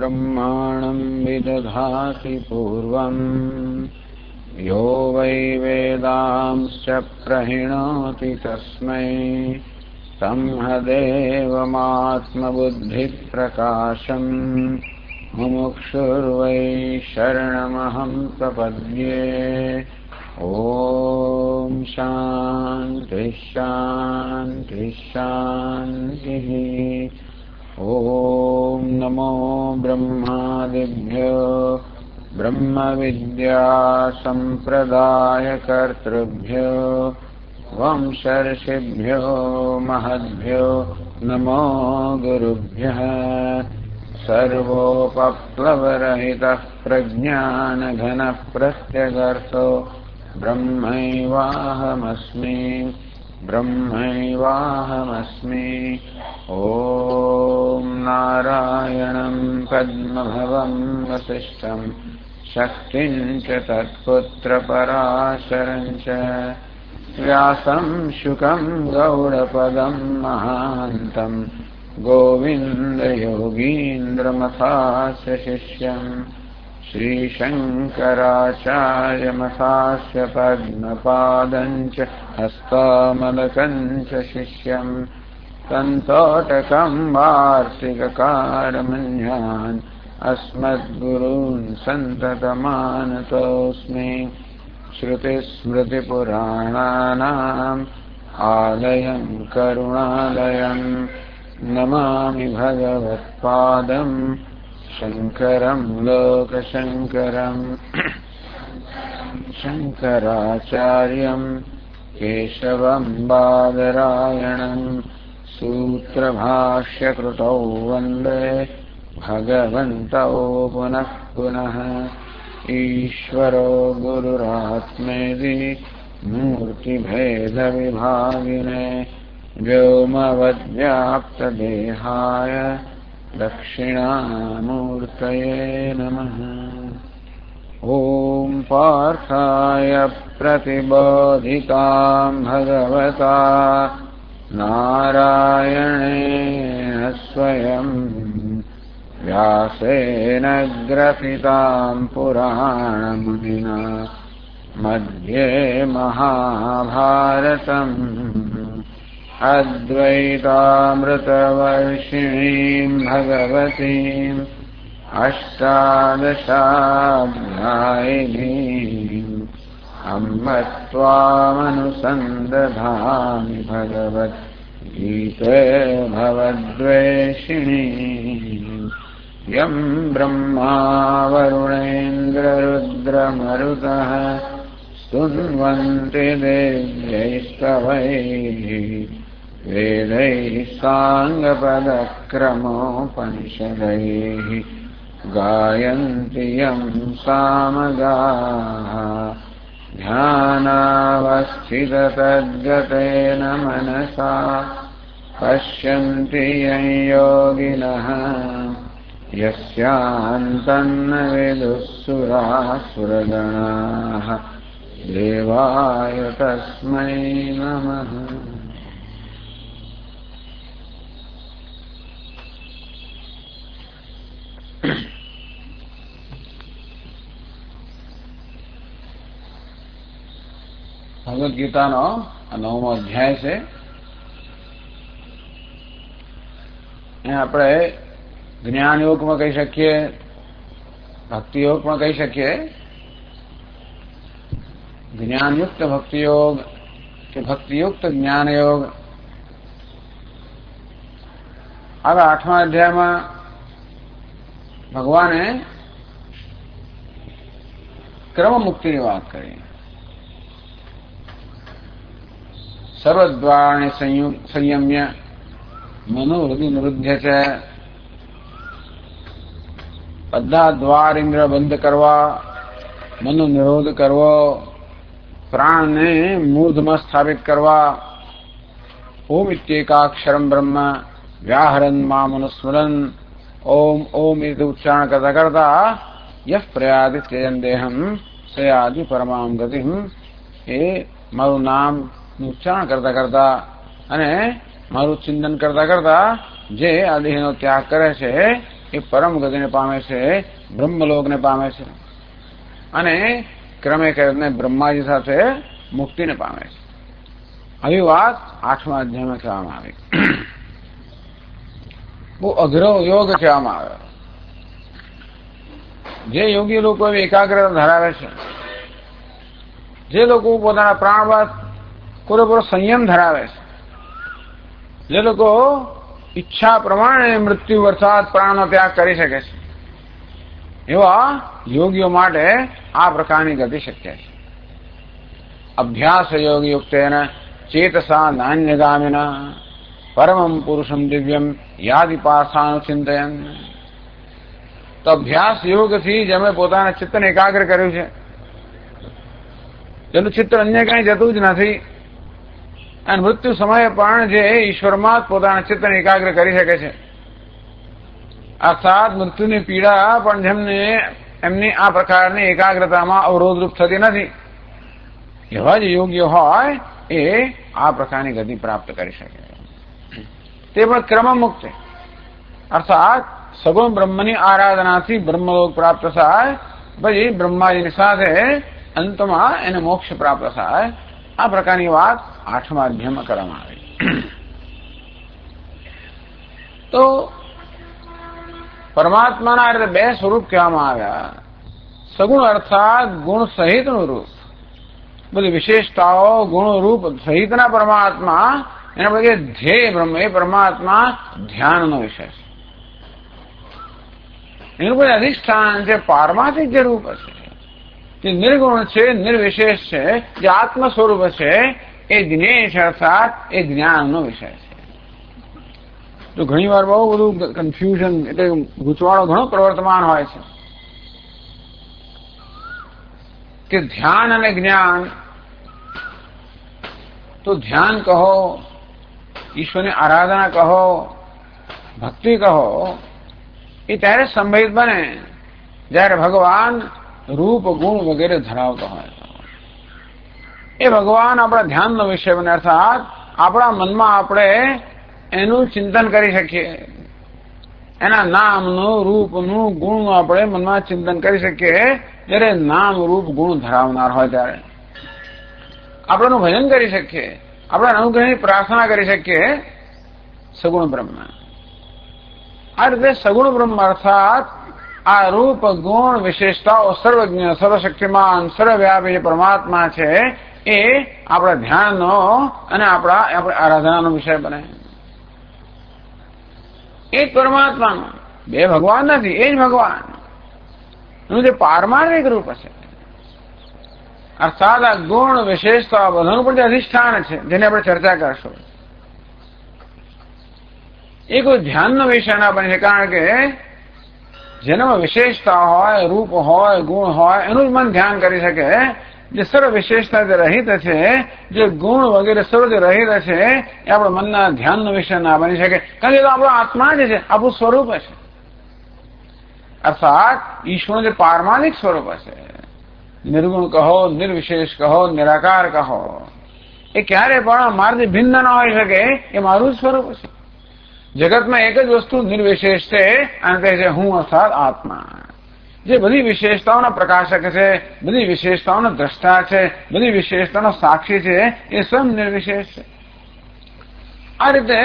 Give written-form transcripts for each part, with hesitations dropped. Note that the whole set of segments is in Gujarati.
ब्रह्माणं विदधाति पूर्वं यो वै वेदांश्च प्रणिनोति तस्मै तमहदेवमात्मबुद्धिप्रकाशम् मुमुक्षुर्वै शरणमहं प्रपद्ये। ॐ शान्ति शान्ति शान्तिः। ॐ नमो ब्रह्मादिभ्यो ब्रह्मविद्यासम्प्रदायकर्तृभ्यो वंशर्षिभ्यो महद्भ्यो नमो गुरुभ्यः। सर्वोपप्लवरहितः प्रज्ञानघनः प्रत्यगर्थो ब्रह्मैवाहमस्मि ब्रह्मैवाहमस्मि। ॐ नारायणं पद्मभवं वसिष्ठं शक्तिं च तत्पुत्रपराशरं च व्यासं शुकं गौडपदं महान्तं गोविन्दयोगीन्द्रमथास्य शिष्यं श्रीशङ्कराचार्यमथास्य पद्मपादं च हस्तामलकं च शिष्यं तन्तोटकं वार्तिककारमन्यान् अस्मद्गुरून् सन्ततमानतोऽस्मि। श्रुतिस्मृतिपुराणानाम् आलयं करुणालयं नमामि भगवत्पादं शङ्करं लोकशङ्करं। शङ्कराचार्यं केशवं बादरायणं सूत्रभाष्यकृतौ वन्दे भगवन्तौ पुनः पुनः। ईश्वरो गुरुरात्मेति मूर्तिभेदविभागिने व्योमवद्व्याप्तदेहाय दक्षिणामूर्तये नमः। ॐ पार्थाय प्रतिबोधितां भगवता नारायणेन स्वयं व्यासेन ग्रथितां पुराणमुनिना मध्ये महाभारतम् अद्वैतामृतवर्षिणीं भगवतीम् अष्टादशाध्यायिनीम् अम्ब त्वामनुसन्दधामि भगवद्गीते भवद्वेषिणी। यं ब्रह्मा वरुणेन्द्ररुद्रमरुतः स्तुन्वन्ति देव्यैस्तवैः वेदैः साङ्गपदक्रमोपनिषदैः गायन्ति यं सामगाः। ध्यानावस्थिततद्गतेन मनसा पश्यन्ति यं योगिनः यस्यान्तन्न विदुःसुरासुरगणाः देवाय तस्मै नमः। ભગવદ્ ગીતાનો 9મો અધ્યાય છે. આપણે જ્ઞાન યોગમાં કહી શકીએ, ભક્તિ યોગ પણ કહી શકીએ. જ્ઞાનયુક્ત ભક્તિ યોગ કે ભક્તિયુક્ત જ્ઞાન યોગ. હવે 8મા અધ્યાયમાં ભગવાને ક્રમ મુક્તિની વાત કરી. સર્વદ્વારાણિ સંયમ્ય મનોહૃદય નિરુદ્ધ્ય છે. બધા દ્વાર ઇન્દ્ર બંધ કરવા, મનો નિરોધ કરવો, પ્રાણને મૂર્ધમાં સ્થાપિત કરવા. ઓમ ઇત્યેકાક્ષરમ બ્રહ્મ વ્યાહરન મામનુસ્મરન. ઓમ ઓમ એ ઉચ્ચારણ કરતા કરતા યહ પ્રયાદિ ત્યજન દેહમ સયાદિ પરમામ ગતિમ. એ મારું નામ ઉચ્ચારણ કરતા કરતા અને મારું ચિંતન કરતા કરતા જે આ દેહનો ત્યાગ કરે છે એ પરમ ગતિને પામે છે, બ્રહ્મલોકને પામે છે અને ક્રમે કરીને બ્રહ્માજી સાથે મુક્તિને પામે છે. આવી વાત 8મા અધ્યાયમાં કહેવામાં આવી. બહુ અઘરો યોગ કહેવામાં આવ્યો. જે યોગી લોકો એકાગ્રતા ધરાવે છે, જે લોકો પોતાના પ્રાણ બાદ પૂરેપૂરો સંયમ ધરાવે છે, જે લોકો ઈચ્છા પ્રમાણે મૃત્યુ અર્થાત પ્રાણનો ત્યાગ કરી શકે છે, એવા યોગીઓ માટે આ પ્રકારની ગતિ શક્ય છે. અભ્યાસ યોગ યુક્તેન ચેતસા નાન્યગામિના પરમમ પુરુષમ દિવ્યમ યાદિપાસાનુચિંતયન. તો અભ્યાસ યોગથી જેમણે પોતાના ચિત્તને એકાગ્ર કર્યું છે, જેનું ચિત્ત અન્ય કંઈ જતું જ નથી અને મૃત્યુ સમયે પણ જે ઈશ્વરમાં જ પોતાના ચિત્તને એકાગ્ર કરી શકે છે, અર્થાત મૃત્યુની પીડા પણ જેમને એમની આ પ્રકારની એકાગ્રતામાં અવરોધરૂપ થતી નથી, એવા જ યોગ્ય હોય એ આ પ્રકારની ગતિ પ્રાપ્ત કરી શકે. તે પણ ક્રમમુક્ત, અર્થાત સગુણ બ્રહ્મની આરાધનાથી બ્રહ્મલોક પ્રાપ્ત થાય, પછી બ્રહ્માજીની સાથે અંતમાં એને મોક્ષ પ્રાપ્ત થાય. આ પ્રકારની વાત 8મા અધ્યાયમાં કરવામાં આવી. તો પરમાત્માના રીતે બે સ્વરૂપ કહેવામાં આવ્યા. સગુણ અર્થાત ગુણ સહિતનું રૂપ, બધી વિશેષતાઓ ગુણ રૂપ સહિતના પરમાત્મા, એના પછી ધ્યેય બ્રહ્મ, એ પરમાત્મા ધ્યાનનો વિષય છે. એનું કોઈ અધિષ્ઠાન છે, પારમાર્થિક જે રૂપ છે, જે નિર્ગુણ છે, નિર્વિશેષ છે, જે આત્મ સ્વરૂપ છે, એ જ્ઞેય અર્થાત એ જ્ઞાનનો વિષય છે. તો ઘણી વાર બહુ બધું કન્ફ્યુઝન એટલે ગૂંચવાડો ઘણો પ્રવર્તમાન હોય છે કે ધ્યાન અને જ્ઞાન. તો ધ્યાન કહો, ઈશ્વરની આરાધના કહો, ભક્તિ કહો, એ ત્યારે સંભવિત બને જ્યારે ભગવાન રૂપ ગુણ વગેરે ધરાવતો હોય. એ ભગવાન આપણા ધ્યાનનો વિષય બને, અર્થાત આપણા મનમાં આપણે એનું ચિંતન કરી શકીએ, એના નામનું રૂપનું ગુણનું આપણે મનમાં ચિંતન કરી શકીએ. જ્યારે નામ રૂપ ગુણ ધરાવનાર હોય ત્યારે આપણેનું ભજન કરી શકીએ, આપણા અનુગ્રહની પ્રાર્થના કરી શકીએ. સગુણ બ્રહ્મ, આ રીતે સગુણ બ્રહ્મ અર્થાત આ રૂપ ગુણ વિશેષતાઓ સર્વજ્ઞ, સર્વશક્તિમાન, સર્વવ્યાપી જે પરમાત્મા છે, એ આપણા ધ્યાનનો અને આપણી આરાધનાનો વિષય બને. એ જ પરમાત્માનો, બે ભગવાન નથી, એ જ ભગવાન એનું જે પારમાર્થિક રૂપ છે, અર્થાત આ ગુણ વિશેષતા બધાનું પણ જે અધિષ્ઠાન છે, જેની આપણે ચર્ચા કરશું, એ કોઈ ધ્યાનનો વિષય ના બને છે. કારણ કે જેનામાં વિશેષતા હોય, રૂપ હોય, ગુણ હોય, એનું જ મન ધ્યાન કરી શકે. જે સર્વ વિશેષતા જે રહિત છે, જે ગુણ વગેરે સર્વ જે રહિત છે, એ આપણા મનના ધ્યાનનો વિષય ના બની શકે. કારણ કે તો આપણો આત્મા જ છે, આપણું સ્વરૂપ છે, અર્થાત ઈશ્વરનું જે પારમાર્થિક સ્વરૂપ છે. નિર્ગુણ કહો, નિર્વિશેષ કહો, નિરાકાર કહો, એ ક્યારે પણ મારાથી ભિન્ન ન હોઈ શકે. એ મારું જ સ્વરૂપ છે. જગતમાં એક જ વસ્તુ નિર્વિશેષ છે, અને તે છે હું અર્થાત આત્મા, જે બધી વિશેષતાઓના પ્રકાશક છે, બધી વિશેષતાઓનો દ્રષ્ટા છે, બધી વિશેષતાનો સાક્ષી છે, એ સ્વયં નિર્વિશેષ છે. આ રીતે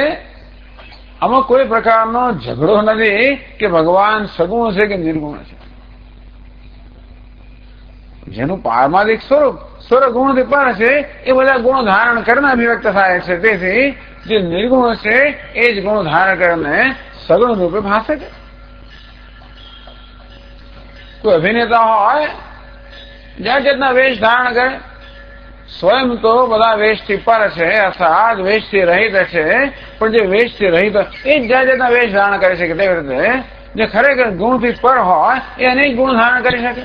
આમાં કોઈ પ્રકારનો ઝઘડો નથી કે ભગવાન સગુણ છે કે નિર્ગુણ છે. જેનું પારમાર્થિક સ્વરૂપ સ્વરગુણથી પર છે, એ બધા ગુણો ધારણ કરીને અભિવ્યક્ત થાય છે. તેથી જે નિર્ગુણ છે એ જ ગુણો ધારણ કરીને સગુણ રૂપે ભાષે છે. કોઈ અભિનેતા હોય, જાત જાતના વેશ ધારણ કરે, સ્વયં તો બધા વેશથી પર છે, અર્થાત વેશથી રહિત છે, પણ જે વેશથી રહિત એ જ જાત જાતના વેશ ધારણ કરી શકે. તેવી રીતે જે ખરેખર ગુણથી પર હોય એ અનેક ગુણ ધારણ કરી શકે.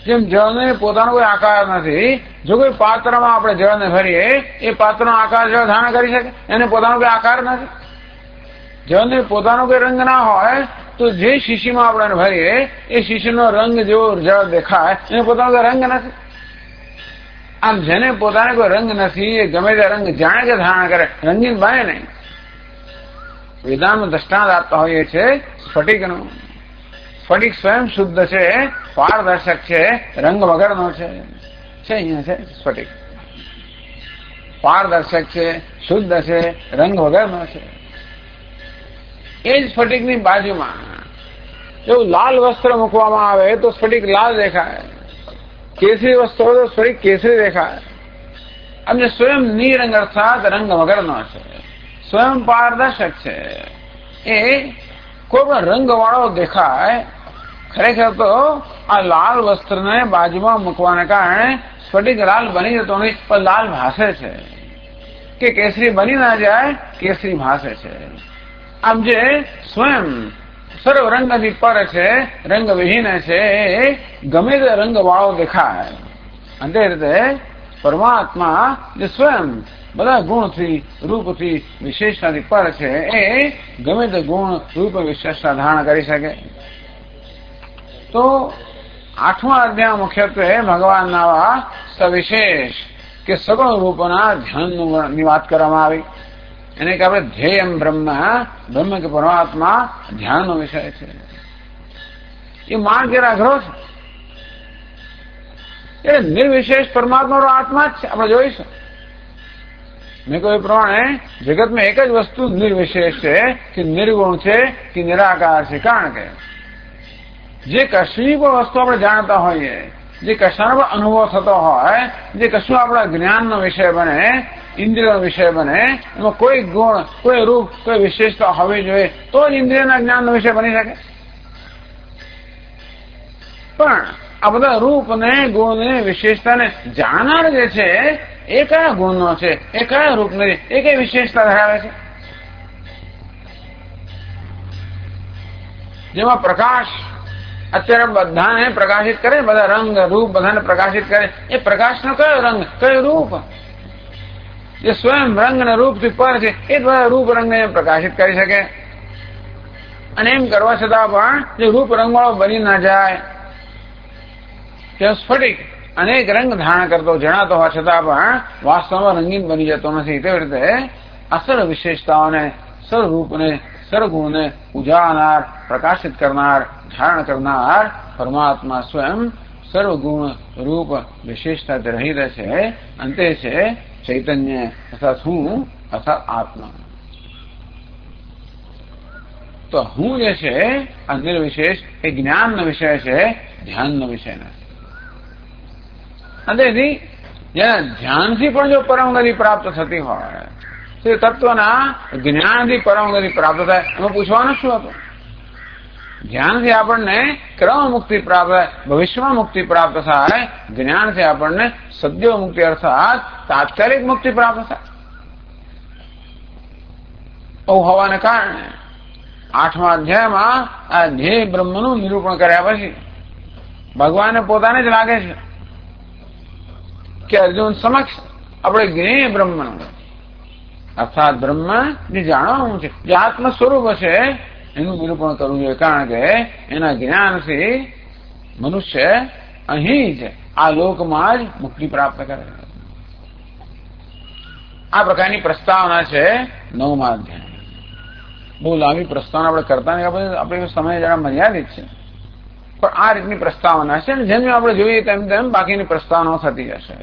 જેમ જળને પોતાનો કોઈ આકાર નથી, જો કોઈ પાત્રમાં આપણે જળને ભરીએ, એ પાત્રનો આકાર જળ ધારણ કરી શકે, એને પોતાનો કોઈ આકાર નથી. જળને પોતાનો કોઈ રંગ ના હોય તો જે શીશીમાં આપણે ભરીએ, એ શીશીનો રંગ જેવો જળ દેખાય, એને પોતાનો કોઈ રંગ નથી. આમ જેને પોતાને કોઈ રંગ નથી, એ ગમે તે રંગ જાણે કે ધારણ કરે, રંગીન બને નહીં. વેદાંતનું દ્રષ્ટાંત આપતા હોઈએ છે સ્ફટિકનું. સ્ફટિક સ્વયં શુદ્ધ છે, પારદર્શક છે, રંગ વગરનો છે. અહીંયા છે સ્ફટિક, પારદર્શક છે, શુદ્ધ છે, રંગ વગરનો છે. એ જ સ્ફટિકની બાજુમાં જો લાલ વસ્ત્ર મૂકવામાં આવે તો સ્ફટિક લાલ દેખાય, કેસરી વસ્ત્ર તો સ્ફટિક કેસરી દેખાય. અને સ્વયં નિરંગ અર્થાત રંગ વગરનો છે, સ્વયં પારદર્શક છે. એ કોઈ પણ રંગ વાળો દેખાય. ખરેખર તો આ લાલ વસ્ત્રને બાજુમાં મૂકવાને કારણે સ્ફટિક લાલ બની જતો નહીં, પણ લાલ ભાસે છે. કે કેસરી બની ના જાય, કેસરી ભાસે છે. આમ જે સ્વયં સર્વ રંગથી પર છે, રંગ વિહીન છે, એ ગમે તે રંગ વાળો દેખાય. અને તે રીતે પરમાત્મા જે સ્વયં બધા ગુણથી રૂપથી વિશેષતાથી પર છે, એ ગમે તે ગુણ રૂપ વિશેષતા ધારણ કરી શકે. તો 8મા અધ્યાય મુખ્યત્વે ભગવાનના સવિશેષ કે સગુણ રૂપોના ધ્યાનની વાત કરવામાં આવી. એને કે આપણે ધ્યેયમ બ્રહ્મ, બ્રહ્મ કે પરમાત્મા ધ્યાનનો વિષય છે. એ માર્ગ જરા અઘરો છે. એટલે નિર્વિશેષ પરમાત્માનો આત્મા જ છે. આપણે જોઈશું મેં કહ્યું પ્રમાણે જગતમાં એક જ વસ્તુ નિર્વિશેષ છે કે નિર્ગુણ છે કે નિરાકાર છે. કારણ કે જે કશી પણ વસ્તુ આપણે જાણતા હોઈએ, જે કશાનો પણ અનુભવ થતો હોય, જે કશું આપણા જ્ઞાનનો વિષય બને, ઇન્દ્રિયનો વિષય બને, એમાં કોઈ ગુણ, કોઈ રૂપ, કોઈ વિશેષતા હોવી જોઈએ તો જ ઇન્દ્રિયના જ્ઞાનનો વિષય બની શકે. પણ આ બધા રૂપને, ગુણને, વિશેષતાને જાણનાર જે છે એ કયા ગુણનો છે, એ કયા રૂપને, એ કઈ વિશેષતા ધરાવે છે. જેમાં પ્રકાશ અત્યારે બધાને પ્રકાશિત કરે, બધા રંગ રૂપ બધાને પ્રકાશિત કરે. એ પ્રકાશનો કયો રંગ, કયો રૂપ? જે સ્વયં રંગ અને રૂપથી પર છે એ દ્વારા રૂપ રંગને પ્રકાશિત કરી શકે. અને એમ કરવા છતાં પણ જે રૂપ રંગવાળો બની ના જાય, કે સ્ફટિક અનેક રંગ ધારણ કરતો જણાતો હોવા છતાં પણ વાસ્તવમાં રંગીન બની જતો નથી. તેવી રીતે અસર વિશેષતાઓને, સર્વરૂપને, સર્વગુણને ઉજાળનાર, પ્રકાશિત કરનાર, ધારણ કરનાર પરમાત્મા સ્વયં સર્વગુણ રૂપ વિશેષતાથી રહિત છે. અંતે છે ચૈતન્ય અર્થાત હું અર્થાત આત્મા. તો હું જે છે આ નિર્વિશેષ એ જ્ઞાનનો વિષય છે, ધ્યાનનો વિષય નથી. અંતેથી જેના ધ્યાનથી પણ જો પરમગતિ પ્રાપ્ત થતી હોય, તે તત્વના જ્ઞાનથી પરમગતિ પ્રાપ્ત થાય, એમાં પૂછવાનું શું હતું? જ્ઞાનથી આપણને ક્રમ મુક્તિ પ્રાપ્ત થાય, ભવિષ્યમાં મુક્તિ પ્રાપ્ત થાય. જ્ઞાનથી આપણને સદ્યો મુક્તિ અર્થાત તાત્કાલિક મુક્તિ પ્રાપ્ત થાય. આવું હોવાને કારણે 8મા અધ્યાયમાં આ ધ્યેય બ્રહ્મનું નિરૂપણ કર્યા પછી ભગવાનને પોતાને જ લાગે છે કે અર્જુન સમક્ષ આપણે જ્ઞેય બ્રહ્મનું અર્થાત બ્રહ્મ જે જાણવાનું છે, જે આત્મ સ્વરૂપ છે, એનું નિરૂપણ કરવું જોઈએ. કારણ કે એના જ્ઞાનથી મનુષ્ય અહીં જ આ લોકમાં જ મુક્તિ પ્રાપ્ત કરે. આ પ્રકારની પ્રસ્તાવના છે 9મા અધ્યાય. બહુ લાંબી પ્રસ્તાવના આપણે કરતા નહીં, આપણે સમય જરા મર્યાદિત છે, પણ આ રીતની પ્રસ્તાવના છે. જેમ જેમ આપણે જોઈએ તેમ તેમ બાકીની પ્રસ્તાવનાઓ થતી જશે.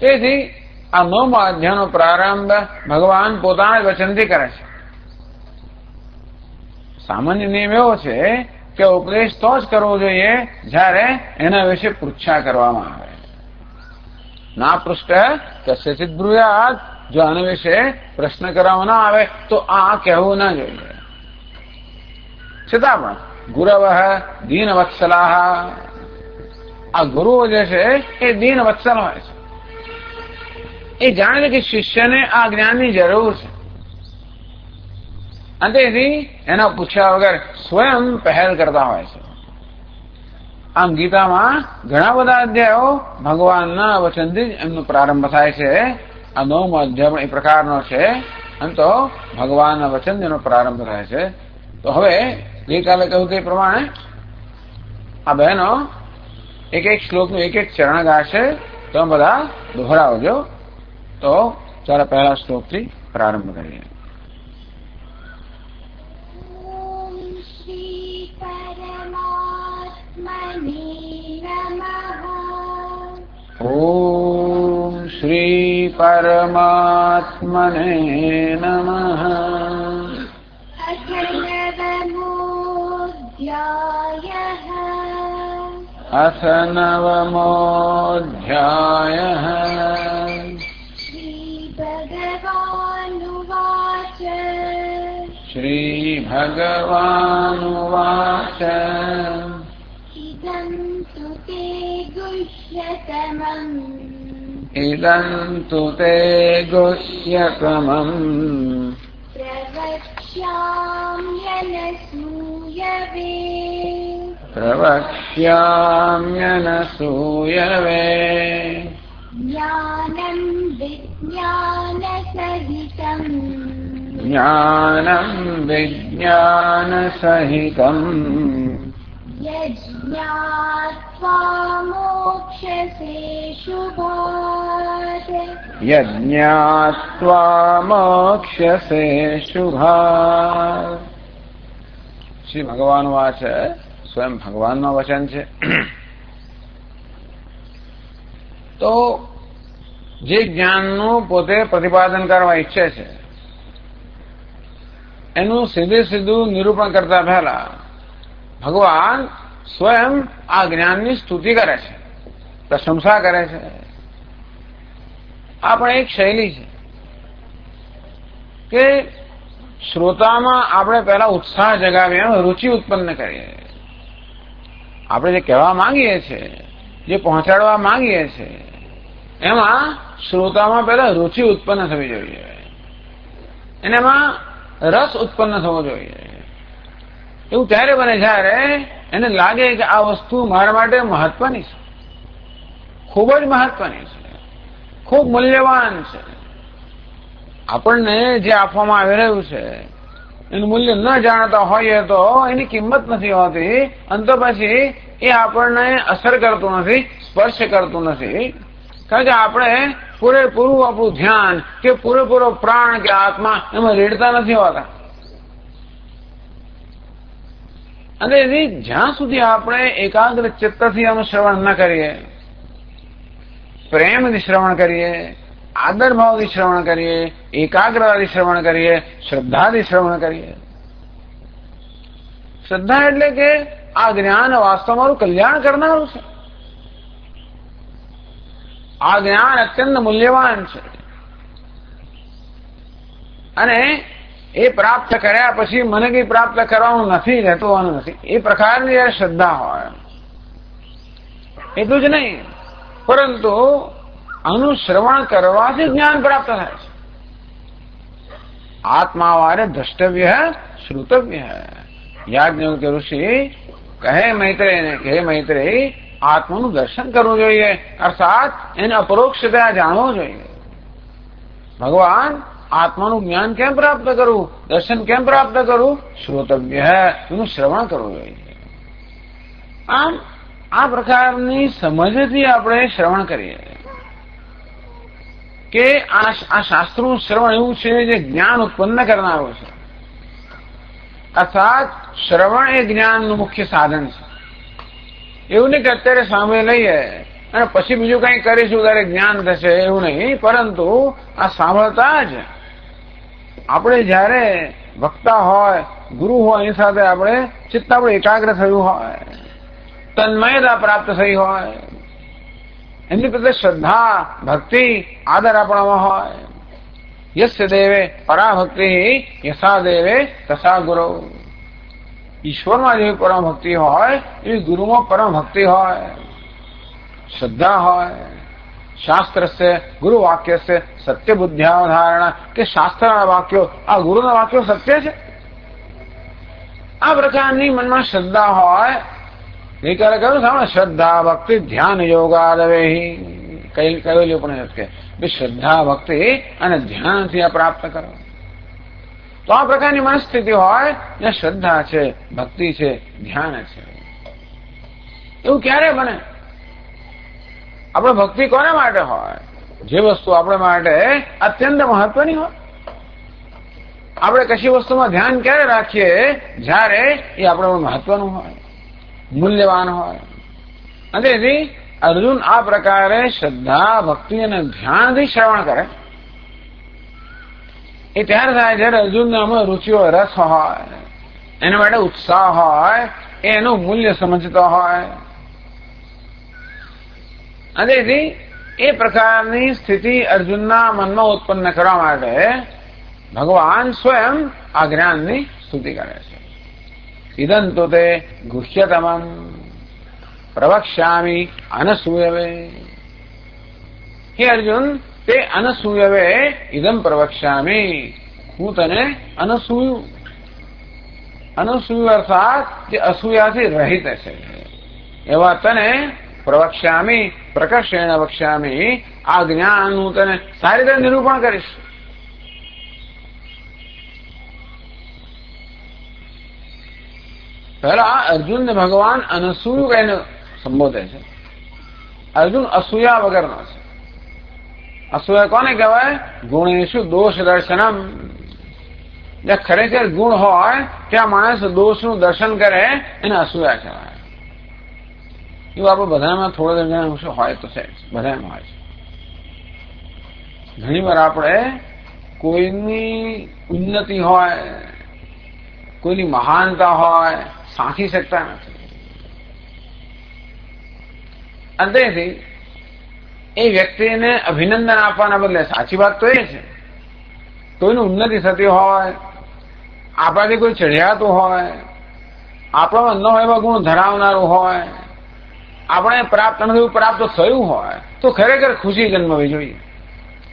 તેથી આ 9મા અધ્યાયનો પ્રારંભ ભગવાન પોતાના જ વચનથી કરે છે. સામાન્ય નિયમ એવો છે કે ઉપદેશ તો જ કરવો જોઈએ જ્યારે એના વિશે પૃચ્છા કરવામાં આવે. ના પૃષ્ઠ કસ્યચિત બ્રુયાત, જો આના વિશે પ્રશ્ન કરવામાં ના આવે તો આ કહેવું ના જોઈએ. છતાં પણ ગુરવ દીનવત્સલાહ, આ ગુરુઓ જે છે એ દીનવત્સલ હોય છે. એ જાણે છે કે શિષ્યને આ જ્ઞાનની જરૂર છે. અને તેથી એના પૂછ્યા વગર સ્વયં પહેલ કરતા હોય છે. આમ ગીતામાં ઘણા બધા અધ્યાયો ભગવાનના વચનથી જ એમનો પ્રારંભ થાય છે. આ 9મો અધ્યાય પણ એ પ્રકારનો છે. અને તો ભગવાનના વચન એનો પ્રારંભ થાય છે. તો હવે ગઈકાલે કહ્યું તે પ્રમાણે આ બહેનો એક એક શ્લોકનું એક એક ચરણ ગાશે. તમે બધા દોહરાવજો. તો ચાલો પહેલા શ્લોકથી પ્રારંભ કરીએ. ઓમ શ્રી પરમાત્મને નમઃ. અથ નવમોऽધ્યાયः. श्रीभगवानुवाच इदं तु ते गुह्यतमम् प्रवक्ष्याम्यनसूयवे ज्ञानं विज्ञानसहितम् यज्ञात्वा मोक्ष्यसे शुभात्. શ્રી ભગવાન વાચ, સ્વયં ભગવાનનું વચન છે. તો જે જ્ઞાનનું પોતે પ્રતિપાદન કરવા ઈચ્છે છે એનું સીધું નિરૂપણ કરતા પહેલા ભગવાન સ્વયં આ જ્ઞાનની સ્તુતિ કરે છે, પ્રશંસા કરે છે. આ પણ એક શૈલી છે કે શ્રોતામાં આપણે પહેલા ઉત્સાહ જગાવીએ, રુચિ ઉત્પન્ન કરીએ. આપણે જે કહેવા માંગીએ છીએ, જે પહોંચાડવા માંગીએ છીએ, એમાં શ્રોતામાં પહેલા રુચિ ઉત્પન્ન થવી જોઈએ, એનામાં રસ ઉત્પન્ન થવો જોઈએ. એવું ત્યારે બને જ્યારે એને લાગે કે આ વસ્તુ મારા માટે મહત્વની છે, ખૂબ જ મહત્વની છે, ખૂબ મૂલ્યવાન છે. આપણને જે આપવામાં આવી રહ્યું છે એનું મૂલ્ય ન જાણતા હોઈએ તો એની કિંમત નથી હોતી, અને તો પછી એ આપણને અસર કરતું નથી, સ્પર્શ કરતું નથી. કારણ કે આપણે પૂરેપૂરું આપણું ધ્યાન કે પૂરેપૂરો પ્રાણ કે આત્મા એમાં રેડતા નથી હોતા. અને જ્યાં સુધી આપણે એકાગ્ર ચિત્તથી આનું શ્રવણ ન કરીએ, પ્રેમથી શ્રવણ કરીએ, આદર ભાવથી શ્રવણ કરીએ, એકાગ્રતાથી શ્રવણ કરીએ, શ્રદ્ધાથી શ્રવણ કરીએ. શ્રદ્ધા એટલે કે આ જ્ઞાન વાસ્તવમાં મારું કલ્યાણ કરનારું છે. આ જ્ઞાન અત્યંત મૂલ્યવાન છે અને એ પ્રાપ્ત કર્યા પછી મને કંઈ પ્રાપ્ત કરવાનું નથી, રહેતું નથી, એ પ્રકારની જયારે શ્રદ્ધા હોય. એટલું જ નહીં, પરંતુ આનું શ્રવણ કરવાથી જ્ઞાન પ્રાપ્ત થાય છે. આત્માવારે દ્રષ્ટવ્ય શ્રુતવ્ય. યાજ્ઞવલ્ક્ય ઋષિ કહે મૈત્રેયને, કહે મૈત્રેય, આત્માનું દર્શન કરવું જોઈએ, અર્થાત એને અપરોક્ષતા જાણવું જોઈએ. ભગવાન આત્માનું જ્ઞાન કેમ પ્રાપ્ત કરવું, દર્શન કેમ પ્રાપ્ત કરવું? શ્રોતવ્ય, એનું શ્રવણ કરવું જોઈએ. આમ આ પ્રકારની સમજથી આપણે શ્રવણ કરીએ કે આ શાસ્ત્રનું શ્રવણ એવું છે જે જ્ઞાન ઉત્પન્ન કરનારું છે. અર્થાત શ્રવણ એ જ્ઞાનનું મુખ્ય સાધન છે. એવું નહીં કે અત્યારે સાંભળી લઈએ અને પછી બીજું કંઈ કરીશું ત્યારે જ્ઞાન થશે, એવું નહીં. પરંતુ આ સાંભળતા જ આપણે જયારે વક્તા હોય, ગુરુ હોય, એની સાથે આપણે ચિત્ત આપણે એકાગ્ર થયું હોય, તન્મયતા પ્રાપ્ત થઈ હોય, એમની પ્રત્યે શ્રદ્ધા, ભક્તિ, આદર આપણામાં હોય. યસ્ય દેવે પરાભક્તિ યથા દેવે તથા ગુરુ. ઈશ્વરમાં જેવી પરમ ભક્તિ હોય એવી ગુરુમાં પરમ ભક્તિ હોય, શ્રદ્ધા હોય. શાસ્ત્રસ્ય ગુરુ વાક્યસ્ય સત્ય બુદ્ધ્યાવધારણા, કે શાસ્ત્રના વાક્યો, આ ગુરુના વાક્યો સત્ય છે. આ પ્રકારની મનમાં શ્રદ્ધા હોય. ગઈકાલે કહ્યું સામે શ્રદ્ધા ભક્તિ ધ્યાન યોગાદવેહી, કહેલી ઉપનિષદ કે શ્રદ્ધા ભક્તિ અને ધ્યાનથી આ પ્રાપ્ત કરો. તો આ પ્રકારની મનસ્થિતિ હોય ને શ્રદ્ધા છે, ભક્તિ છે, ધ્યાન છે. એવું ક્યારે બને? આપણે ભક્તિ કોને માટે હોય? જે વસ્તુ આપણે માટે અત્યંત મહત્વની હોય. આપણે કશી વસ્તુમાં ધ્યાન ક્યારે રાખીએ? જ્યારે એ આપણે મહત્વનું હોય, મૂલ્યવાન હોય. અને તેથી અર્જુન આ પ્રકારે શ્રદ્ધા ભક્તિ અને ધ્યાનથી શ્રવણ કરે એ ત્યારે થાય જયારે અર્જુનને આમાં રુચિ હોય, રસ હોય, એના માટે ઉત્સાહ હોય, એનું મૂલ્ય સમજતો હોય. અને તેથી એ પ્રકારની સ્થિતિ અર્જુનના મનમાં ઉત્પન્ન કરવા માટે ભગવાન સ્વયં આ જ્ઞાનની સ્તુતિ કરે છે. ઇદં તો તે ગુહ્યતમં પ્રવક્ષ્યામિ અનસૂયવે. હે અર્જુન, તે અનસૂયવે ઇદં પ્રવક્ષ્યામિ, હું તને અનસૂયું, અનસૂય અર્થાત જે અસૂયાથી રહિત છે એવા તને પ્રવક્ષ્યામિ પ્રકર્ષેણ વક્ષ્યામિ, આ જ્ઞાન હું તને સારી રીતે નિરૂપણ કરીશ. પહેલા અર્જુનને ભગવાન અનસૂયું કહીને સંબોધે છે. અર્જુન અસૂયા વગરનો છે. અસૂયા કોને કહેવાય? ગુણેશુ દોષ દર્શનમ. જ્યાં ખરેખર ગુણ હોય ત્યાં માણસ દોષનું દર્શન કરે એને અસૂયા કહેવાય. એવું આપણે બધામાં થોડો ઘણા અંશો હોય તો છે, બધામાં હોય છે. ઘણી વાર આપણે કોઈની ઉન્નતિ હોય, કોઈની મહાનતા હોય, સાંખી શકતા નથી. અંતેથી એ વ્યક્તિને અભિનંદન આપવાના બદલે, સાચી વાત તો એ છે, કોઈની ઉન્નતિ થતી હોય, આપણાથી કોઈ ચઢિયાતું હોય, આપણામાં ન હોય એવા ગુણ ધરાવનારું હોય, આપણે પ્રાપ્ત નથી પ્રાપ્ત થયું હોય તો ખરેખર ખુશી જન્મવી જોઈએ.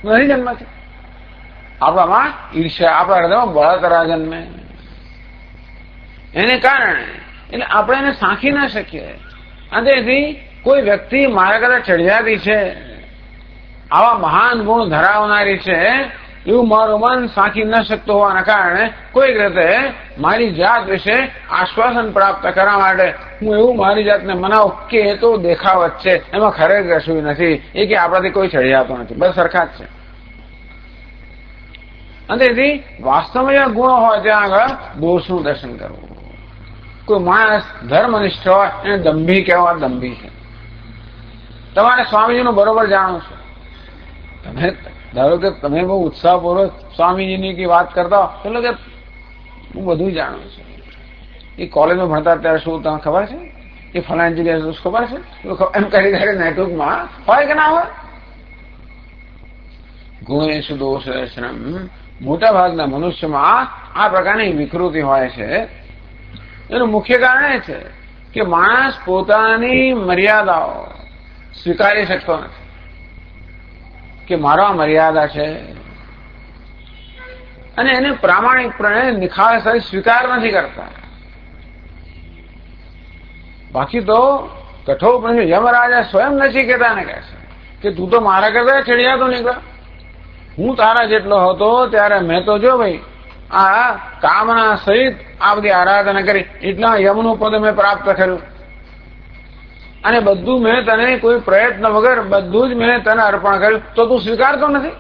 નથી જન્મતી. આપણામાં ઈર્ષ્યા, આપણા હૃદયમાં બળતરા જન્મે. એને કારણે એટલે આપણે એને સાંખી ના શકીએ. અને તેથી કોઈ વ્યક્તિ મારા કરતા ચઢિયાતી છે, આવા મહાન ગુણ ધરાવનારી છે, એવું મારું મન સાંખી ન શકતો હોવાના કારણે કોઈક રીતે મારી જાત વિશે આશ્વાસન પ્રાપ્ત કરવા માટે હું એવું મારી જાતને મનાવું કે એ તો દેખાવત છે, એમાં ખરેખર કશું નથી, એ કે આપણાથી કોઈ ચઢિયાતો નથી, બસ સરખા જ છે. અને તેથી વાસ્તવમાં જ્યાં ગુણો હોય ત્યાં આગળ દોષનું દર્શન કરવું. કોઈ માણસ ધર્મનિષ્ઠ હોય એને દંભી કહેવા, દંભી છે. તમારે સ્વામીજીનું બરોબર જાણો છો. તમે ધારો કે તમે બહુ ઉત્સાહપૂર્વક સ્વામીજીની વાત કરતા હો, એટલે કે હું બધું જાણું છું. એ કોલેજમાં ભણતા ત્યારે શું તમને ખબર છે? એ ફલાણી જગ્યાએ ખબર છે? એમ કરી નેટવર્કમાં હોય કે ના હોય? ગુણેશુ દોષ દર્શનમ. મોટા ભાગના મનુષ્યમાં આ પ્રકારની વિકૃતિ હોય છે. એનું મુખ્ય કારણ એ છે કે માણસ પોતાની મર્યાદાઓ સ્વીકારી શકતો નથી કે મારો આ મર્યાદા છે, અને એને પ્રામાણિકપણે નિખાલસથી સ્વીકાર નથી કરતા. બાકી તો કઠોપનિષદ યમરાજા સ્વયં નચિકેતાને કહે છે કે તું તો મારા કરતા ચડિયાતો નીકળ્યો. હું તારા જેટલો હતો ત્યારે મેં તો જો ભાઈ આ કામના સહિત આ બધી આરાધના કરી, એટલા યમનું પદ મેં પ્રાપ્ત કર્યું, અને બધું મેં તને કોઈ પ્રયત્ન વગર બધું જ મેં તને અર્પણ કર્યું, તો તું સ્વીકારતો નથી?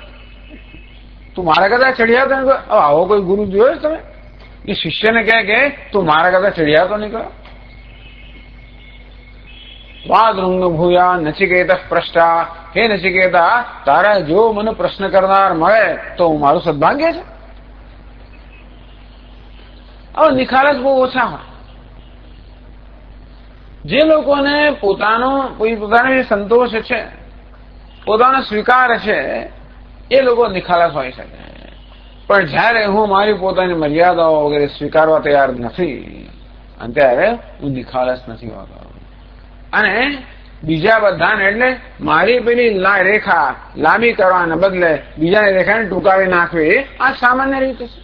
તું મારા કરતા ચડિયાતો નીકળ્યો? આવો કોઈ ગુરુ જોયો તમે એ શિષ્યને કહે કે તું મારા કરતા ચડિયાતો નીકળ્યો? વાદૃંગ ભૂયા નચિકેત પ્રષ્ટા. હે નચિકેતા, તારા જો મને પ્રશ્ન કરનાર મળે તો મારું સદભાગ્ય છે. હવે નિખાલસ બહુ ઓછા હોય. જે લોકોને પોતાનો સંતોષ છે, પોતાનો સ્વીકાર છે, એ લોકો નિખાલસ હોઈ શકે. પણ જયારે હું મારી પોતાની મર્યાદાઓ વગેરે સ્વીકારવા તૈયાર નથી, અને ત્યારે હું નિખાલસ નથી હોતો. અને બીજા બધાને એટલે મારી પેલી રેખા લાંબી કરવાના બદલે બીજાની રેખાને ટૂંકાવી નાખવી, આ સામાન્ય રીતે છે.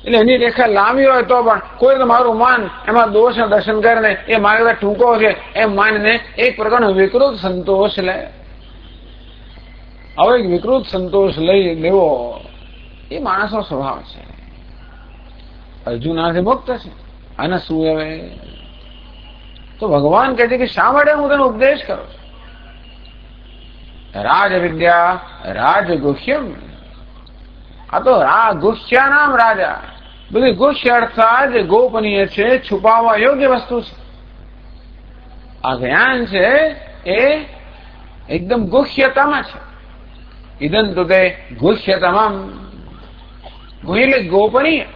એટલે એની રેખા લાંબી હોય તો પણ કોઈ તો મારું માન એમાં દોષના દર્શન કરીને એ મારી કરતા ટૂંકો છે એમ માનીને એક પ્રકારનો વિકૃત સંતોષ લે. હવે વિકૃત સંતોષ લઈ લેવો એ માણસનો સ્વભાવ છે. અર્જુન આથી મુક્ત છે. અને શું હવે તો ભગવાન કહે છે કે શા માટે હું તને ઉપદેશ કરું છું? રાજ વિદ્યા રાજગુહ્યમ. આ તો ગુહ્યા નામ રાજા. બધી ગુહ્ય અર્થાત જે ગોપનીય છે, છુપાવવા યોગ્ય વસ્તુ છે. આ જ્ઞાન છે એ એકદમ ગુહ્યતમ છે. ઇદં તો તે ગુહ્યતમમ. ગુહ્ય એટલે ગોપનીય,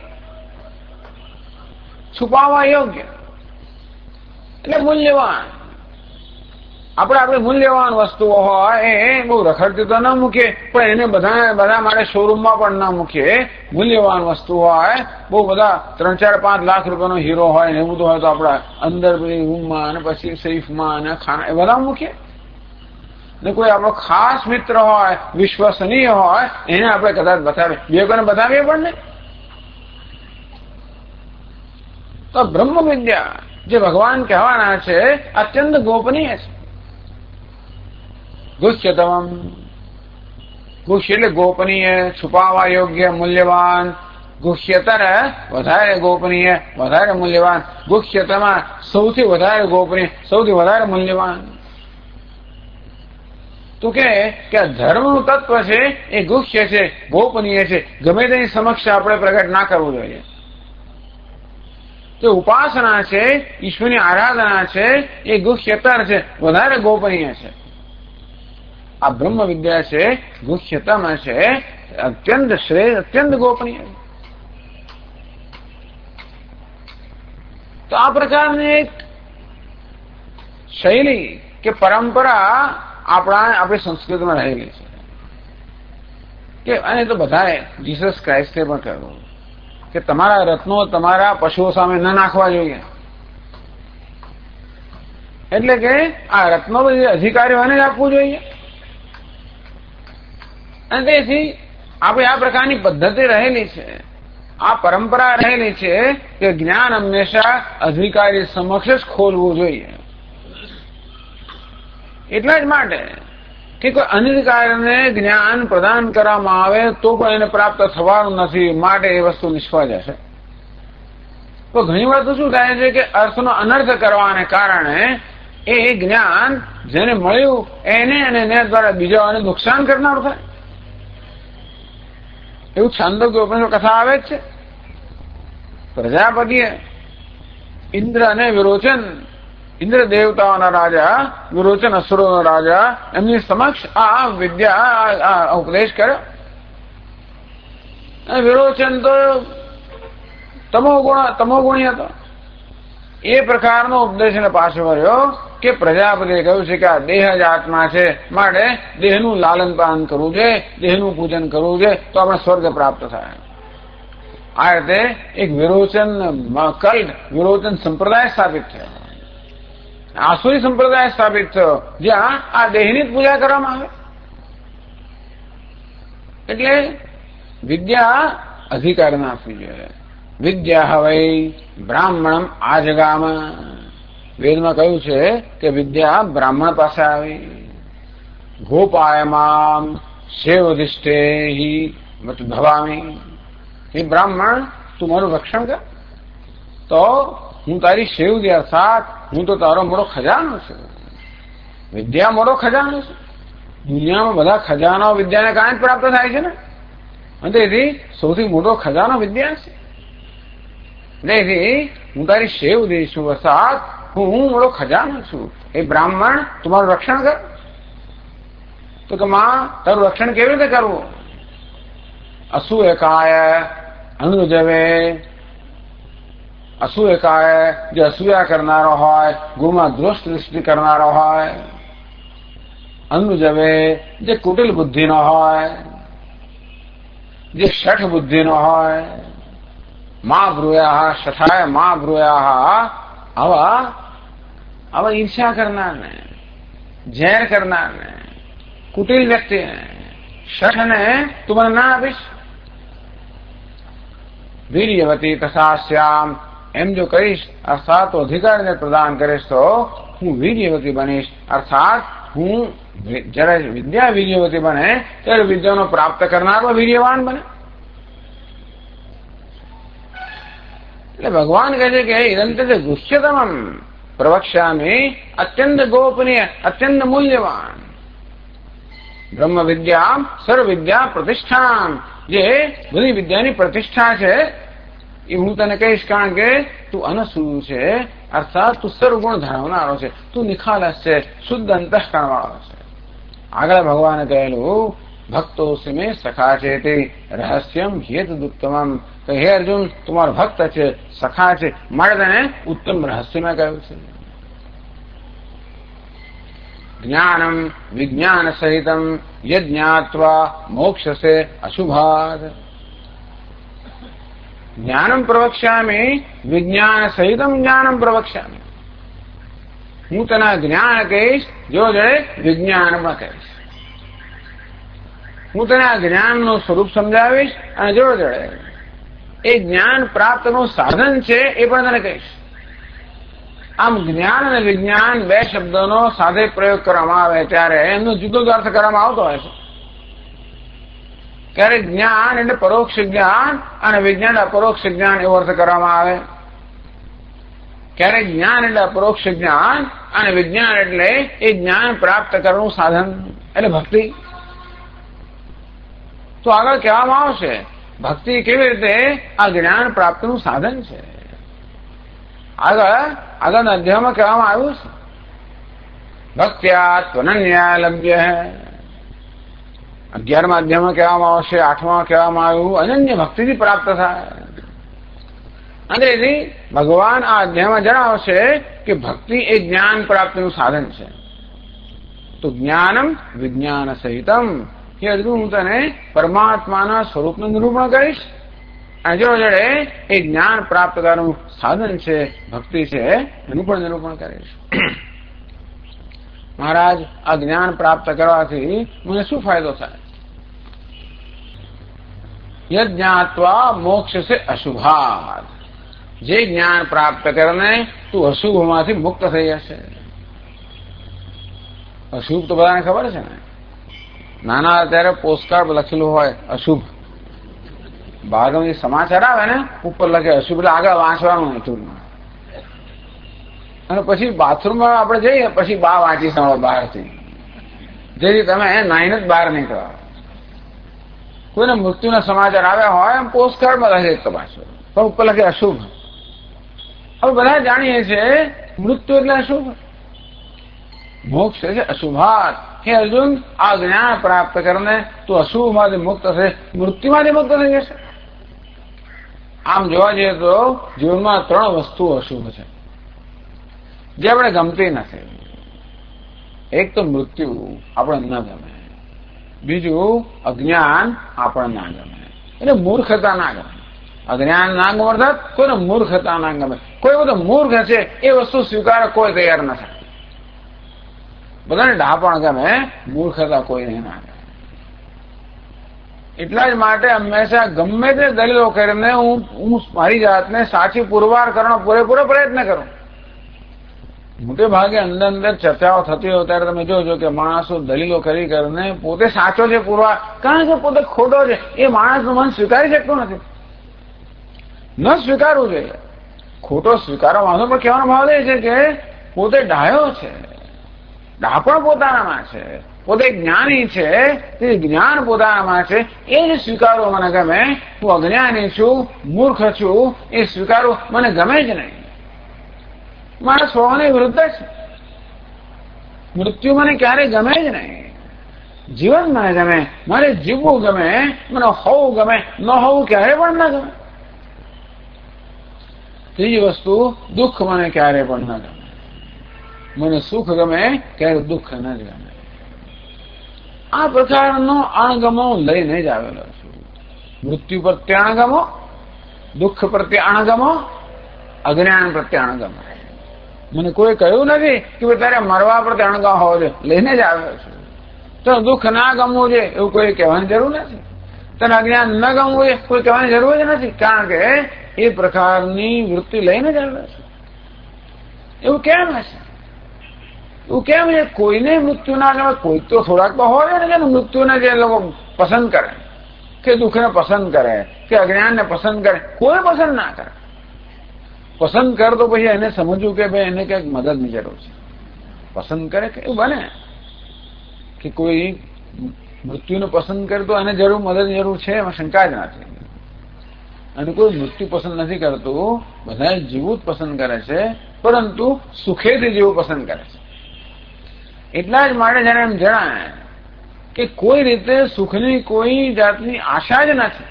છુપાવવા યોગ્ય, એટલે મૂલ્યવાન. આપણે મૂલ્યવાન વસ્તુઓ હોય એ બહુ રખડતી તો ન મૂકીએ, પણ એને બધા માટે શોરૂમમાં પણ ન મૂકીએ. મૂલ્યવાન વસ્તુ હોય, બહુ બધા 3-4-5 લાખ રૂપિયાનો હીરો હોય ને એવું બધું હોય તો આપણા અંદર બધી રૂમમાં અને પછી સેફમાં અને ખાના એ બધા મૂકીએ. ને કોઈ આપણો ખાસ મિત્ર હોય, વિશ્વસનીય હોય, એને આપણે કદાચ બતાવીએ, બે કોઈને બતાવીએ પણ નહીં. તો બ્રહ્મ વિદ્યા જે ભગવાન કહેવાના છે અત્યંત ગોપનીય છે. ગુહ્યતમમ. ગુહ્ય એટલે ગોપનીય, છુપાવવા યોગ્ય, મૂલ્યવાન. ગુહ્યતર વધારે ગોપનીય, વધારે મૂલ્યવાન. ગુહ્યતમાં સૌથી વધારે ગોપનીય, સૌથી વધારે મૂલ્યવાન. તો કે આ ધર્મનું તત્વ છે એ ગુહ્ય છે, ગોપનીય છે. ગમે તેની સમક્ષ આપણે પ્રગટ ના કરવું જોઈએ. તે ઉપાસના છે, ઈશ્વરની આરાધના છે, એ ગુહ્યતર છે, વધારે ગોપનીય છે. આ બ્રહ્મ વિદ્યા છે, ગુહ્યતમ છે, અત્યંત શ્રેષ્ઠ, અત્યંત ગોપનીય. તો આ પ્રકારની એક શૈલી કે પરંપરા આપણી સંસ્કૃતિમાં રહેલી છે કે અને તો બધાએ જીસસ ક્રાઇસ્ટે પણ કહ્યું કે તમારા રત્નો તમારા પશુઓ સામે ન નાખવા જોઈએ. એટલે કે આ રત્નો બધી અધિકારીઓને જ આપવું જોઈએ. અને તેથી આપણે આ પ્રકારની પદ્ધતિ રહેલી છે, આ પરંપરા રહેલી છે કે જ્ઞાન હંમેશા અધિકારી સમક્ષ જ ખોલવું જોઈએ. એટલા જ માટે કે કોઈ અનધિકારીને જ્ઞાન પ્રદાન કરવામાં આવે તો પણ એને પ્રાપ્ત થવાનું નથી, માટે એ વસ્તુ નિષ્ફળ જશે. તો ઘણી વાર તો શું થાય છે કે અર્થનો અનર્થ કરવાને કારણે એ જ્ઞાન જેને મળ્યું એને અને એને દ્વારા બીજાઓને નુકસાન કરનાર થાય. એવું છાંદોગ્ય ઉપનિષદ કથા આવે જ છે. પ્રજાપતિએ ઇન્દ્ર અને વિરોચન, ઇન્દ્ર દેવતાઓના રાજા, વિરોચન અસુરોના રાજા, એમની સમક્ષ આ વિદ્યા ઉપદેશ કર્યો. અને વિરોચન તો તમોગુણી હતો. એ પ્રકારનો ઉપદેશ એને પાછો કર્યો કે પ્રજાપતિએ કહ્યું છે કે આ દેહ જ આત્મા છે, માટે દેહનું લાલન પાલન કરવું જોઈએ, દેહનું પૂજન કરવું જોઈએ, તો આપણે સ્વર્ગ પ્રાપ્ત થાય. આ રીતે એક વિરોચન સંપ્રદાય સ્થાપિત થયો, આસુરી સંપ્રદાય સ્થાપિત થયો, જ્યાં આ દેહની જ પૂજા કરવામાં આવે. એટલે વિદ્યા અધિકાર ના આપવી જોઈએ. વિદ્યા હવે બ્રાહ્મણમ આજગામ. વેદમાં કહ્યું છે કે વિદ્યા બ્રાહ્મણ પાસે આવી. ગોપાયમામ સેવધિષ્ઠે ભવામી. હે બ્રાહ્મણ, તું મારું રક્ષણ કર તો હું તારી સેવદી, અર્થાત હું તો તારો મોટો ખજાનો છું. વિદ્યા મોટો ખજાનો છે. દુનિયામાં બધા ખજાનો વિદ્યાને કારણે પ્રાપ્ત થાય છે ને, અને તેથી સૌથી મોટો ખજાનો વિદ્યા છે. તેથી હું તારી સેવદી છું, અર્થાત હું મોટો ખજાનો છું. એ બ્રાહ્મણ તમારું રક્ષણ કર. તો કે માં, તારું રક્ષણ કેવી રીતે કરવું? અસૂયકાય અનુજવે. અસૂયકાય જે અસૂયા કરનારો હોય, ગુણમાં દ્રોષ દૃષ્ટિ કરનારો હોય. અનુજવે જે કુટિલ બુદ્ધિનો હોય, જે શઠ બુદ્ધિનો હોય. મા બ્રુયા શઠાય મા બ્રુયા. આવા ઈર્ષ્યા કરનારને, ઝેર કરનારને, કુટિલ વ્યક્તિને, શઠને તું મને ના આપીશ. વીર્યવતી તથા શ્યામ. એમ જો કહીશ, અર્થાત તો અધિકારીને પ્રદાન કરીશ તો હું વીર્યવતી બનીશ. અર્થાત હું જયારે વિદ્યા વીર્યવતી બને ત્યારે વિદ્યાનો પ્રાપ્ત કરનારો વીર્યવાન બને. એટલે ભગવાન કહે છે કે ઇદંતે ગુહ્યતમમ પ્રવક્ષ્યામિ અત્યંત ગોપનીય, અત્યંત મૂલ્યવાન. બ્રહ્મ વિદ્યા સર્વ વિદ્યા પ્રતિષ્ઠા. જે બધી વિદ્યાની પ્રતિષ્ઠા છે એ હું તને કહીશ, કારણ કે તું અનસૂયું છે, અર્થાત તું સર્વગુણ ધરાવનારો છે, તું નિખાલસ છે, શુદ્ધ અંતઃકરણ વાળો છે. આગળ ભગવાને કહેલું ભક્તોસી મેં સખા છે તે રહસ્યમ હેતુદુત્તમમ. હે અર્જુન, તમારો ભક્ત છે, સખા છે, માટે તેને ઉત્તમ રહસ્યમાં કહ્યું છે. જ્ઞાનમ વિજ્ઞાન સહિતમ યજ્ઞાત્વા મોક્ષસે અશુભાત. જ્ઞાનમ પ્રવક્ષ્યામિ વિજ્ઞાન સહિતમ જ્ઞાનમ પ્રવક્ષ્યામિ. હું તેના જ્ઞાન કહીશ, જો જડે વિજ્ઞાનમાં કહીશ. હું તેને આ જ્ઞાનનું સ્વરૂપ સમજાવીશ અને જો જડે એ જ્ઞાન પ્રાપ્તનું સાધન છે એ પણ તને કહીશ. આમ જ્ઞાન અને વિજ્ઞાન બે શબ્દોનો સાથે પ્રયોગ કરવામાં આવે ત્યારે એમનો જુદો જ અર્થ કરવામાં આવતો હોય છે. ક્યારેક જ્ઞાન એટલે પરોક્ષ જ્ઞાન અને વિજ્ઞાન અપરોક્ષ જ્ઞાન એવો અર્થ કરવામાં આવે. ક્યારેક જ્ઞાન એટલે અપરોક્ષ જ્ઞાન અને વિજ્ઞાન એટલે એ જ્ઞાન પ્રાપ્ત કરવાનું સાધન એટલે ભક્તિ. તો આગળ કહેવામાં આવશે ભક્તિ કેવી રીતે આ જ્ઞાન પ્રાપ્તિનું સાધન છે. આગળના અધ્યાયમાં કહેવામાં આવ્યું છે ભક્ત્યા ત્વનન્યા લભ્ય. 11મા અધ્યાયમાં કહેવામાં આવશે, 8મા કહેવામાં આવ્યું અનન્ય ભક્તિથી પ્રાપ્ત થાય. અને તેથી ભગવાન આ અધ્યાયમાં જણાવશે કે ભક્તિ એ જ્ઞાન પ્રાપ્તિનું સાધન છે. તો જ્ઞાનમ વિજ્ઞાન સહિતમ. કે અર્જુન, હું તને પરમાત્માના સ્વરૂપનું નિરૂપણ કરીશ અને જો જડે એ જ્ઞાન પ્રાપ્ત કરવાનું સાધન છે, ભક્તિ છે, એનું પણ નિરૂપણ કરીશ. મહારાજ, આ જ્ઞાન પ્રાપ્ત કરવાથી મને શું ફાયદો થાય? યજ્ઞાત્વા મોક્ષ સે અશુભાત. જે જ્ઞાન પ્રાપ્ત કરીને તું અશુભમાંથી મુક્ત થઈ જશે. અશુભ તો બધાને ખબર છે ને. નાના ત્યારે પોસ્ટકાર્ડ લખેલું હોય અશુભ. બહારનો સમાચાર આવે ને ઉપર લખે અશુભ, એટલે આગળ વાંચવાનું હતું. અને પછી બાથરૂમમાં આપણે જઈએ પછી બા વાંચી સાંભળો બહારથી, જેથી તમે નાઈને જ બહાર નીકળો. કોઈને મૃત્યુના સમાચાર આવ્યા હોય એમ પોસ્ટકાર્ડમાં લખે એક પાછો, પણ ઉપર લખે અશુભ. હવે બધા જાણીએ છીએ મૃત્યુ એટલે અશુભ, મોક્ષ છે અશુભાત. હે અર્જુન, આ જ્ઞાન પ્રાપ્ત કરીને તું અશુભમાંથી મુક્ત થશે, મૃત્યુમાંથી મુક્ત થઈ જશે. આમ જોવા જઈએ તો જીવનમાં 3 વસ્તુઓ અશુભ છે જે આપણે ગમતી નથી. એક તો મૃત્યુ આપણે ન ગમે, બીજું અજ્ઞાન આપણે ના ગમે, એટલે મૂર્ખતા ના ગમે. અજ્ઞાન ના ગમે અર્થાત કોઈને મૂર્ખતા ના ગમે. કોઈ બધો મૂર્ખ છે એ વસ્તુ સ્વીકાર કોઈ તૈયાર ન થાય. બધાને ડાપણ ગમે, મૂર્ખતા કોઈને ના ગમે. એટલા જ માટે હંમેશા ગમે તે દલીલો કરીને હું મારી જાતને સાચી પુરવાર કરવાનો પૂરેપૂરો પ્રયત્ન કરું. મોટે ભાગે અંદર ચર્ચાઓ થતી હોય ત્યારે તમે જોજો કે માણસો દલીલો કરીને પોતે સાચો છે પુરવાર, કારણ કે પોતે ખોટો છે એ માણસનું મન સ્વીકારી શકતું નથી. ન સ્વીકારવું જોઈએ. ખોટો સ્વીકારવા વાંધો, પણ કહેવાનો ભાવ એ છે કે પોતે ડાયો છે, ડાપણ પોતાનામાં છે, પોતે જ્ઞાની છે, તે જ્ઞાન પોતાનામાં છે, એ જ સ્વીકારવું મને ગમે. હું અજ્ઞાની છું, મૂર્ખ છું, એ સ્વીકારવું મને ગમે જ નહીં. મારા સ્વભાવની વિરુદ્ધ છે. મૃત્યુ મને ક્યારેય ગમે જ નહીં. જીવન મને ગમે, મારે જીવવું ગમે, મને હોવું ગમે, ન હોવું ક્યારેય પણ ન ગમે. ત્રીજી વસ્તુ, દુઃખ મને ક્યારેય પણ ન ગમે. મને સુખ ગમે, ક્યારે દુઃખ ન જ ગમે. આ પ્રકારનો અણગમો લઈને જ આવેલો છું. મૃત્યુ પ્રત્યે અણગમો, દુઃખ પ્રત્યે અણગમો, અજ્ઞાન પ્રત્યે અણગમો. મને કોઈ કહ્યું નથી કે તારે મરવા પ્રત્યે અણગમ હોવો જોઈએ, લઈને જ આવ્યો છું. તો દુઃખ ના ગમવું જોઈએ એવું કોઈ કહેવાની જરૂર નથી. તને અજ્ઞાન ન ગમવું જોઈએ કોઈ કહેવાની જરૂર જ નથી, કારણ કે એ પ્રકારની વૃત્તિ લઈને જ આવ્યો છે. એવું કેમ હશે? એવું કેમ છે? કોઈને મૃત્યુ ના ગમે. કોઈ તો થોડાક તો હોય ને કે મૃત્યુને જે લોકો પસંદ કરે, કે દુઃખને પસંદ કરે, કે અજ્ઞાનને પસંદ કરે. કોઈ પસંદ ના કરે. પસંદ કર તો પછી એને સમજવું કે ભાઈ એને કંઈક મદદની જરૂર છે. પસંદ કરે કે એવું બને કે કોઈ મૃત્યુને પસંદ કરે તો એને જરૂર મદદની જરૂર છે, એમાં શંકા જ નથી. અને કોઈ મૃત્યુ પસંદ નથી કરતું, બધા જીવવું જ પસંદ કરે છે, પરંતુ સુખેથી જીવવું પસંદ કરે છે. એટલા જ માટે જયારે એમ જણાય કે કોઈ રીતે સુખની કોઈ જાતની આશા જ નથી,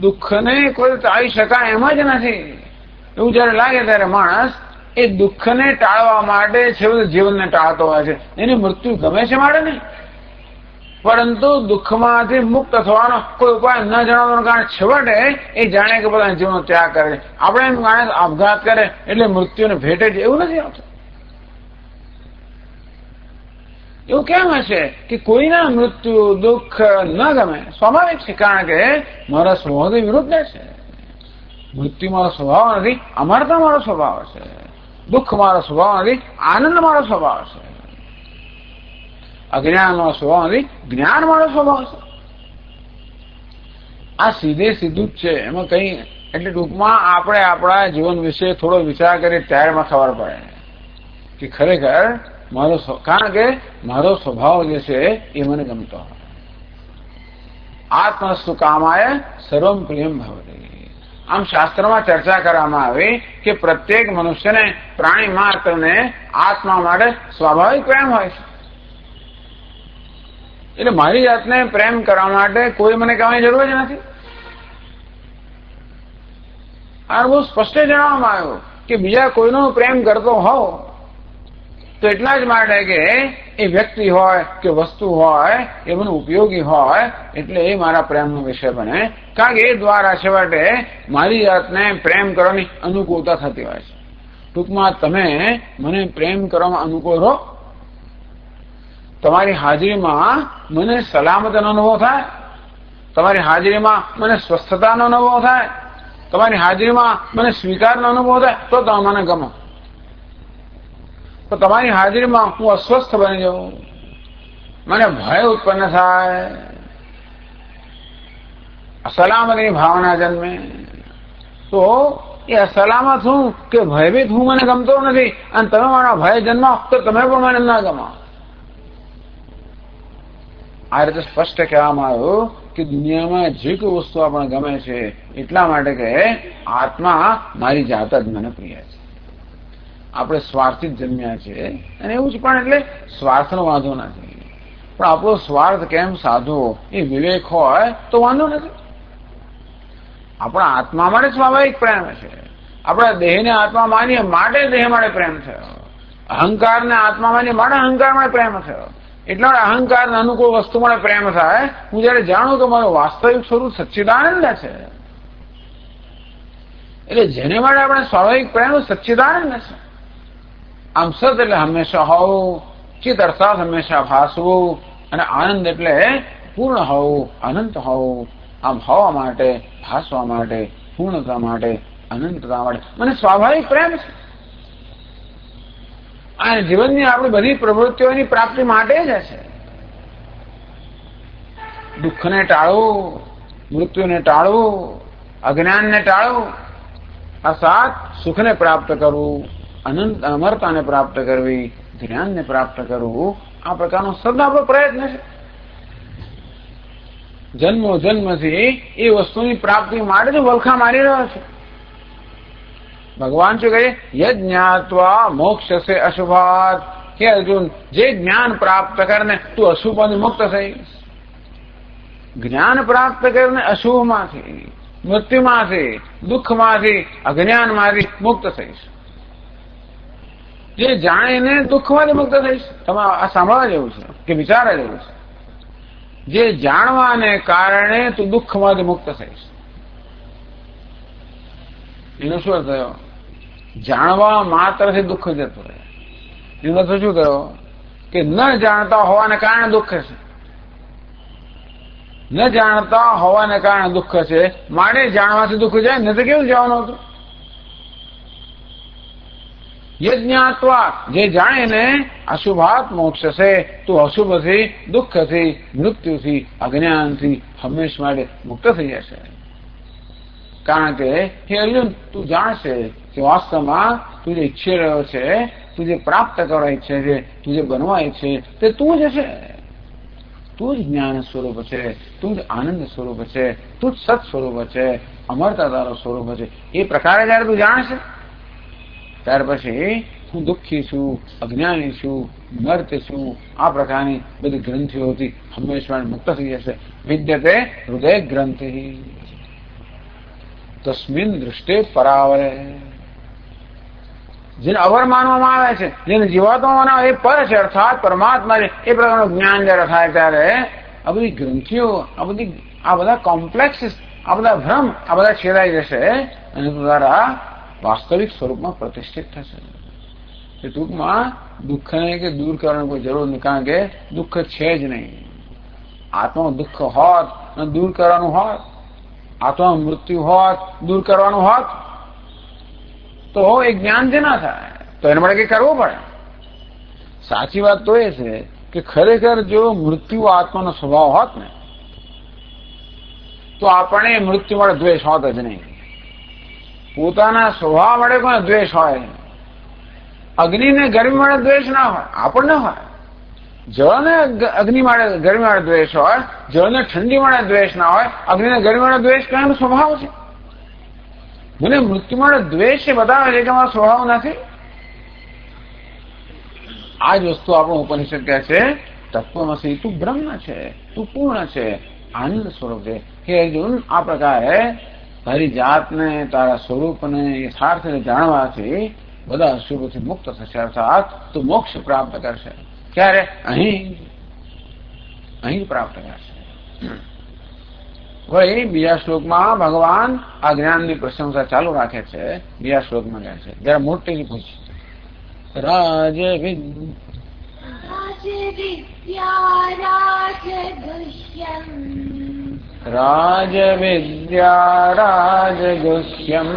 દુઃખને કોઈ ટાળી શકાય એમ જ નથી, એવું જયારે લાગે ત્યારે માણસ એ દુઃખને ટાળવા માટે છેવટે જીવનને ટાળતો હોય છે. એની મૃત્યુ ગમે છે માટે નહીં, પરંતુ દુઃખમાંથી મુક્ત થવાનો કોઈ ઉપાય ન જણાવવાનું કારણ છેવટે એ જાણે કે પોતાના જીવનનો ત્યાગ કરે છે. આપણે એમ માણસ આપઘાત કરે એટલે મૃત્યુને ભેટે છે એવું નથી આવતું. એવું કેમ હશે કે કોઈના મૃત્યુ દુઃખ ન ગમે? સ્વાભાવિક છે, કારણ કે મારા સ્વભાવથી વિરુદ્ધ છે. મૃત્યુ મારો સ્વભાવ નથી, અમરતા મારો સ્વભાવ છે. દુઃખ મારો સ્વભાવ નથી, આનંદ મારો સ્વભાવ છે. અજ્ઞાન મારો સ્વભાવ નથી, જ્ઞાન મારો સ્વભાવ છે. આ સીધે સીધું જ છે, એમાં કઈ એટલે ટૂંકમાં આપણે આપણા જીવન વિશે થોડો વિચાર કરીએ ત્યારમાં ખબર પડે કે ખરેખર મારો, કારણ કે મારો સ્વભાવ જે છે એ મને ગમતો હોય. આત્મસ્તુ કામાય સર્વમ પ્રિયમ ભવતી. આમ શાસ્ત્રમાં ચર્ચા કરવામાં આવી કે પ્રત્યેક મનુષ્યને, પ્રાણી માત્રને આત્મા માટે સ્વાભાવિક પ્રેમ હોય છે. એટલે મારી જાતને પ્રેમ કરવા માટે કોઈ મને કહેવાની જરૂર જ નથી. આ બહુ સ્પષ્ટ જણાવવામાં આવ્યું કે બીજા કોઈનો પ્રેમ કરતો હોવ તો એટલા જ માટે કે એ વ્યક્તિ હોય કે વસ્તુ હોય એ મને ઉપયોગી હોય એટલે એ મારા પ્રેમનો વિષય બને, કારણ કે એ દ્વારા છેવટે મારી જાતને પ્રેમ કરવાની અનુકૂળતા થતી હોય છે. ટૂંકમાં તમે મને પ્રેમ કરવામાં અનુકૂળ રહો, તમારી હાજરીમાં મને સલામતીનો અનુભવ થાય, તમારી હાજરીમાં મને સ્વસ્થતાનો અનુભવ થાય, તમારી હાજરીમાં મને સ્વીકારનો અનુભવ થાય તો તમે મને ગમો. તો તમારી હાજરીમાં હું અસ્વસ્થ બની જાઉં, મને ભય ઉત્પન્ન થાય, અસલામતીની ભાવના જન્મે, તો એ અસલામત હું કે ભયભીત હું મને ગમતો નથી, અને તમે મારા ભય જન્માવો તો તમે પણ મને ના ગમો. આ રીતે સ્પષ્ટ કહેવામાં આવ્યું કે દુનિયામાં જે કોઈ વસ્તુ આપણને ગમે છે એટલા માટે કે આત્મા મારી જાત જ મને પ્રિય છે. આપણે સ્વાર્થી જ જન્મ્યા છે અને એવું જ, પણ એટલે સ્વાર્થનો વાંધો નથી, પણ આપણો સ્વાર્થ કેમ સાધવો એ વિવેક હોય તો વાંધો નથી. આપણા આત્મા માટે સ્વાભાવિક પ્રેમ છે, આપણા દેહને આત્મા માનીએ માટે દેહ માટે પ્રેમ થયો, અહંકારને આત્મા માનીએ માટે અહંકાર માટે પ્રેમ થયો. એટલા અહંકારને અનુકૂળ વસ્તુ માટે પ્રેમ થાય. હું જયારે જાણું તો મારું વાસ્તવિક સ્વરૂપ સચ્ચિદાનંદ છે, એટલે જેને માટે આપણે સ્વાભાવિક પ્રેમ સચ્ચિદાનંદ છે. આમ સત એટલે હંમેશા હોવું, ચિત્ત અર્થાત હંમેશા ભાસવું, અને આનંદ એટલે પૂર્ણ હોવું, અનંત હોવું. આમ હોવા માટે, ભાસવા માટે, પૂર્ણતા માટે, અનંતતા માટે મને સ્વાભાવિક પ્રેમ છે. આ જીવનની આપણી બધી પ્રવૃત્તિઓની પ્રાપ્તિ માટે જ છે. દુઃખને ટાળવું, મૃત્યુને ટાળવું, અજ્ઞાનને ટાળવું, આ સાત સુખને પ્રાપ્ત કરવું, અનંત અમરતાને પ્રાપ્ત કરવી, જ્ઞાનને પ્રાપ્ત કરવું, આ પ્રકારનો સદા આપણો પ્રયત્ન છે. જન્મો જન્મથી એ વસ્તુની પ્રાપ્તિ માટે જ વલખા મારી રહ્યો છે. ભગવાન શું કહે? યજ્ઞાત્વા મોક્ષસે અશુભાત. હે અર્જુન, જે જ્ઞાન પ્રાપ્ત કરીને તું અશુભમાંથી મુક્ત થઈશ. જ્ઞાન પ્રાપ્ત કરીને અશુભમાંથી, મૃત્યુમાંથી, દુઃખમાંથી, અજ્ઞાનમાંથી મુક્ત થઈશ. જે જાણીને દુઃખમાંથી મુક્ત થઈશ. તમે આ સાંભળવા જેવું છે કે વિચારવા જેવું છે? જે જાણવાને કારણે તું દુઃખમાંથી મુક્ત થઈશ. એનો શું અર્થ થયો? જાણવા માત્રથી દુઃખ જતું રહે. એનો અર્થ શું થયો? કે ન જાણતા હોવાને કારણે દુઃખ છે, ન જાણતા હોવાને કારણે દુઃખ છે, માટે જાણવાથી દુઃખ જાય. નથી કેવું જવાનું હતું? યજ્ઞાત્વા, જે જાણીને અશુભાત મોક્ષ છે, તું અશુભથી, દુઃખથી, મૃત્યુથી, અજ્ઞાનથી હંમેશ માટે મુક્ત થઈ જશે. કારણ કે હે અર્જુન, તું જાણશે કે વાસ્તવમાં તું જે ઈચ્છી રહ્યો છે, તું જે પ્રાપ્ત કરવા ઈચ્છે છે, તું જે બનવા ઈચ્છે તે તું જ છે. તું જ જ્ઞાન સ્વરૂપ છે, તું જ આનંદ સ્વરૂપ છે, તું જ સત સ્વરૂપ છે, અમરતા તારો સ્વરૂપ છે. એ પ્રકારે જયારે તું જાણશે ત્યાર પછી હું દુઃખી છું, અજ્ઞાની છું, મર્ત છું, આ પ્રકારની બધી ગ્રંથિઓથી હંમેશા મુક્ત થઈ જશે. વિદ્યતે હૃદય ગ્રંથિ તસ્મિન દૃષ્ટિ પરાવરે. જેને અવર માનવામાં આવે છે, જેને જીવાત્મા આવે એ પર છે, અર્થાત પરમાત્મા છે, એ પ્રકારનું જ્ઞાન જયારે થાય ત્યારે આ બધી ગ્રંથિઓ, આ બધા કોમ્પ્લેક્સ, આ બધા ભ્રમ, આ બધા છેદાઈ જશે અને દ્વારા વાસ્તવિક સ્વરૂપમાં પ્રતિષ્ઠિત થશે. એ ટૂંકમાં દુઃખને કે દૂર કરવાની કોઈ જરૂર નહીં, કારણ કે દુઃખ છે જ નહીં. આત્મા દુઃખ હોત અને દૂર કરવાનું હોત, આત્મા મૃત્યુ હોત, દૂર કરવાનું હોત, તો એ જ્ઞાન જ ના થાય. તો એના માટે કંઈ કરવું પડે. સાચી વાત તો એ છે કે ખરેખર જો મૃત્યુ આત્માનો સ્વભાવ હોત ને, તો આપણે મૃત્યુ માટે દ્વેષ હોત જ નહીં. પોતાના સ્વભાવ માટે કોઈ દ્વેષ હોય. અગ્નિને ગરમી માટે દ્વેષ ના હોય, આપણને હોય. જળને અગ્નિ માટે ગરમી માટે દ્વેષ હોય, જળને ઠંડી માટે દ્વેષ ના હોય, અગ્નિને ગરમી માટે દ્વેષ કયાનો સ્વભાવ છે. મને મૃત્યુ માટે દ્વેષ એ બતાવે છે કે અમારો સ્વભાવ નથી. આ જ વસ્તુ આપણું ઉપનિષદ કહે છે, તત્વમસી, તું બ્રહ્મ છે, તું પૂર્ણ છે, આનંદ સ્વરૂપ છે. હે અર્જુન, આ પ્રકારે તારી જાતને, તારા સ્વરૂપને યથાર્થ જાણવાથી બધા અશુભથી મુક્ત થશે, અર્થાત તું મોક્ષ પ્રાપ્ત કરશે. ક્યારે? અહીં પ્રાપ્ત કરશે. વળી બીજા શ્લોકમાં ભગવાન આ જ્ઞાનની પ્રશંસા ચાલુ રાખે છે. બીજા શ્લોકમાં કહે છે, જરા મોટેથી પૂછ્યું, રાજવિદ્યા રાજગુહ્યમ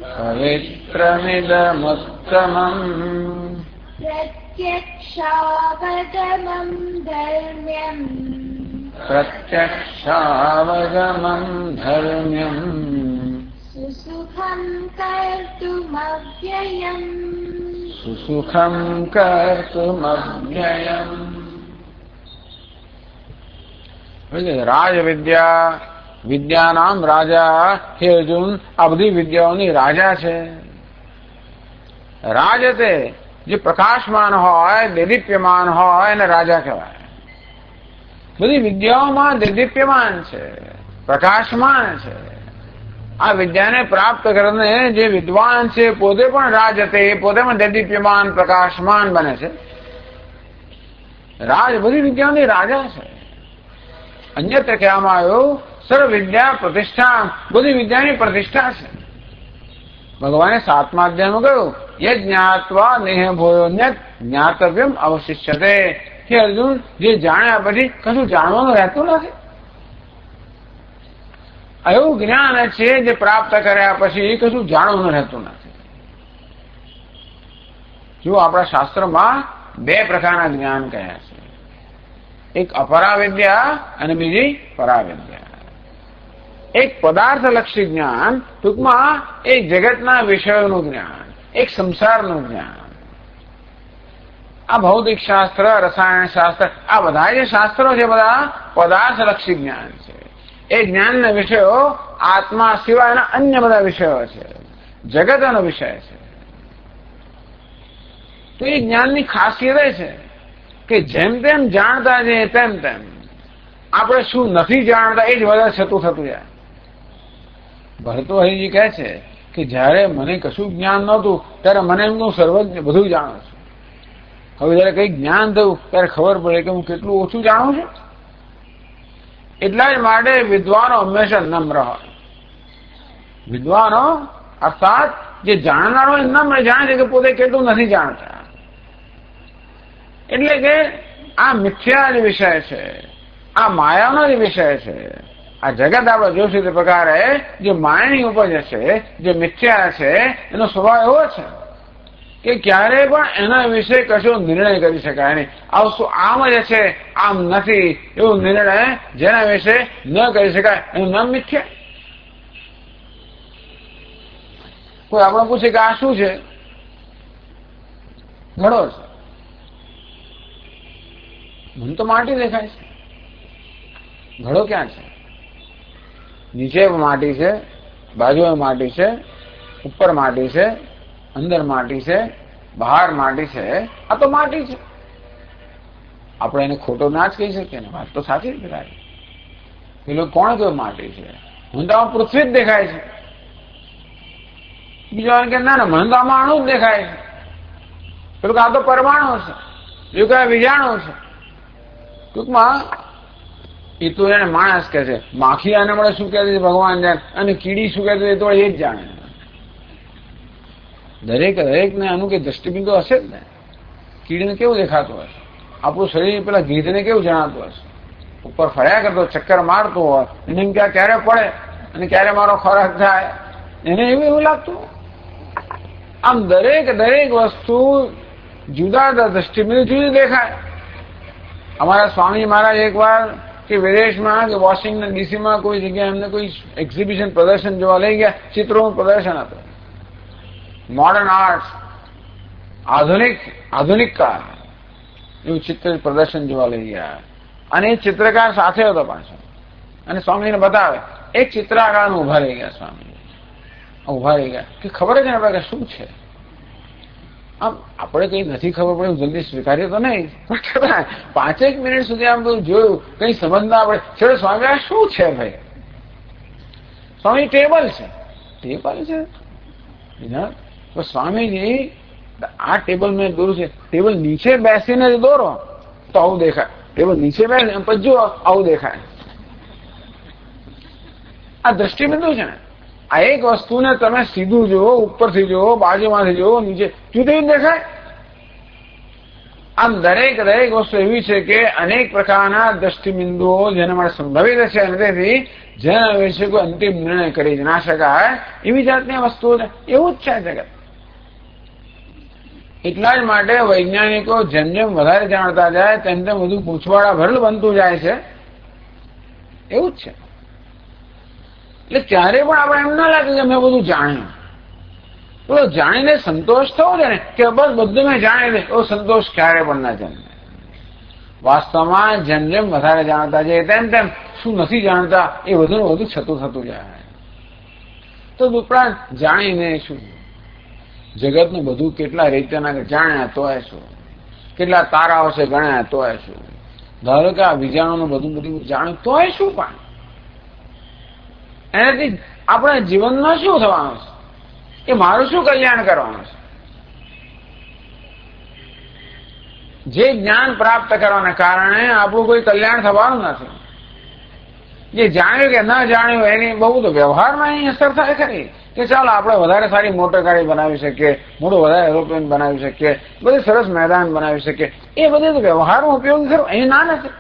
પવિત્રમિદમુત્તમમ પ્રત્યક્ષાવગમં ધર્મ્યમ સુસુખં કર્તુમવ્યયમ. રાજવિદ્યા, વિદ્યાનામ રાજા. હે અર્જુન, આ બધી વિદ્યાઓની રાજા છે. રાજ તે જે પ્રકાશમાન હોય, દેદીપ્યમાન હોય એને રાજા કહેવાય. બધી વિદ્યાઓમાં દેદીપ્યમાન છે, પ્રકાશમાન છે. આ વિદ્યાને પ્રાપ્ત કરીને જે વિદ્વાન છે પોતે પણ રાજ તે, પોતે પણ દેદીપ્યમાન પ્રકાશમાન બને છે. રાજ બધી વિદ્યાઓની રાજા છે. અન્યત્ર કહેવામાં આવ્યું, સર્વ વિદ્યા પ્રતિષ્ઠા, બધી વિદ્યાની પ્રતિષ્ઠા છે. ભગવાને 7મા અધ્યાયમાં કહ્યું, યે જ્ઞાત્વા નેહ ભૂયોન્યત જ્ઞાતવ્યમ અવશિષ્યતે. હે અર્જુન, જે જાણ્યા પછી કશું જાણવાનું રહેતું નથી. એવું જ્ઞાન છે જે પ્રાપ્ત કર્યા પછી કશું જાણવાનું રહેતું નથી. જો આપણા શાસ્ત્રમાં 2 પ્રકારના જ્ઞાન કહ્યા છે, એક અપરાવિદ્યા અને બીજી પરાવિદ્યા. એક પદાર્થલક્ષી જ્ઞાન, ટૂંકમાં એક જગતના વિષયોનું જ્ઞાન, એક સંસારનું જ્ઞાન. આ ભૌતિક શાસ્ત્ર, રસાયણ શાસ્ત્ર, આ બધા જે શાસ્ત્રો છે બધા પદાર્થલક્ષી જ્ઞાન છે. એ જ્ઞાનના વિષયો આત્મા સિવાયના અન્ય બધા વિષયો છે, જગતનો વિષય છે. તો એ જ્ઞાનની ખાસિયત એ છે કે જેમ તેમ જાણતા જઈએ તેમ તેમ આપણે શું નથી જાણતા એ જ વધારે થતું જાય. ભરતોહરીજી કહે છે કે જયારે મને કશું જ્ઞાન નહોતું ત્યારે મને એમ હું સર્વજ્ઞ બધું જાણું છું. હવે જયારે કઈ જ્ઞાન થયું ત્યારે ખબર પડે કે હું કેટલું ઓછું જાણું છું. એટલા જ માટે વિદ્વાનો હંમેશા નમ્ર હોય. વિદ્વાનો અર્થાત જે જાણનારો એ નમ્ર જાણે છે કે પોતે કેટલું નથી જાણતા. એટલે કે આ મિથ્યા જે વિષય છે, આ માયાનો જે વિષય છે, આ જગત આપણે જોશું તે પ્રકારે જે માયાની ઉપજ છે, જે મિથ્યા છે, એનો સ્વભાવ એવો છે કે ક્યારે પણ એના વિશે કશો નિર્ણય કરી શકાય નહીં. આ વસ્તુ આમ જ છે, આમ નથી, એવો નિર્ણય જેના વિશે ન કરી શકાય એનું નામ મિથ્યા. કોઈ આપણે પૂછે કે આ શું છે? ઘડો છે. મને તો માટી દેખાય છે. ઘડો ક્યાં છે? નીચે માટી છે, બાજુમાં માટી છે, ઉપર માટી છે, અંદર માટી છે, બહાર માટી છે. આ તો માટી છે. આપણે એને ખોટો ના જ કહી શકીએ ને. વાત તો સાચી જ કરાય. પેલો કોણ કયો માટી છે? મને તો આમાં પૃથ્વી જ દેખાય છે. બીજા કે ના ના, મને તો આમાં અણુ જ દેખાય છે. પેલું કે આ તો પરમાણુ છે, એવું કયા બીજાણુ છે. ટૂંકમાં એ તો એને માણસ કે છે. માખી આને મળે શું કહે છે ભગવાન જાણે, અને કીડી શું કહે છે એ તો એ જ જાણે. દરેકને આનું કે દ્રષ્ટિબિંદુ હશે જ ને. કીડીને કેવું દેખાતું હશે? આપણું શરીર પેલા ગીધને કેવું જણાતું હશે? ઉપર ફર્યા કરતો, ચક્કર મારતો હોય, એને એમ ક્યારે પડે અને ક્યારે મારો ખોરાક થાય, એને એવું લાગતું. આમ દરેક વસ્તુ જુદા જુદા દ્રષ્ટિબિંદુ જુદી દેખાય. અમારા સ્વામી મહારાજ એકવાર કે વિદેશમાં કે વોશિંગ્ટન ડીસીમાં કોઈ જગ્યાએ એમને કોઈ એક્ઝિબિશન પ્રદર્શન જોવા લઈ ગયા. ચિત્રોનું પ્રદર્શન હતું. મોડર્ન આર્ટ, આધુનિક કાળ એવું ચિત્ર પ્રદર્શન જોવા લઈ ગયા. અને એ ચિત્રકાર સાથે હતો પાછો. અને સ્વામીને બતાવે. એક ચિત્રકાર ઉભા રહી ગયા. સ્વામી ઉભા રહી ગયા કે ખબર જ ને આપણે શું છે. આમ આપણે કઈ નથી ખબર પડે જલ્દી સ્વીકાર્ય તો નહીં, 5 મિનિટ સુધી આમ બધું જોયું, કઈ સમજ ના પડે. ચલો સ્વામી આ શું છે ભાઈ? સ્વામી ટેબલ છે. તો સ્વામીજી આ ટેબલ મેં દોરું છે. ટેબલ નીચે બેસીને દોરો તો આવું દેખાય. ટેબલ નીચે બેસીને પછી જો આવું દેખાય. આ દ્રષ્ટિબિંદુ છે ને. આ એક વસ્તુને તમે સીધું જુઓ, ઉપરથી જુઓ, બાજુમાંથી જુઓ, નીચે જુદી દેખાય. આમ દરેક વસ્તુ એવી છે કે અનેક પ્રકારના દ્રષ્ટિબિંદુઓ જેના માટે સંભવિત છે અને તેથી જેના વિશે કોઈ અંતિમ નિર્ણય કરી જ ના શકાય એવી જાતની વસ્તુઓ છે. એવું જ છે જગત. એટલા જ માટે વૈજ્ઞાનિકો જેમ જેમ વધારે જાણતા જાય તેમ તેમ વધુ પૂછવાડા ભરેલું બનતું જાય છે. એવું જ છે. એટલે ત્યારે પણ આપણે એમ ના લાગે કે મેં બધું જાણ્યું. પેલો જાણીને સંતોષ થવો છે ને કે બસ બધું મેં જાણી લે, એવો સંતોષ ક્યારે પણ ના જન્મે. વાસ્તવમાં જેમ જેમ વધારે જાણતા જાય તેમ તેમ શું નથી જાણતા એ વધુ ને વધુ થતું જાય. તો ઉપરાંત જાણીને શું? જગતનું બધું કેટલા રીતના જાણ્યા તોય શું? કેટલા તારાઓ છે ગણ્યા તોય શું? ધારો કે આ વિજાણુનું બધું જાણ્યું તોય શું? પણ એનાથી આપણા જીવનમાં શું થવાનું છે? એ મારું શું કલ્યાણ કરવાનું છે? જે જ્ઞાન પ્રાપ્ત કરવાના કારણે આપણું કોઈ કલ્યાણ થવાનું નથી. જે જાણ્યું કે ન જાણ્યું એની બહુ તો વ્યવહારમાં એની અસર થાય ખરી કે ચાલો આપણે વધારે સારી મોટર ગાડી બનાવી શકીએ, મોટું વધારે એરોપ્લેન બનાવી શકીએ, બધી સરસ મેદાન બનાવી શકીએ. એ બધું તો વ્યવહારમાં ઉપયોગ ખરો, અહીં ના નથી.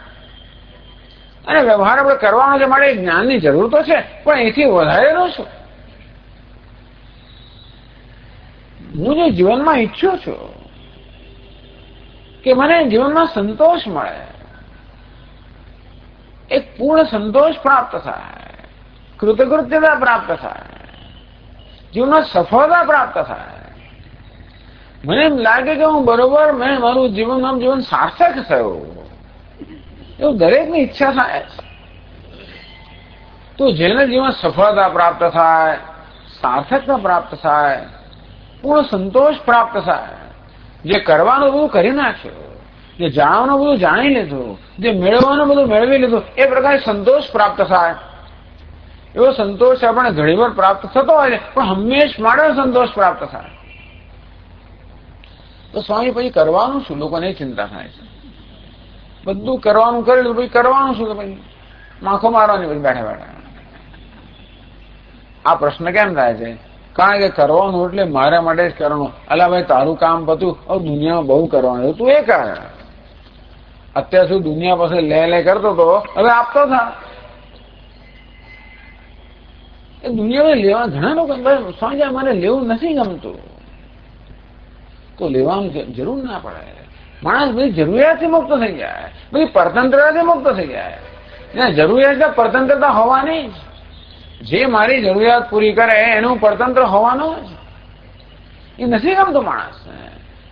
અને વ્યવહાર આપણે કરવાનો છે માટે જ્ઞાનની જરૂર તો છે, પણ એથી વધારેનો શું? હું જે જીવનમાં ઈચ્છું છું કે મને જીવનમાં સંતોષ મળે, એક પૂર્ણ સંતોષ પ્રાપ્ત થાય, કૃતકૃત્યતા પ્રાપ્ત થાય, જીવનમાં સફળતા પ્રાપ્ત થાય. મને એમ લાગે કે હું બરોબર મેં મારું જીવન સાર્થક થયું, એવું દરેકની ઈચ્છા થાય. તો જેને જીવન સફળતા પ્રાપ્ત થાય, સાર્થકતા પ્રાપ્ત થાય, પૂર્ણ સંતોષ પ્રાપ્ત થાય, જે કરવાનું બધું કરી નાખ્યું, જે જાણવાનું બધું જાણી લીધું, જે મેળવવાનું બધું મેળવી લીધું, એ પ્રકારે સંતોષ પ્રાપ્ત થાય. એવો સંતોષ આપણને ઘણીવાર પ્રાપ્ત થતો હોય છે, પણ હંમેશ માટે સંતોષ પ્રાપ્ત થાય. તો સ્વામી પછી કરવાનું શું? લોકોને ચિંતા થાય છે. બધું કરવાનું કરી લીધું, પછી કરવાનું શું? પછી માખો મારવાની પછી બેઠા બેઠા. આ પ્રશ્ન કેમ થાય છે? કારણ કે કરવાનું એટલે મારા માટે જ કરવાનું. અલા ભાઈ તારું કામ પતું, હવે દુનિયામાં બહુ કરવાનું, તું એ કર. અત્યાર સુધી દુનિયા પાસે લે કરતો હતો, હવે આપતો થા. એ દુનિયામાં લેવા ઘણા લોકો સ્વામી મને લેવું નથી ગમતું, તો લેવાનું જરૂર ના પડે. માણસ બધી જરૂરિયાતથી મુક્ત થઈ જાય, બધી પરતંત્રતાથી મુક્ત થઈ જાય. જરૂરિયાત પરતંત્રતા હોવાની જ. જે મારી જરૂરિયાત પૂરી કરે એનું પરતંત્ર હોવાનું જ. એ નથી ગમતું માણસ.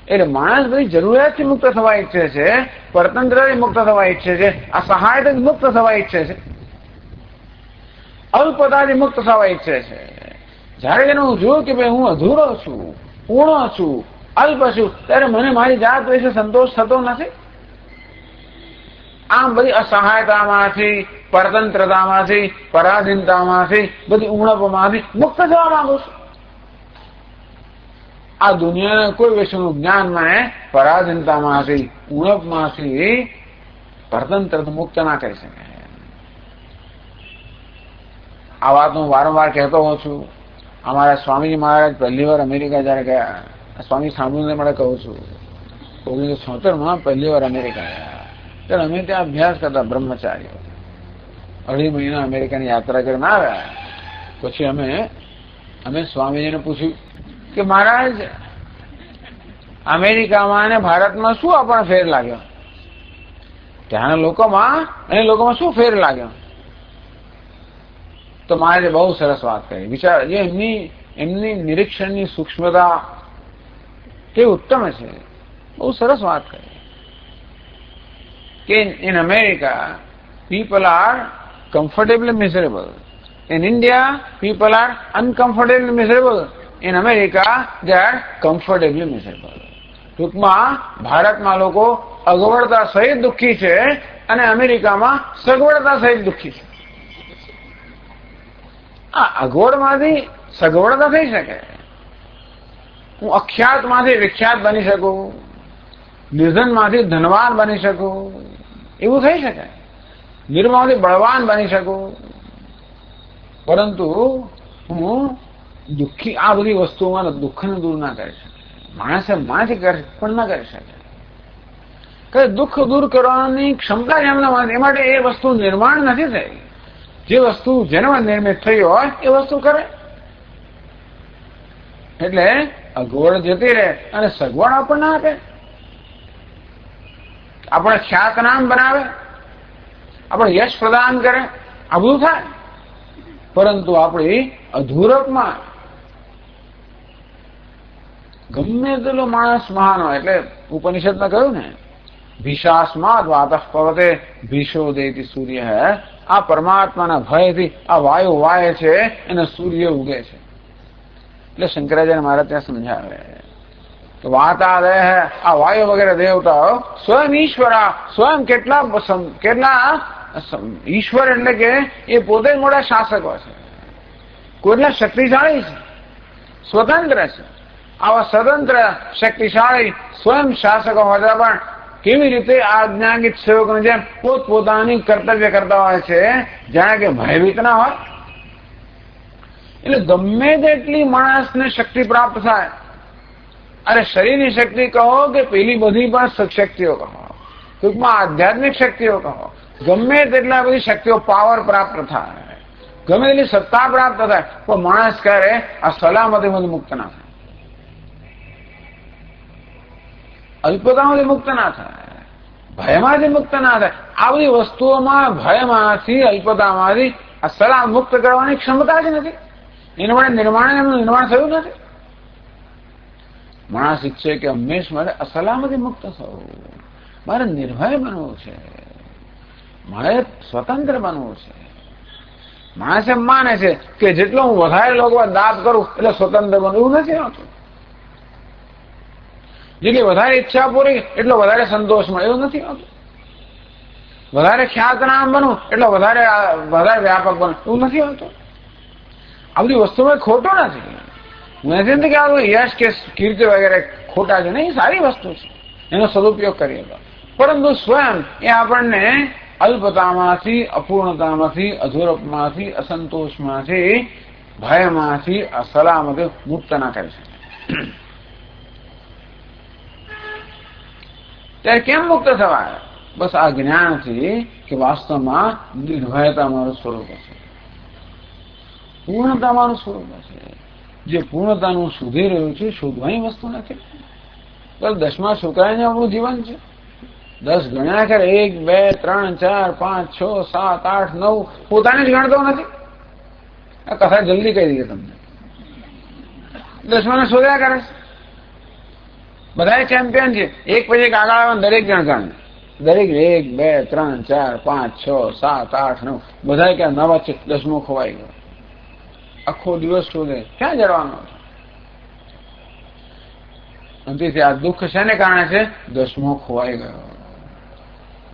એટલે માણસ બધી જરૂરિયાતથી મુક્ત થવા ઈચ્છે છે, પરતંત્રથી મુક્ત થવા ઈચ્છે છે, આ સહાયથી મુક્ત થવા ઈચ્છે છે. અલ્પતાથી મુક્ત થવા ઈચ્છે છે. જયારે એને હું જોઉં કે ભાઈ હું અધૂરો છું, પૂર્ણ છું, અલ્પ છું, ત્યારે મને મારી જાત વિશે સંતોષ થતો નથી. આમ બધી અસહાયતામાંથી, પરતંત્રતામાંથી, પરાધીનતામાંથી, બધી ઉણપમાંથી મુક્ત થવા માંગુ છું. આ દુનિયાના કોઈ વિષયનું જ્ઞાન મને પરાધીનતામાંથી, ઉણપમાંથી, પરતંત્ર મુક્ત ના કરી શકે. આ વાત હું વારંવાર કહેતો હોઉં છું. અમારા સ્વામીજી મહારાજ પહેલી વાર અમેરિકા જયારે ગયા, સ્વામી સાંભળીને મને કહું છું, 1976 પહેલી વાર અમેરિકા ગયા. ત્યારે અમે ત્યાં અભ્યાસ કરતા બ્રહ્મચારીઓ, 2.5 મહિના અમેરિકાની યાત્રા કરીને આવ્યા. પછી અમે સ્વામીજીને પૂછ્યું કે મહારાજ, અમેરિકામાં અને ભારતમાં શું આપણને ફેર લાગ્યો? ત્યાંના લોકોમાં અને લોકોમાં શું ફેર લાગ્યો? તો મહારાજે બહુ સરસ વાત કરી. વિચાર, જે એમની નિરીક્ષણની સૂક્ષ્મતા તે ઉત્તમ છે. બહુ સરસ વાત કરી કે in America people are comfortably miserable. In India people are uncomfortably miserable. In America they are comfortably miserable. ટૂંકમાં ભારતમાં લોકો અગવડતા સહિત દુઃખી છે અને અમેરિકામાં સગવડતા સહિત દુઃખી છે. આ અગવડમાંથી સગવડતા થઈ શકે. હું અખ્યાતમાંથી વિખ્યાત બની શકું, નિર્ધનમાંથી ધનવાન બની શકું, એવું થઈ શકે. નિર્મળથી બળવાન બની શકું. પરંતુ હું દુઃખી, આ બધી વસ્તુઓમાં દુઃખને દૂર ના કરી શકે. માણસે માંથી પણ ના કરી શકે. કે દુઃખ દૂર કરવાની ક્ષમતા જ એમના એ માટે એ વસ્તુ નિર્માણ નથી થઈ. જે વસ્તુ જેનામાં નિર્મિત થઈ હોય એ વસ્તુ કરે. એટલે અગવડ જતી રહે અને સગવડ આપણને આપે, આપણે ખ્યાતનામ બનાવે, આપણે યશ પ્રદાન કરે, આ બધું થાય. પરંતુ આપણી અધૂરપમાં ગમે તેટલો માણસ મહાન હોય, એટલે ઉપનિષદમાં કહ્યું ને, ભીષાસ્માદ વાતઃ પવતે ભીષોદેતી સૂર્ય હૈ. આ પરમાત્માના ભયથી આ વાયુ વાય છે અને સૂર્ય ઉગે છે. એટલે શંકરાચાર્ય મહારાજ ત્યાં સમજાવે તો વાતાદય હૈ, આ વાયુ વગેરે દેવતાઓ સ્વયં ઈશ્વરા, સ્વયં કેટલા ઈશ્વર, એટલે કે એ પોતે જ મોટા શાસકો છે. કોઈના શક્તિશાળી છે, સ્વતંત્ર છે. આવા સ્વતંત્ર શક્તિશાળી સ્વયં શાસકો હોતા પણ કેવી રીતે આજ્ઞાગીત સેવકોની જેમ પોતપોતાની કર્તવ્ય કરતા હોય છે, જાણે કે ભયભીત ના હોય. એટલે ગમે તેટલી માણસને શક્તિ પ્રાપ્ત થાય, અરે શરીરની શક્તિ કહો કે પેલી બધી પણ શક્તિઓ કહો, ટૂંકમાં આધ્યાત્મિક શક્તિઓ કહો, ગમે તેટલા બધી શક્તિઓ, પાવર પ્રાપ્ત થાય, ગમે તેટલી સત્તા પ્રાપ્ત થાય, પણ માણસ ક્યારે આ સલામતીમાંથી મુક્ત ના થાય, અલ્પતામાંથી મુક્ત ના થાય, ભયમાંથી મુક્ત ના થાય. આ બધી વસ્તુઓમાં ભયમાંથી, અલ્પતામાંથી આ સલામ મુક્ત કરવાની ક્ષમતા જ નથી. એના માટે એમનું નિર્માણ થયું નથી. માણસ ઈચ્છે કે હંમેશ મારે અસલામથી મુક્ત થવું, મારે નિર્ભય બનવું છે, મારે સ્વતંત્ર બનવું છે. માણસ એમ માને છે કે જેટલો હું વધારે લોકો દાબ કરું એટલે સ્વતંત્ર બનવું. એવું નથી હોતું. જેટલી વધારે ઈચ્છા પૂરી એટલો વધારે સંતોષ મળે, એવું નથી હોતું. વધારે ખ્યાતનામ બનવું એટલો વધારે વ્યાપક બનવું, એવું નથી હોતું. આ બધી વસ્તુમાં ખોટો નથી. નથી કે આ યશ કે કીર્તિ વગેરે ખોટા છે, નહીં, સારી વસ્તુ છે, એનો સદુપયોગ કરીએ તો. પરંતુ સ્વયં એ આપણને અલ્પતામાંથી, અપૂર્ણતામાંથી, અધૂરપમાંથી, અસંતોષમાંથી, ભયમાંથી, અસલામથી મુક્ત ના કરી શકે. ત્યારે કેમ મુક્ત થવાય? બસ આ જ્ઞાનથી કે વાસ્તવમાં નિર્ભયતા મારું સ્વરૂપ છે, પૂર્ણતા મારું સ્વરૂપ છે. જે પૂર્ણતાનું શોધી રહ્યું છે, શોધવાની વસ્તુ નથી. બસ 10માં છોકરાને આપણું જીવન છે. 10 ગણ્યા કરે, 1 2 3 4 5 6 7 8 9, પોતાને જ ગણતો નથી. આ કથા જલ્દી કહી દઈએ તમને. 10માં શોધ્યા કરે, બધા ચેમ્પિયન છે. એક પછી એક આગળ આવે, દરેક જણ જાણે. દરેક 1, 2, 3, 4, 5, 6, 7, 8, 9 બધા ક્યાં નવા છે, 10મો ખોવાઈ ગયો. આખો દિવસ શોધે, ક્યાં જવાનો? અંતેથી આ દુઃખ શેને કારણે છે? 10મો ખોવાઈ ગયો.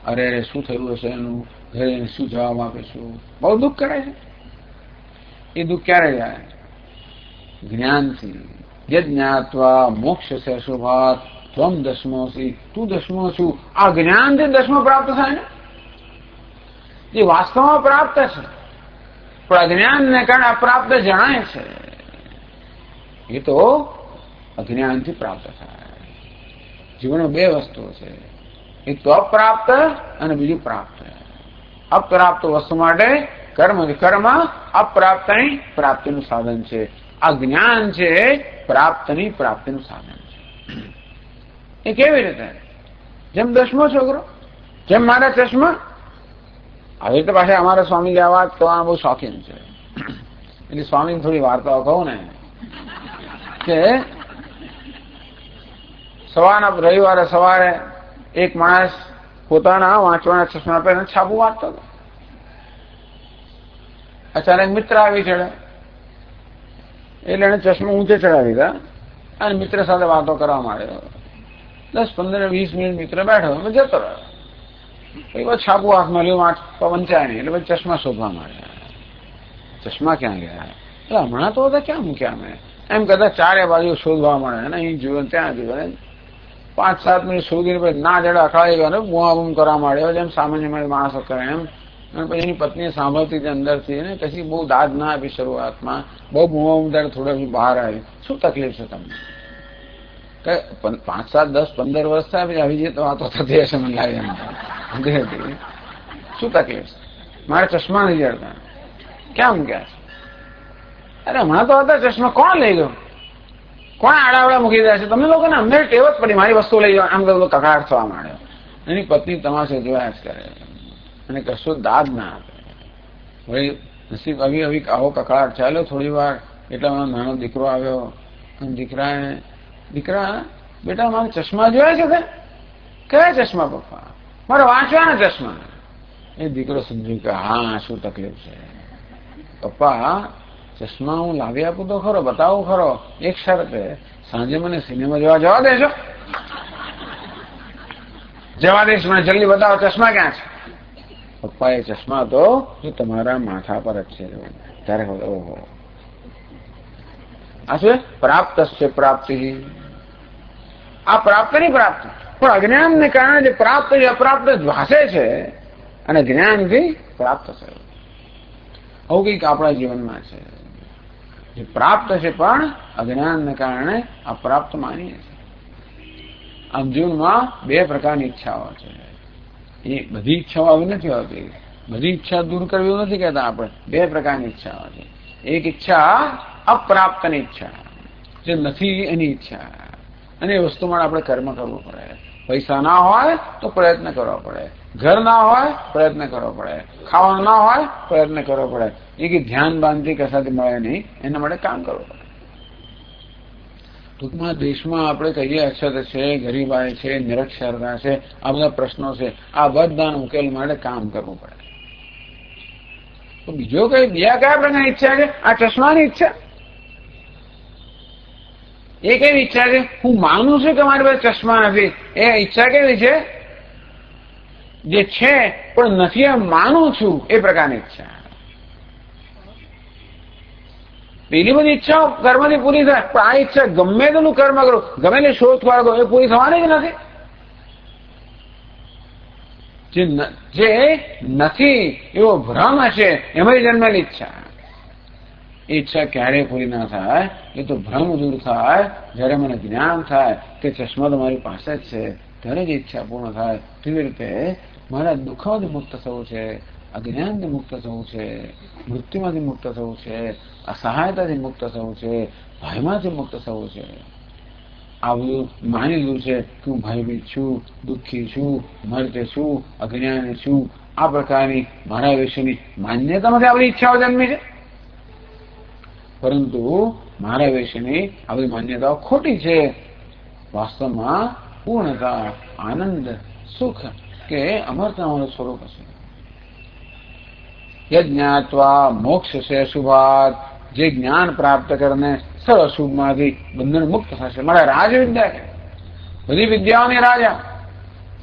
અરે અરે શું થયું હશે એનું, ઘરે શું જવાબ આપીશું? બહુ દુઃખ કરે છે. એ દુઃખ ક્યારે જાય? જ્ઞાનથી. જે જ્ઞાત્વા મોક્ષ છે શુભાત ત્વમ દસમોસી, તું 10મો છું. આ જ્ઞાનથી 10મો પ્રાપ્ત થાય ને, જે વાસ્તવમાં પ્રાપ્ત છે, પણ અજ્ઞાનને કારણે અપ્રાપ્ત જણાય છે. એ તો અજ્ઞાનથી પ્રાપ્ત થાય. જીવનમાં 2 વસ્તુઓ છે, એક તો અપ્રાપ્ત અને બીજું પ્રાપ્ત. અપ્રાપ્ત વસ્તુ માટે કર્મ વિકર્મ અપ્રાપ્તની પ્રાપ્તિનું સાધન છે. આ જ્ઞાન છે પ્રાપ્તની પ્રાપ્તિનું સાધન છે. એ કેવી રીતે? જેમ 10મો છોકરો, જેમ મારા ચશ્મા. હવે તો પાછા અમારા સ્વામી લેવા તો આ બહુ શોખીન છે, એટલે સ્વામીની થોડી વાર્તાઓ કહું ને, કે રવિવારે સવારે એક માણસ પોતાના વાંચવાના ચશ્મા પહેરીને છાપું વાંચતો હતો. અચાનક મિત્ર આવી ચડે, એટલે એને ચશ્મા ઊંચે ચડાવી દીધા અને મિત્ર સાથે વાતો કરવા માંડ્યો. 10, 15, 20 મિનિટ મિત્ર બેઠો, જતો રહ્યો. પછી છાપું હાથમાં લ્યું, વંચાય નહીં, એટલે પછી ચશ્મા શોધવા માંડ્યા. ચશ્મા ક્યાં ગયા? એટલે હમણાં તો બધા ક્યાં મૂક્યા મેં, એમ કદાચ 4 બાજુ શોધવા મળે ને, અહીં જોયું ત્યાં જોયું, 5-7 મિનિટ શોધીને પછી ના જડે અખડાઈ ગયો ને બૂમા બૂમ કરવા માંડ્યો, જેમ સામાન્ય માણસો કરે એમ. અને પછી એની પત્નીએ સાંભળતી હતી અંદરથી, ને કશી બહુ દાદ ના આપી શરૂઆતમાં, બહુ બૂમા બૂમ ત્યારે થોડા બહાર આવી. શું તકલીફ છે તમને? 5, 7, 10, 15 વર્ષ થાય પછી આવી જઈએ તો વાતો થતી હશે મને લાગે એમ. શું તકલીફ છે? મારે ચશ્મા નહીં જડતા. ક્યાં મૂક્યા છે? અરે હમણાં તો હતા ચશ્મા, કોણ લઈ ગયો? કોણ આડાવડા મૂકી દે છે? તમે લોકોને અમને ટેવ જ પડી મારી વસ્તુ લઈ જાઓ, આમ બધો કકડાટ થવા માંડ્યો. એની પત્ની તમાશે જોયા જ કરે અને કશું દાદ ના આપે. વળી નસીબ આવી આવો કકડાટ ચાલ્યો થોડી વાર, એટલામાં નાનો દીકરો આવ્યો અને દીકરા બેટા મારે ચશ્મા જોયા છે? કયા ચશ્મા પપ્પા? મારે વાંચવાના ચશ્મા. એ દીકરો સમજ્યું કે હા શું તકલીફ છે. પપ્પા ચશ્મા હું લાવી આપું તો ખરો, બતાવું ખરો, એક શરતે, સાંજે મને સિનેમા જોવા જવા દેશો? જવા દઈશ, મને જલ્દી બતાવો ચશ્મા ક્યાં છે? પપ્પા એ ચશ્મા તો તમારા માથા પર જ છે. ત્યારે ઓહો, આ શું પ્રાપ્ત છે? પ્રાપ્તિ. આ પ્રાપ્ત નહીં પ્રાપ્ત, પણ અજ્ઞાનને કારણે જે પ્રાપ્ત છે અપ્રાપ્ત ભાષે છે અને જ્ઞાનથી પ્રાપ્ત છે. આવું કંઈક આપણા જીવનમાં છે, જે પ્રાપ્ત છે પણ અજ્ઞાનને કારણે અપ્રાપ્ત માનીએ છીએ. આમ જીવનમાં 2 પ્રકારની ઈચ્છાઓ છે. એ બધી ઈચ્છાઓ આવી નથી હોતી, બધી ઈચ્છા દૂર કરવી એવું નથી કહેતા આપણે. 2 પ્રકારની ઈચ્છાઓ છે. એક ઈચ્છા અપ્રાપ્તની ઈચ્છા, જે નથી એની ઈચ્છા, અને એ વસ્તુ માટે આપણે કર્મ કરવું પડે. પૈસા ના હોય તો પ્રયત્ન કરવો પડે, ઘર ના હોય પ્રયત્ન કરવો પડે, ખાવાનું ના હોય પ્રયત્ન કરવો પડે. એ કે ધ્યાન બાંધતી કશાથી મળે નહીં, એના માટે કામ કરવું પડે. ટૂંકમાં દેશમાં આપણે કહીએ અછત છે, ગરીબાઈ છે, નિરક્ષરતા છે, આ બધા પ્રશ્નો છે. આ બધાના ઉકેલ માટે કામ કરવું પડે. તો બીજો બીજા કયા પ્રકારની ઈચ્છા છે? આ ચશ્માની ઈચ્છા. એ કેવી ઈચ્છા છે? હું માનું છું કે મારી પાસે ચશ્મા નથી. એ ઈચ્છા કેવી છે? જે છે પણ નથી એમ માનું છું, એ પ્રકારની ઈચ્છા. પેલી બધી ઈચ્છાઓ કર્મથી પૂરી થાય, પણ આ ઈચ્છા ગમે તેનું કર્મ કરો, ગમે તે શોધખોળ કરો, એ પૂરી થવાની જ નથી. જે નથી એવો ભ્રમ હશે એમાં જન્મેલી ઈચ્છા. એ ઈચ્છા ક્યારેય પૂરી ના થાય. એ તો ભ્રમ દૂર થાય જયારે મને જ્ઞાન થાય કે ચશ્મા તો મારી પાસે જ છે, ત્યારે જ ઈચ્છા પૂર્ણ થાય. કેવી રીતે? મારા દુઃખોથી મુક્ત થવું છે, અજ્ઞાનથી મુક્ત થવું છે, મૃત્યુમાંથી મુક્ત થવું છે, અસહાયતાથી મુક્ત થવું છે, ભયમાંથી મુક્ત થવું છે. આ બધું માની લીધું છે કે હું ભયભીત છું, દુઃખી છું, મરતે છું, અજ્ઞાની છું. આ પ્રકારની મારા વિશેની માન્યતામાંથી આ બધી ઈચ્છાઓ જન્મી છે. પરંતુ મારા વિશેની આ બધી માન્યતાઓ ખોટી છે. વાસ્તવમાં પૂર્ણતા, આનંદ, સુખ કે અમરતા અમારું સ્વરૂપ હશે. યજ્ઞાત્વા મોક્ષ છે શુભાત, જે જ્ઞાન પ્રાપ્ત કરીને સર્વ અશુભમાંથી બંધન મુક્ત થશે. મારા રાજવિદ્યા કે બધી વિદ્યાઓની રાજા,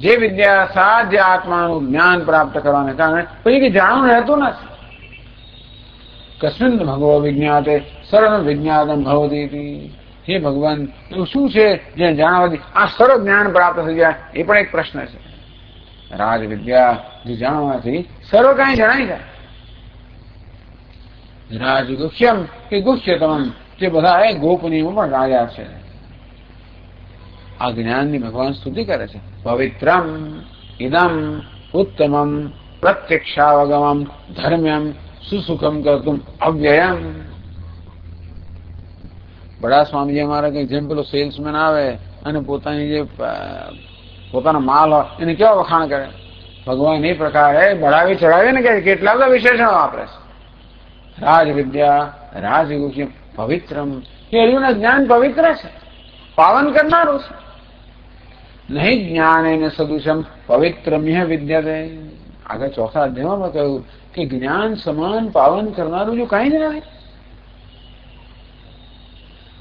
જે વિદ્યા સાધ્ય આત્માનું જ્ઞાન પ્રાપ્ત કરવાને કારણે પછી કે જાણવું રહેતું નથી. કસ્મિન ભગવો વિજ્ઞાતે સર્વ વિજ્ઞાતમ ભવતી. હે ભગવાન, એવું શું છે જે જાણવાથી આ સર્વ જ્ઞાન પ્રાપ્ત થઈ જાય? એ પણ એક પ્રશ્ન છે. રાજવિદ્યા જે જાણવાથી સર્વ કાંઈ જણાઈ જાય. રાજગુહ્યમ કે ગુહ્યતમ, જે બધા એ ગોપનીયમાં પણ રાજા છે. આ જ્ઞાનની ભગવાન સ્તુતિ કરે છે. પવિત્રમ ઇદમ ઉત્તમમ પ્રત્યક્ષાવગમમ ધર્મ્યમ સુસુખમ કરતું અવ્યયમ. બડા સ્વામીજી અમારા કઈ જેમ પેલો સેલ્સમેન આવે અને પોતાની જે પોતાનો માલ હોય એને કેવા વખાણ કરે, ભગવાન એ પ્રકારે બળાવી ચડાવે ને કે કેટલા બધા વિશેષણો વાપરે છે. રાજવિદ્યા રાજગુહ્ય પવિત્રમ, કે એનું જ્ઞાન પવિત્ર છે, પાવન કરનારું છે. નહીં જ્ઞાન સદૃશમ પવિત્રમ્ય વિદ્યતે. આગળ ચોથા અધ્યાયમાં કહ્યું કે જ્ઞાન સમાન પાવન કરનારું જો કઈ જ નથી.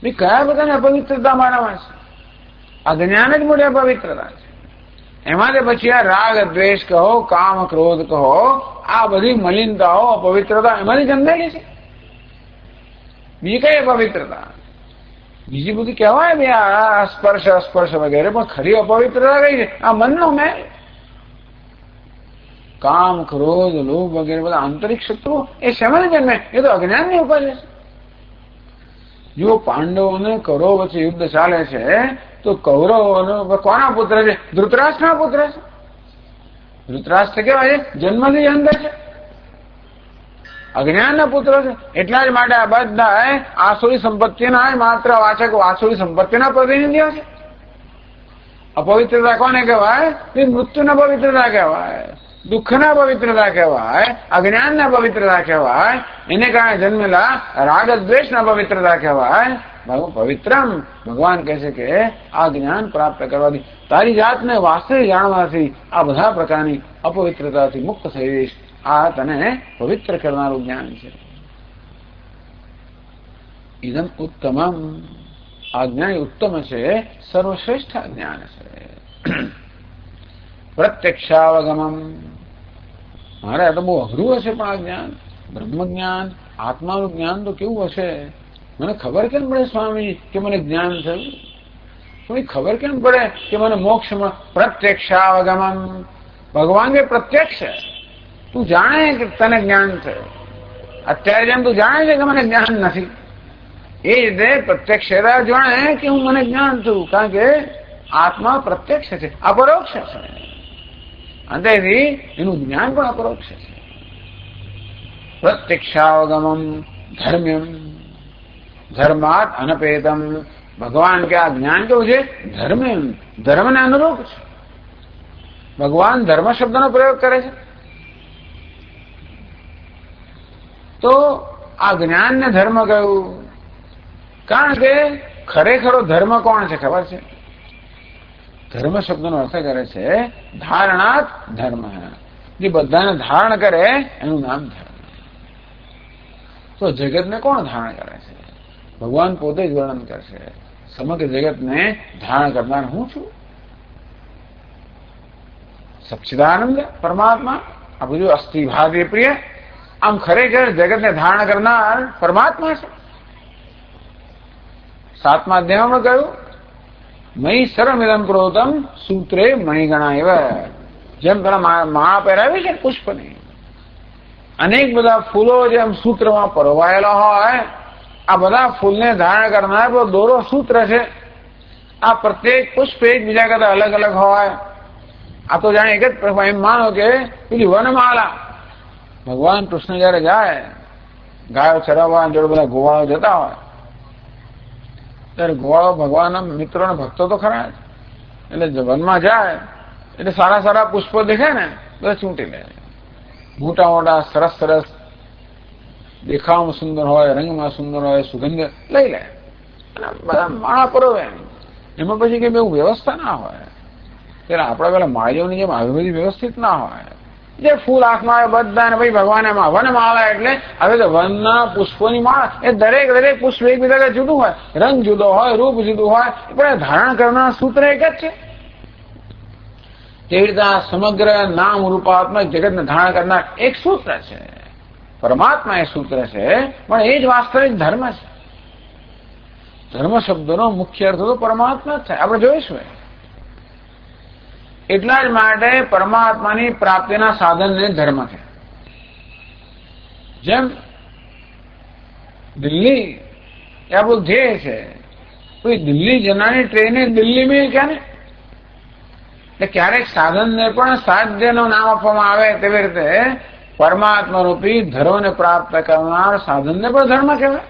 ભાઈ કયા બધાને અપવિત્રતા મારામાં છે? આ જ્ઞાન જ મોટી અપવિત્રતા છે. એમાંથી પછી આ રાગ દ્વેષ કહો, કામ ક્રોધ કહો, આ બધી મલિનતાઓ અપવિત્રતા એમાંથી જન્મેલી છે. બીજી કઈ અપવિત્રતા? બીજી બધી કહેવાય બે આ સ્પર્શ અસ્પર્શ વગેરે, પણ ખરી અપવિત્રતા કઈ છે? આ મનનો મેં કામ ક્રોધ લોભ વગેરે બધા આંતરિક શત્રુઓ એ શેમાંથી જન્મે? એ તો અજ્ઞાનની ઉપજ છે. જો પાંડવો અને કૌરવો વચ્ચે યુદ્ધ ચાલે છે તો કૌરવો કોના પુત્ર છે? ધૃતરાષ્ટ્રના પુત્ર છે. ધૃતરાષ્ટ્ર કેવાય છે? જન્મથી અંદર છે, અજ્ઞાનના પુત્ર છે. એટલા જ માટે આ બધા આસુરી સંપત્તિના માત્ર વાચકો, આસુરી સંપત્તિના પ્રતિનિધિઓ છે. અપવિત્રતા કોને કહેવાય? મૃત્યુના પવિત્રતા કહેવાય, દુઃખના પવિત્રતા કહેવાય, અજ્ઞાનના પવિત્રતા કહેવાય, એને કારણે જન્મેલા રાગ દ્વેષના પવિત્રતા કહેવાય. પવિત્રમ, ભગવાન કહે છે કે આ જ્ઞાન પ્રાપ્ત કરવાથી, તારી જાતને વાસ્તવિક જાણવાથી આ બધા પ્રકારની અપવિત્રતાથી મુક્ત થઈ જઈશ. આ તને પવિત્ર કરનારું જ્ઞાન છે. ઇદમ ઉત્તમમ, આ જ્ઞાન ઉત્તમ છે, સર્વશ્રેષ્ઠ જ્ઞાન છે. પ્રત્યક્ષાવગમમ, મારે આ તો બહુ અઘરું હશે, પણ આ જ્ઞાન બ્રહ્મ જ્ઞાન આત્માનું જ્ઞાન તો કેવું હશે? મને ખબર કેમ પડે સ્વામી કે મને જ્ઞાન થયું? થોડી ખબર કેમ પડે કે મને મોક્ષમાં? પ્રત્યક્ષાવગમમ, ભગવાન કે પ્રત્યક્ષ છે. તું જાણે કે તને જ્ઞાન થયું. અત્યારે જેમ તું જાણે છે કે મને જ્ઞાન નથી, એ રીતે પ્રત્યક્ષ જાણે કે હું મને જ્ઞાન થયું. કારણ કે આત્મા પ્રત્યક્ષ છે, અપરોક્ષ છે. અંતેથી એનું જ્ઞાન પણ અપરોક્ષ છે. પ્રત્યક્ષાવગમમ ધર્મ્યમ, ધર્માત અનપેતમ. ભગવાન કે આ જ્ઞાન કેવું છે? ધર્મ્યમ, ધર્મને અનુરૂપ છે. ભગવાન ધર્મ શબ્દનો પ્રયોગ કરે છે. તો આ જ્ઞાનને ધર્મ કહ્યું કારણ કે ખરેખરો ધર્મ કોણ છે ખબર છે? ધર્મ શબ્દનો અર્થ કરે છે ધારણાત ધર્મ. જે બધાને ધારણ કરે એનું નામ ધર્મ. તો જગતને કોણ ધારણ કરે છે? ભગવાન પોતે જ વર્ણન કરશે. સમગ્ર જગતને ધારણ કરનાર હું છું. સચ્ચિદાનંદ પરમાત્મા, આ બધું અસ્થિ ભાગે પ્રિય, આમ ખરેખર જગતને ધારણ કરનાર પરમાત્મા છે. 7મા અધ્યાયમાં કહ્યું મયી સર્વમિદં પ્રોતમ સૂત્રે મણિગણા એવ. જેમ પેલા માળા પહેરાવી છે પુષ્પની, અનેક બધા ફૂલો જેમ સૂત્રમાં પરોવાયેલા હોય, આ બધા ફૂલને ધારણ કરનાર દોરો સૂત્ર છે. આ પ્રત્યેક પુષ્પ એકબીજા કરતા અલગ અલગ હોય. આ તો જાણે એક જ એમ માનો કે પેલી વનમાળા. ભગવાન કૃષ્ણ જયારે જાય ગાયો ચરાવવા, જોડે બધા ગોવાળો જતા હોય, ત્યારે ગોવાળો ભગવાનના મિત્રોના ભક્તો તો ખરા જ, એટલે વનમાં જાય એટલે સારા સારા પુષ્પો દેખાય ને બધા ચૂંટી લે. મોટા મોટા સરસ સરસ, દેખાવમાં સુંદર હોય, રંગમાં સુંદર હોય, સુગંધ લઈ લે અને બધા માળા પરોવે. એમાં પછી કઈ એવું વ્યવસ્થા ના હોય. ત્યારે આપણા પેલા માળીઓની જેમ આવી બધી વ્યવસ્થિત ના હોય. જે ફૂલ હાથમાં આવે બધા ને ભાઈ ભગવાન એમાં વનમાળા એટલે હવે તો વનના પુષ્પોની માળા એ દરેક પુષ્પ એકબીજા જુદું હોય, રંગ જુદો હોય, રૂપ જુદું હોય, પણ ધારણ કરનાર સૂત્ર એક જ છે. તેવી રીતે સમગ્ર નામ રૂપાત્મક જગતને ધારણ કરનાર એક સૂત્ર છે. પરમાત્મા એ સૂત્ર છે, પણ એ જ વાસ્તવિક ધર્મ છે. ધર્મ શબ્દનો મુખ્ય અર્થ તો પરમાત્મા જ થાય, આપણે જોઈશું. એટલા જ માટે પરમાત્માની પ્રાપ્તિના સાધનને ધર્મ છે. જેમ દિલ્હી એ આપણું ધ્યેય છે, કોઈ દિલ્હી જનારી ટ્રેને દિલ્હી મેં ક્યાં ને એટલે ક્યારેક સાધનને પણ સાધ્યનું નામ આપવામાં આવે તેવી રીતે પરમાત્મા રૂપી ધર્મને પ્રાપ્ત કરનાર સાધનને પણ ધર્મ કહેવાય.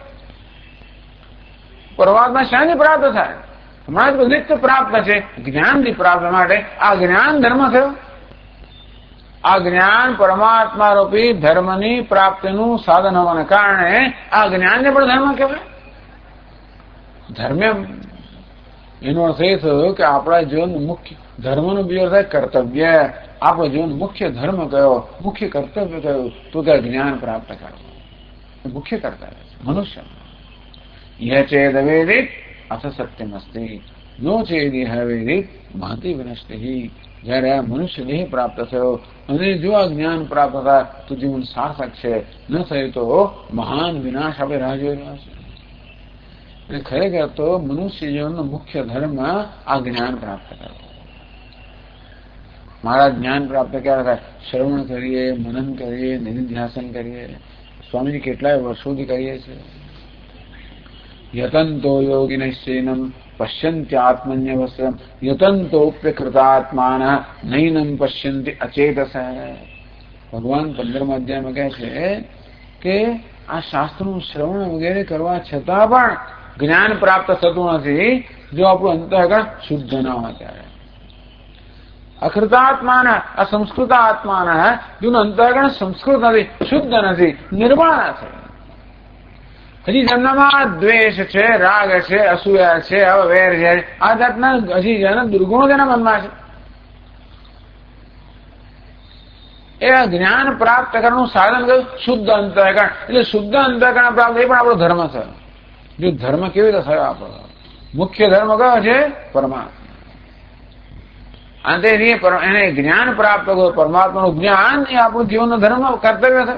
પરમાત્મા શાની પ્રાપ્ત થાય? હમણાં જ નિત્ય પ્રાપ્ત છે, જ્ઞાનથી પ્રાપ્ત માટે આ જ્ઞાન ધર્મ થયો. આ જ્ઞાન પરમાત્મા રૂપી ધર્મની પ્રાપ્તિનું સાધન હોવાને કારણે આ જ્ઞાનને પણ ધર્મ કહેવાય. ધર્મ એનો અર્થ એ થયો કે આપણા જીવનનું મુખ્ય ધર્મનો બીજો થાય કર્તવ્ય. આપણો જીવન મુખ્ય ધર્મ કયો, મુખ્ય કર્તવ્ય કયું તો કે જ્ઞાન પ્રાપ્ત કરવું મુખ્ય કર્તવ્ય મનુષ્ય. यह चेद वेदित अथ सत्यमस्ति नो चेदी वेदित महती विनष्टि. जયારે આ મનુષ્ય દેહ પ્રાપ્ત થયો અને જો આ જ્ઞાન પ્રાપ્ત થાય તો જીવન સાર્થક છે, ન થયું તો મહાન વિનાશ આપણે રાહ જોઈ રહ્યા છે. અને ખરેખર તો મનુષ્ય જીવનનો મુખ્ય ધર્મ આ જ્ઞાન પ્રાપ્ત કરવો. મારા જ્ઞાન પ્રાપ્ત ક્યારે થાય? શ્રવણ કરીએ, મનન કરીએ, નિધિધ્યાસન કરીએ. સ્વામીજી કેટલાય વર્ષોથી કરીએ છીએ. यतन्तो योगिनश्चैनं पश्यन्त्यात्मन्यवस्त्रं यतन्तोप्यकृतात्मानः नैनं पश्यन्ति अचेतसः. ભગવાન 15મા અધ્યાયમાં કહે છે કે આ શાસ્ત્રનું શ્રવણ વગેરે કરવા છતાં પણ જ્ઞાન પ્રાપ્ત થતું નથી જો આપણું અંતઃકરણ શુદ્ધ ન હોય ત્યારે. અકૃતાત્માના અસંસ્કૃત આત્માના જેનું અંતઃકરણ સંસ્કૃત નથી, શુદ્ધ નથી, નિર્મળ નથી. હજી જેમનામાં દ્વેષ છે, રાગ છે, અસૂયા છે, હવે વેર છે, આ જાતના હજી જેના દુર્ગુણો તેના મનમાં છે. એ જ્ઞાન પ્રાપ્ત કરવાનું સાધન કયું? શુદ્ધ અંતઃકરણ. એટલે શુદ્ધ અંતઃકરણ પ્રાપ્ત એ પણ આપણો ધર્મ છે. જો ધર્મ કેવી રીતે થયો આપણો? મુખ્ય ધર્મ કયો છે? પરમાત્મા. અને તેથી એને જ્ઞાન પ્રાપ્ત કર્યું, પરમાત્માનું જ્ઞાન એ આપણું જીવનનો ધર્મ કર્તવ્ય છે.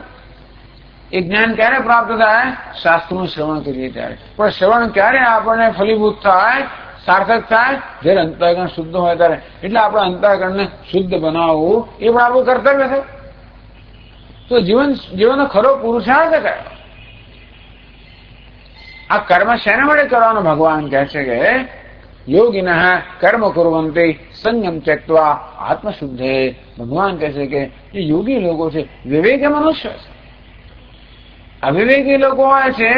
એ જ્ઞાન ક્યારે પ્રાપ્ત થાય? શાસ્ત્રનું શ્રવણ કરીએ ત્યારે. પણ શ્રવણ ક્યારે આપણને ફલીભૂત થાય, સાર્થક થાય? જ્યારે અંતઃકરણ શુદ્ધ હોય ત્યારે. એટલે આપણા અંતઃકરણને શુદ્ધ બનાવવું એ પણ આપણું કર્તવ્ય છે. તો જીવનનો ખરો પુરુષાર્થ કયો? આ કર્મ શેના માટે કરવાનો ભગવાન કહે છે કે યોગિનઃ કર્મ કુર્વન્તિ સંયમ ત્યક્ત્વા આત્મશુદ્ધે. ભગવાન કહે છે કે જે યોગી લોકો છે, વિવેકી મનુષ્ય છે. અવિવેકી લોકો હોય છે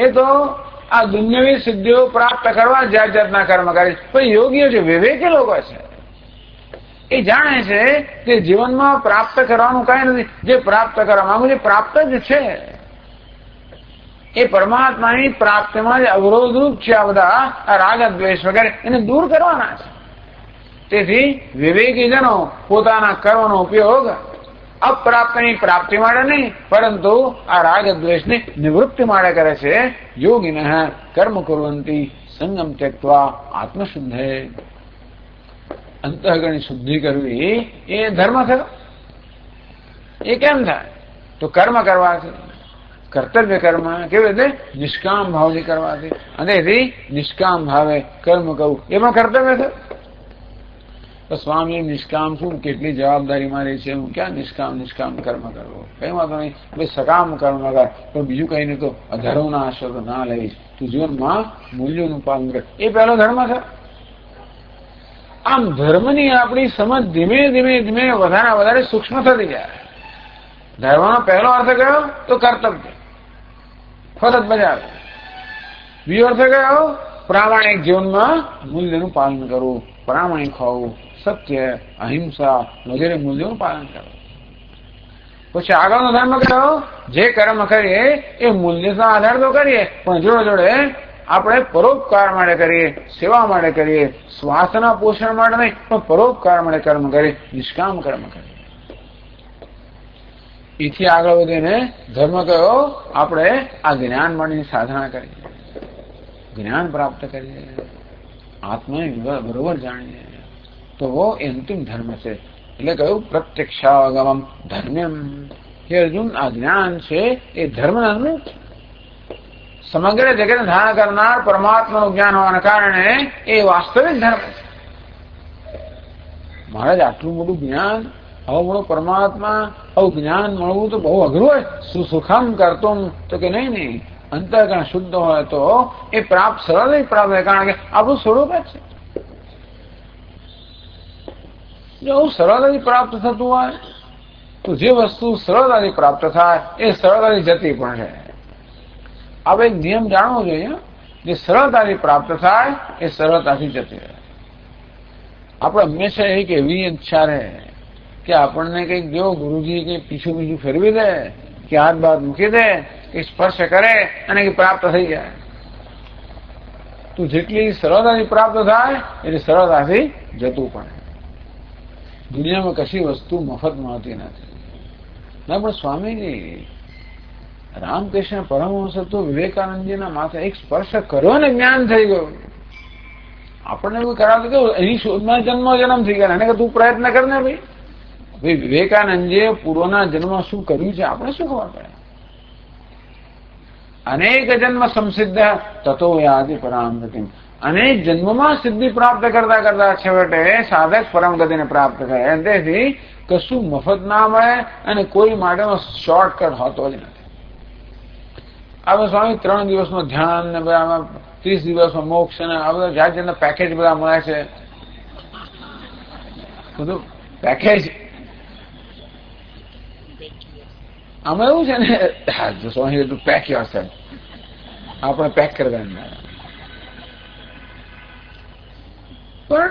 એ તો આ દુન્યવી સિદ્ધિઓ પ્રાપ્ત કરવા જાત જાતના કર્મ કરે. પણ યોગીઓ જે વિવેકી લોકો છે એ જાણે છે કે જીવનમાં પ્રાપ્ત કરવાનું કઈ નથી. જે પ્રાપ્ત કરવા માંગુ છે પ્રાપ્ત જ છે. એ પરમાત્માની પ્રાપ્તિમાં જ અવરોધરૂપ છે. આ બધા રાગ દ્વેષ વગેરે એને દૂર કરવાના છે. તેથી વિવેકીજનો પોતાના કર્મનો ઉપયોગ અપ્રાપ્તની પ્રાપ્તિ માટે નહીં, પરંતુ આ રાગ દ્વેષની નિવૃત્તિ માટે કરે છે. યોગિનઃ કર્મ કુર્વન્તિ સંયમ ત્યક્ત્વા આત્મશુદ્ધે. અંતઃકરણની શુદ્ધિ કરવી એ ધર્મ થયો. એ કેમ થાય? તો કર્મ કરવાથી, કર્તવ્ય કર્મ કેવી રીતે? નિષ્કામ ભાવથી કરવાથી. અને એથી નિષ્કામ ભાવે કર્મ કરવું એ પણ કર્તવ્ય થયું. તો સ્વામી નિષ્કામ શું? કેટલી જવાબદારી મારી છે, હું ક્યાં નિષ્કામ કર્મ કરવો? કઈ વાંધો નહીં, ભાઈ સકામ કર્મ કર, પણ બીજું કઈ નહીં તો અધર્મના આશરો ના લઈશ. તું જીવનમાં મૂલ્યોનું પાલન કર. એ પહેલો ધર્મ છે. આમ ધર્મની આપણી સમજ ધીમે ધીમે વધારે સૂક્ષ્મ થતી જાય. ધર્મનો પહેલો અર્થ કયો? તો કર્તવ્ય, ફરજ બજાવે. બીજો અર્થ કયો? પ્રામાણિક જીવનમાં મૂલ્યનું પાલન કરવું, પ્રામાણિક હોવું, સત્ય, અહિંસા વગેરે મૂલ્યોનું પાલન કરવું. પછી આગળનો ધર્મ કયો? જે કર્મ કરીએ એ મૂલ્યના આધાર તો કરીએ, પણ જોડે જોડે આપણે પરોપકાર માટે કરીએ, સેવા માટે કરીએ, શ્વાસના પોષણ માટે નહીં, પણ પરોપકાર માટે કર્મ કરીએ, નિષ્કામ કર્મ કરીએ. એથી આગળ વધીને ધર્મ કયો? આપણે આ જ્ઞાન માટેની સાધના કરીએ, જ્ઞાન પ્રાપ્ત કરીએ, આત્માને બરોબર જાણીએ, તો એ અંતિમ ધર્મ છે. એટલે કહ્યું પ્રત્યક્ષાગમમ ધર્મ્યમ. કે અર્જુન, આ જ્ઞાન છે એ ધર્મના અનુરૂપ સમગ્ર જગતને ધારણ કરનાર પરમાત્માનું જ્ઞાન હોવાના કારણે એ વાસ્તવિક ધર્મ છે. મહારાજ, આટલું મોટું જ્ઞાન, આવો મોટો પરમાત્મા, આવું જ્ઞાન મળવું તો બહુ અઘરું હોય. સુખમ કરતું તો કે નહીં, અંતઃકરણ શુદ્ધ હોય તો એ પ્રાપ્ત સરળ પ્રાપ્ત થાય, કારણ કે આપણું સ્વરૂપ જ છે. જો સરળતાથી પ્રાપ્ત થતું હોય તો જે વસ્તુ સરળતાથી પ્રાપ્ત થાય એ સરળતાથી જતી પણ છે. આપણે એક નિયમ જાણવો જોઈએ, જે સરળતાથી પ્રાપ્ત થાય એ સરળતાથી જતી રહે. આપણે હંમેશા એક એવી ઈચ્છા રહે કે આપણને કંઈક જો ગુરુજી કે પીછું ફેરવી દે, કે હાથ બાદ મૂકી દે, કે સ્પર્શ કરે અને પ્રાપ્ત થઈ જાય. તો જેટલી સરળતાથી પ્રાપ્ત થાય એટલે સરળતાથી જતું પણ. દુનિયામાં કશી વસ્તુ મફત મળતી નથી. ના, પણ સ્વામીજી રામકૃષ્ણ પરમહંસ તો વિવેકાનંદજીના માથે એક સ્પર્શ કર્યો ને જ્ઞાન થઈ ગયું. આપણને એવું કરાવતું કે એની શોધમાં જન્મ થઈ ગયા, એને કે તું પ્રયત્ન કર ને ભાઈ. વિવેકાનંદજીએ પૂર્વના જન્મ શું કર્યું છે આપણે શું ખબર પડે? અનેક જન્મ સંસિદ્ધ તતો યાદી પરામ ગતિમ. અનેક જન્મમાં સિદ્ધિ પ્રાપ્ત કરતા કરતા છેવટે સાધક પરમ ગતિને પ્રાપ્ત કરે. તેથી કશું મફત ના મળે અને કોઈ માટેનો શોર્ટકટ હોતો જ નથી. હવે સ્વામી 3 દિવસમાં ધ્યાન ને બધા 30 દિવસમાં મોક્ષ ને આ બધા જાત જાતના પેકેજ બધા મળે છે. બધું પેકેજ આમાં એવું છે ને, સ્વામી તું પેક યોર સેલ્ફ, આપણે પેક કરવાના. પણ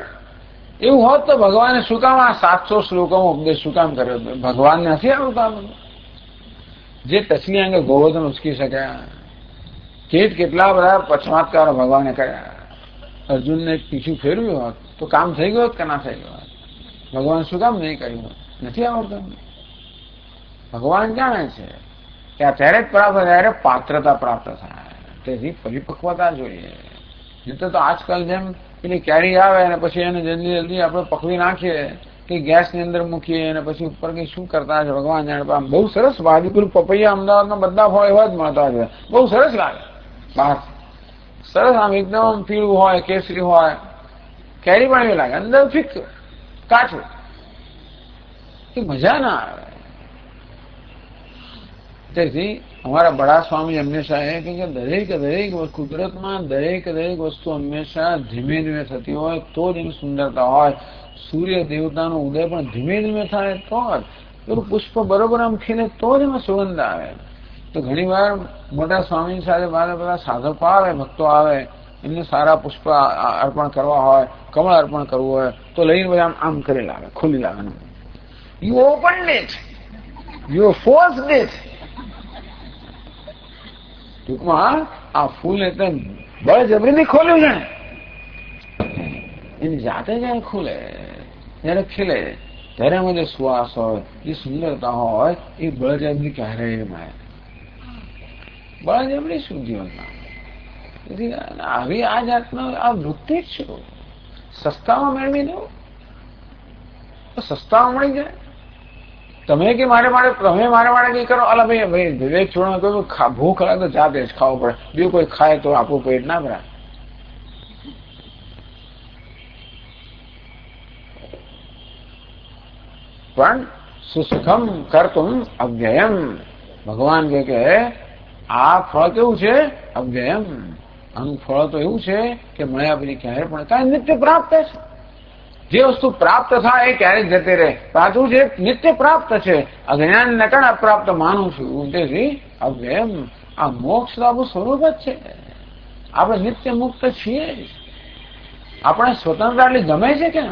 એવું હોત તો ભગવાને શું કામ આ 700 શ્લોકોમાં ઉપદેશ શું કામ કર્યો? ભગવાનને નથી આવતા જે ટચલી અંગે ગોવર્ધન ઉચકી શક્યા, કેટલા બધા પક્ષમાતકારો ભગવાને કર્યા. અર્જુનને પીછું ફેરવ્યું હોત તો કામ થઈ ગયું હોત કે ના થઈ ગયું હોત? ભગવાન શું કામ નહીં કર્યું? નથી આવડતું. ભગવાન જાણે છે કે આ ત્યારે જ પ્રાપ્ત થાય ત્યારે પાત્રતા પ્રાપ્ત થાય. તેથી પરિપક્વતા જોઈએ. નહીં તો આજકાલ જેમ પેલી કેરી આવે અને પછી એને જલ્દી જલ્દી આપણે પકવી નાખીએ કે ગેસની અંદર મૂકીએ અને પછી ઉપર કઈ શું કરતા છે ભગવાન જાણે. બહુ સરસ ભાજીપુર પપૈયા અમદાવાદમાં બધા હોય એવા જ મળતા છે, બહુ સરસ લાગે. બહાર સરસ આમ એકદમ પીળું હોય, કેસરી હોય, કેરી પણ એવી લાગે, અંદર ફિક્સ કાચું, એ મજા ના આવે. તેથી અમારા બડા સ્વામી હંમેશા એ કે દરેક કુદરતમાં દરેક વસ્તુ હંમેશા ધીમે ધીમે થતી હોય તો જ એની સુંદરતા હોય. સૂર્ય દેવતાનો ઉદય પણ ધીમે ધીમે થાય તો જ, પેલું પુષ્પ બરોબર આમ ખીલે તો જ એમાં સુગંધ આવે. તો ઘણી વાર મોટા સ્વામી સાથે બધા સાધકો આવે, ભક્તો આવે, એમને સારા પુષ્પ અર્પણ કરવા હોય, કમળ અર્પણ કરવું હોય તો લઈને બધા આમ કરી લાવે, ખોલી લાવે. You open it, you forced it. ટૂંકમાં આ ફૂલ એટલે બળજબરીથી ખોલ્યું છે ને, એની જાતે જયારે ખુલે, જયારે ખીલે ત્યારે એમાં જે શ્વાસ હોય, જે સુંદરતા હોય એ બળજબરી ક્યારેય મળે. બળજબરી શું જીવનમાં? તેથી આવી આ જાતનો આ વૃત્તિ જ છે. સસ્તામાં મેળવી દો તો સસ્તામાં મળી જાય. તમે કે મારે કઈ કરો, અલા ભાઈ વિવેક છોડવા કહ્યું ભૂખ લાગે તો જાતે જ ખાવું પડે, બીજું કોઈ ખાય તો આપણું પેટ ના ભરાય. પણ સુસુખમ કરતું અવ્યયમ. ભગવાન કે આ ફળ કેવું છે? અવ્યયમ. આનું ફળ તો એવું છે કે મળ્યા પછી ક્યારે પણ કાંઈ નિત્ય પ્રાપ્ત છે. જે વસ્તુ પ્રાપ્ત થાય એ ક્યારેક જતી રહે, પાછું જે નિત્ય પ્રાપ્ત છે. અજ્ઞાનને કારણે અપ્રાપ્ત માનું છું. તેથી અવ્યયમ, આ મોક્ષ તો આપણું સ્વરૂપ જ છે. આપણે નિત્ય મુક્ત છીએ. આપણે સ્વતંત્રતા એટલી ગમે છે કે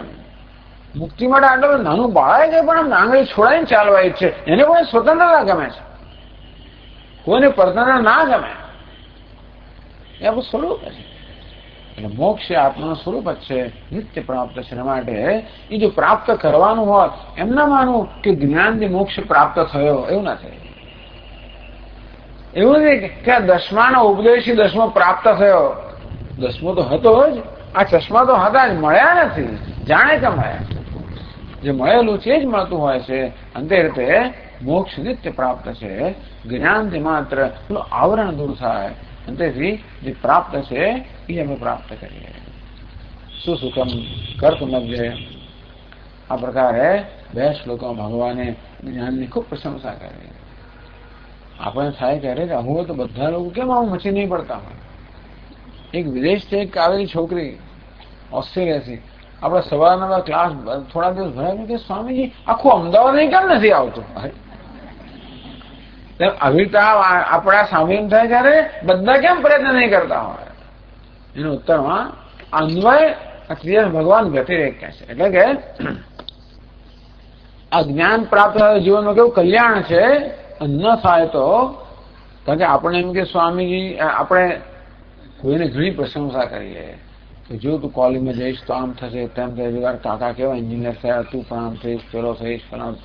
મુક્તિ માટે આટલું નાનું બાળક છે પણ આમ આંગળી છોડાઈને ચાલવા ઈચ્છે, એને પણ સ્વતંત્રતા ગમે છે. કોઈને પરતંત્ર ના ગમે. એ આપણું સ્વરૂપ છે. એટલે મોક્ષ એ આત્માનું સ્વરૂપ જ છે, નિત્ય પ્રાપ્ત છે. એના માટે એ જો પ્રાપ્ત કરવાનું હોત એમ ના માનવું કે જ્ઞાનથી મોક્ષ પ્રાપ્ત થયો, એવું ના થાય. એવું નથી કે આ દસમાનો ઉપદેશી દસમો પ્રાપ્ત થયો. દસમો તો હતો જ, આ ચશ્મા તો હતા જ, મળ્યા નથી. જાણે કે મળ્યા, જે મળેલું છે જ મળતું હોય છે. અંતે રીતે મોક્ષ નિત્ય પ્રાપ્ત છે. જ્ઞાનથી માત્ર પેલું આવરણ દૂર થાય. અંતેથી જે પ્રાપ્ત છે એ અમે પ્રાપ્ત કરીએ. સુસુખમ કર્તુમધ્ય. આ પ્રકારે 2 શ્લોકોમાં ભગવાને જ્ઞાનની ખૂબ પ્રશંસા કરી. આપણે થાય ત્યારે કે હું તો બધા લોકો કેમ આવું મચી નહીં પડતા હોય. એક વિદેશથી એક આવેલી છોકરી ઓસ્ટ્રેલિયાથી આપણે સવારના ક્લાસ થોડા દિવસ ભરાયું કે સ્વામીજી આખું અમદાવાદ કેમ નથી આવતું. આવી રીતે આપણા સામે એમ થાય ત્યારે બધા કેમ પ્રયત્ન નહીં કરતા હોય. એનો ઉત્તરમાં અન્વય ક્રિયા ભગવાન વ્યતિરેક કહે છે. એટલે કે આ જ્ઞાન પ્રાપ્ત જીવનમાં કેવું કલ્યાણ છે. ન થાય તો કારણ કે આપણે એમ કે સ્વામીજી આપણે કોઈને ઘણી પ્રશંસા કરીએ કે જો તું કોલેજમાં જઈશ તો આમ થશે તેમ થશે. કાકા કેવા એન્જિનિયર થયા, તું પણ આમ થઈશ, પેલો થઈશ, પણ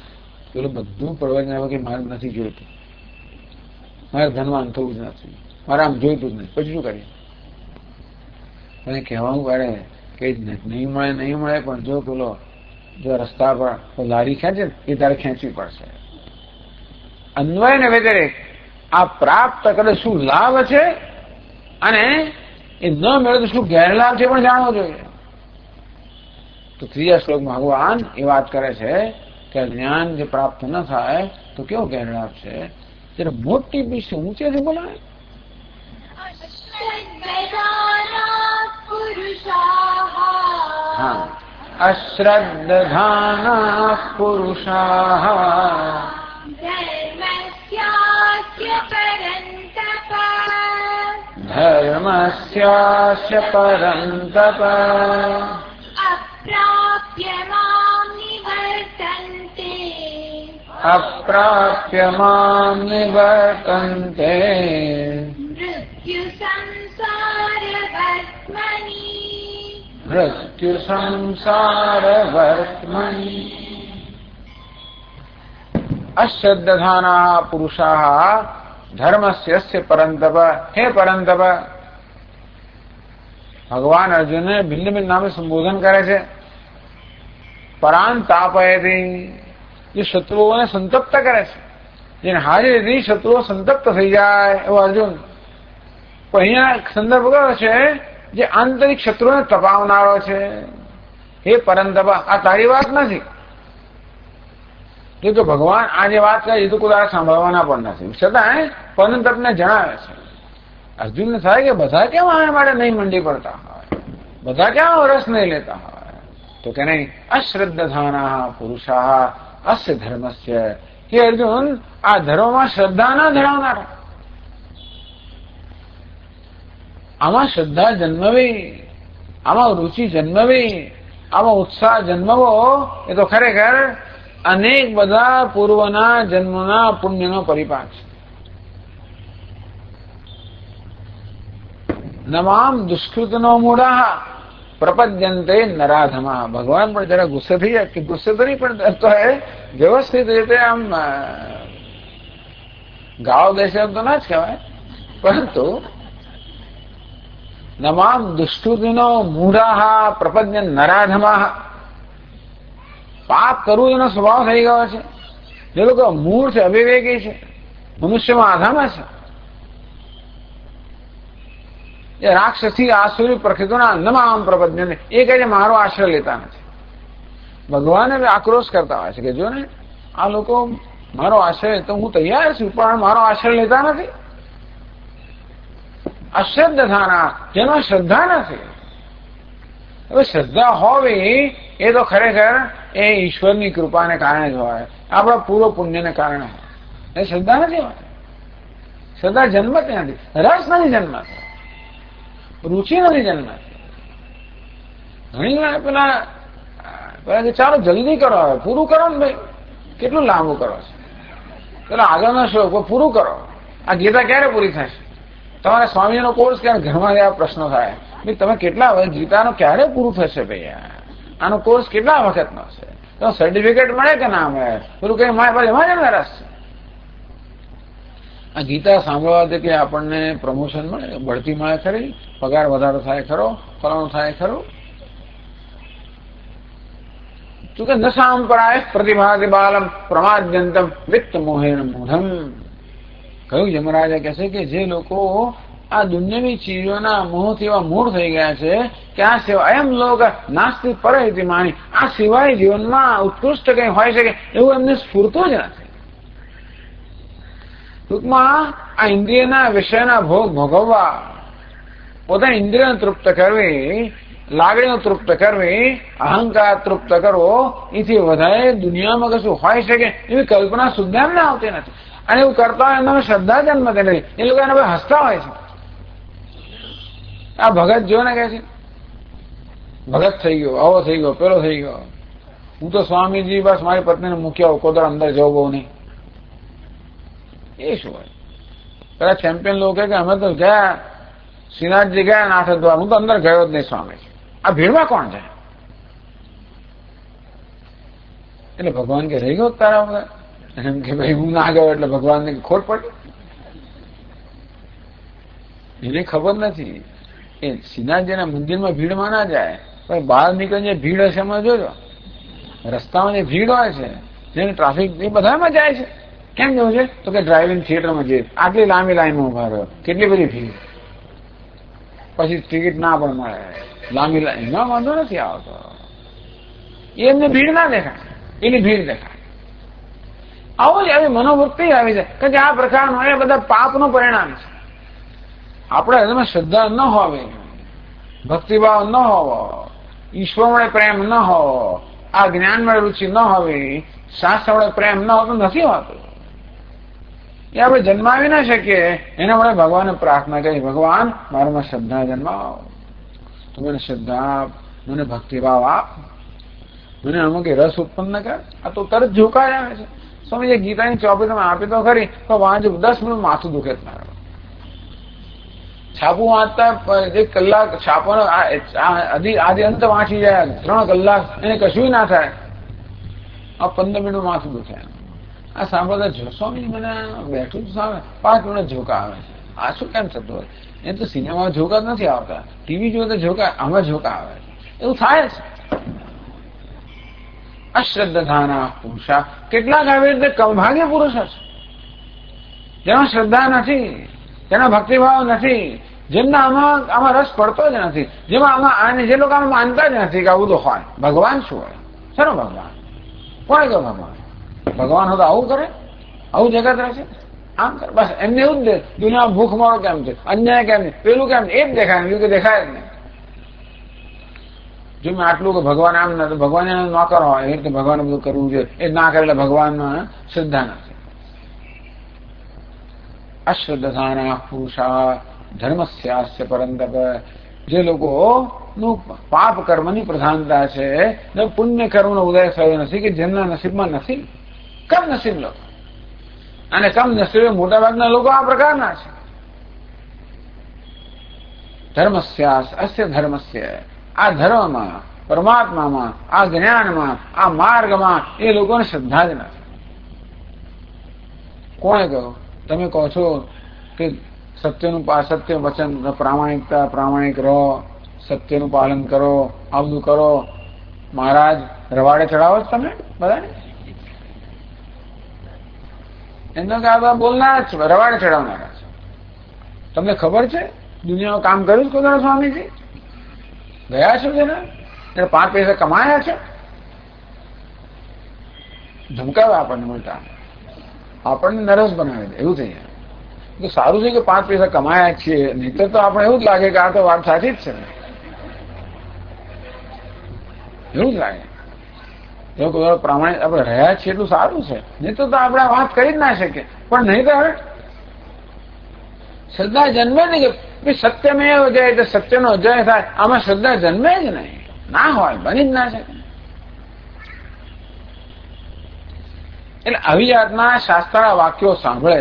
પેલું બધું પ્રવચન કે મારે નથી જોઈતું, મારે ધનવાન થવું જ નથી, મારે આમ જોઈતું જ નહીં. પછી શું કરીએ? મને કહેવાનું પડે કે નહીં મળે પણ જો પેલો જો રસ્તા પર લારી ખેંચે એ તારે ખેંચવી પડશે. અન્વય ને વ્યતિરેક આ પ્રાપ્ત કરે શું લાભ છે અને એ ન મળે તો શું ગેરલાભ છે પણ જાણવો જોઈએ. તો 3 શ્લોકમાં ભગવાન એ વાત કરે છે કે જ્ઞાન જે પ્રાપ્ત ન થાય તો કેવો ગેરલાભ છે. જયારે મોટી બીસી ઊંચેથી બોલાય. હા, અશ્રદ્ધાના પુરુષાઃ ધર્મસ્યાસ્ય પરંતપ અપ્રાપ્ય મામ નિવર્તન્તે મૃત્યુ સંસાર વર્ત્મનિ. અશ્રદ્ધાના પુરુષાઃ ધર્મસ્ય પરંતપ. હે પરંતપ, ભગવાન અર્જુનને ભિન્ન ભિન્ન નામે સંબોધન કરે છે. પરાંતાપયતિ, જે શત્રુઓને સંતપ્ત કરે છે, જેને હાજરી શત્રુઓ સંતપ્ત થઈ જાય એવો અર્જુન. પણ અહીંયા સંદર્ભ કયો છે? જે આંતરિક શત્રુઓને તપાવનારો છે. હે પરંતપ, આ તારી વાત નથી. જો ભગવાન આ જે વાત કરે એ તો કોઈ સાંભળવાના પણ નથી, છતાં પરંતપને જણાવે છે. અર્જુનને થાય કે બધા કેમ આના માટે નહીં મંડી પડતા હોય, બધા કેમ રસ નહીં લેતા હોય. તો કે નહીં, અશ્રદ્ધાના પુરુષાઃ અસ્ય ધર્મસ્ય. હે અર્જુન, આ ધર્મમાં શ્રદ્ધા ના ધરાવનારા, આમાં શ્રદ્ધા જન્મવી, આમાં રુચિ જન્મવી, આમાં ઉત્સાહ જન્મવો એ તો ખરેખર અનેક બધા પૂર્વના જન્મના પુણ્યનો પરિપાક છે. નમામ દુષ્કૃતનો મૂઢા પ્રપદ્યંતે નરાધમા. ભગવાન પણ જરા ગુસ્સે થઈ જાય કે ગુસ્સે તો નહીં પણ તો વ્યવસ્થિત રીતે આમ ગાળો દેશે એમ તો ના જ કહેવાય, પરંતુ નમામ દુષ્કૃતિનો મૂઢા પ્રપદ્યન નરાધમા. પાપ કરવું એનો સ્વભાવ થઈ ગયો છે. જે લોકો મૂળ છે, અવિવેકી છે, મનુષ્યમાં આધામાં છે, એ રાક્ષસી આસુરી પ્રકૃતિના નમામ પ્રપદ્યન, એ કહે છે મારો આશ્રય લેતા નથી. ભગવાને આક્રોશ કરતા હોય છે કે જો ને આ લોકો મારો આશ્રય તો હું તૈયાર છું પણ મારો આશ્રય લેતા નથી. અશ્રદ્ધાના, જેમાં શ્રદ્ધા નથી. હવે શ્રદ્ધા હોવી એ તો ખરેખર એ ઈશ્વરની કૃપાને કારણે જ હોય, આપણા પૂર્વ પુણ્યને કારણે હોય. એ શ્રદ્ધા નથી હોય. શ્રદ્ધા જન્મતી નથી, રસ નથી જન્મતો, રુચિ નથી જન્મતી. ઘણી વાર પેલા ચાલો જલ્દી કરો, હવે પૂરું કરો ને ભાઈ, કેટલું લાંબુ કરો છો, પેલા આગળનો શ્લોક પૂરું કરો, આ ગીતા ક્યારે પૂરી થશે? તમારા સ્વામીનો કોર્સ ક્યાં ઘરમાં આ પ્રશ્નો થાય ભાઈ તમે કેટલા ગીતાનો ક્યારે પૂરું થશે ભાઈ આનો કોર્સ કેટલા વખતનો હશે તો સર્ટિફિકેટ મળે કે ના મળે પેલું કઈ મારે એમાં જ એમને રસ છે આ ગીતા સાંભળવાથી કે આપણને પ્રમોશન મળે બઢતી મળે ખરી પગાર વધારો થાય ખરો ફલાણું થાય ખરું તું કે નશામ પરાય પ્રતિભાતિ બાલમ પ્રમાદ્યંતમ વિત્ત મોહેન મૂઢમ કહ્યું યમરાજે કહેશે કે જે લોકો આ દુનિયાની ચીજોના મોહથી એવા મૂળ થઈ ગયા છે કે આ સિવાય એમ લોક નાસ્તી પરહિતિ માણી આ સિવાય જીવનમાં ઉત્કૃષ્ટ કંઈ હોય શકે એવું એમને સ્ફૂરતું જ નથી ટૂંકમાં આ ઇન્દ્રિયના વિષયના ભોગ ભોગવવા પોતાની ઇન્દ્રિયને તૃપ્ત કરવી લાગણીઓ તૃપ્ત કરવી અહંકાર તૃપ્ત કરવો એથી વધારે દુનિયામાં કશું હોય શકે એવી કલ્પના સુદ્ધા એમને આવતી નથી અને એવું કરતા હોય એમને શ્રદ્ધા જન્મતી નથી એ લોકો એને હસતા હોય છે આ ભગત જો ને કે છે ભગત થઈ ગયો આવો થઈ ગયો પેલો થઈ ગયો હું તો સ્વામીજી બસ મારી પત્નીને મૂક્યા કોદર અંદર જવું બહુ નહીં એ શું હોય પેલા ચેમ્પિયન લોકો કે અમે તો ગયા શ્રીનાથજી ગયા નાથ દ્વાર હું તો અંદર ગયો જ નહીં સ્વામીજી આ ભીડમાં કોણ જાય એટલે ભગવાન કે રહી ગયો તારા બધા એમ કે ભાઈ હું ના ગયો એટલે ભગવાનને ખોટ પડી એને ખબર નથી એ શ્રીનાથજીના મંદિરમાં ભીડમાં ના જાય પણ બહાર નીકળીને ભીડ હશે એમાં જોજો રસ્તામાં જે ભીડ હોય છે જેને ટ્રાફિક એ બધામાં જાય છે કેમ જવું છે તો કે ડ્રાઇવિંગ થિયેટરમાં જઈએ આટલી લાંબી લાઈનમાં ઉભા રહ્યો કેટલી બધી ભીડ પછી ટિકિટ ના પણ મળે લાંબી લાઈન એમાં વાંધો નથી આવતો એમને ભીડ ના દેખાય એની ભીડ દેખાય આવો જ આવી મનોવૃત્તિ આવી છે કે આ પ્રકારનો એ બધા પાપનું પરિણામ છે આપણે એમાં શ્રદ્ધા ન હોવી ભક્તિભાવ ન હોવો ઈશ્વરમાં પ્રેમ ન હોવો આ જ્ઞાનમાં રુચિ ન હોવી શાસ્ત્ર પ્રેમ ન હોતો નથી હોતું એ આપણે જન્માવી ના શકીએ એના માટે ભગવાનને પ્રાર્થના કરી ભગવાન મારામાં શ્રદ્ધા જન્માવો તું મને શ્રદ્ધા આપ મને ભક્તિભાવ આપ મને અમુક રસ ઉત્પન્ન કર આ તો તરત ઝુકાય આવે છે સ્વામી ગીતાની ચોપડી તમે આપી તો ખરી તો વાંચો 10 મિનિટ માથું દુખે મારું છાપું વાંચતા 1 કલાક છાપવાનો આદિ અંત વાંચી જાય 3 કલાક એને કશું ના થાય આ 15 મિનિટ માથું દુખે આ સાંભળતા સ્વામી મને બેઠું સામે 5 મિનિટ ઝોકા આવે છે આ શું કેમ થતું હોય એ તો સિનેમામાં ઝોકા નથી આવતા ટીવી જોવે તો ઝોકા આમાં ઝોકા આવે એવું થાય છે અશ્રદ્ધાના પુરુષા કેટલાક આવી રીતે કમભાગ્ય પુરુષ હશે જેમાં શ્રદ્ધા નથી જેના ભક્તિભાવ નથી જેમના આમાં રસ પડતો જ નથી જેમાં આમાં જે લોકો આમાં માનતા જ નથી કે આવું તો હોય ભગવાન શું હોય શેનો ભગવાન કોણ કહ્યું ભગવાન ભગવાન હોય તો આવું કરે આવું જગત રહેશે આમ કરે બસ એમને એવું જ દે દુનિયામાં ભૂખમારો કેમ છે અન્યાય કેમ છે પેલું કેમ એ જ દેખાય બીજું કે દેખાય જ નહીં જો મેં આટલું કે ભગવાન આમ નથી ભગવાન એને ન કરો હોય એ રીતે ભગવાન બધું કરવું જોઈએ એ ના કરે એટલે ભગવાનમાં શ્રદ્ધા નથી અશ્રદ્ધાના પુરુષા ધર્મસ્યાસ્ય પરંતપ જે લોકો નું પાપ કર્મની પ્રધાનતા છે પુણ્ય કર્મનો ઉદય થયો નથી કે જેમના નસીબમાં નથી કમ નસીબ લોકો અને કમ નસીબ મોટાભાગના લોકો આ પ્રકારના છે ધર્મસ્યાસ અસ્ય ધર્મસ્ય આ ધર્મમાં પરમાત્મામાં આ જ્ઞાનમાં આ માર્ગમાં એ લોકોને શ્રદ્ધા જ નથી કોણે કહ્યું તમે કહો છો કે સત્ય વચન પ્રામાણિકતા પ્રામાણિક રહો સત્યનું પાલન કરો આ બધું કરો મહારાજ રવાડે ચડાવો છો તમે બધાને એમનો કે આ બધા બોલનાર જ રવાડે ચડાવનારા છે તમને ખબર છે દુનિયામાં કામ કર્યું છે કોઈ સ્વામીજી ગયા છો જેને 5 પૈસા કમાયા છે ધમકાવે આપણને ઉલટા આપણને નરસ બનાવી દે એવું થઈ જાય તો સારું છે કે 5 પૈસા કમાયા છીએ નહીતર તો આપણે એવું જ લાગે કે આ તો વાત સાચી જ છે એવું જ લાગે એવું કોઈ પ્રામાણિક આપણે રહ્યા છીએ એટલું સારું છે નહીં તો આપણે વાત કરી જ ના શકીએ પણ નહીં તો હવે શ્રદ્ધા જન્મે નહીં કે સત્યમેવ જય તો સત્યનો જય થાય આમાં શ્રદ્ધા જન્મે જ નહીં ના હોય બની જ ના શકે એટલે આવી જાતના શાસ્ત્રના વાક્યો સાંભળે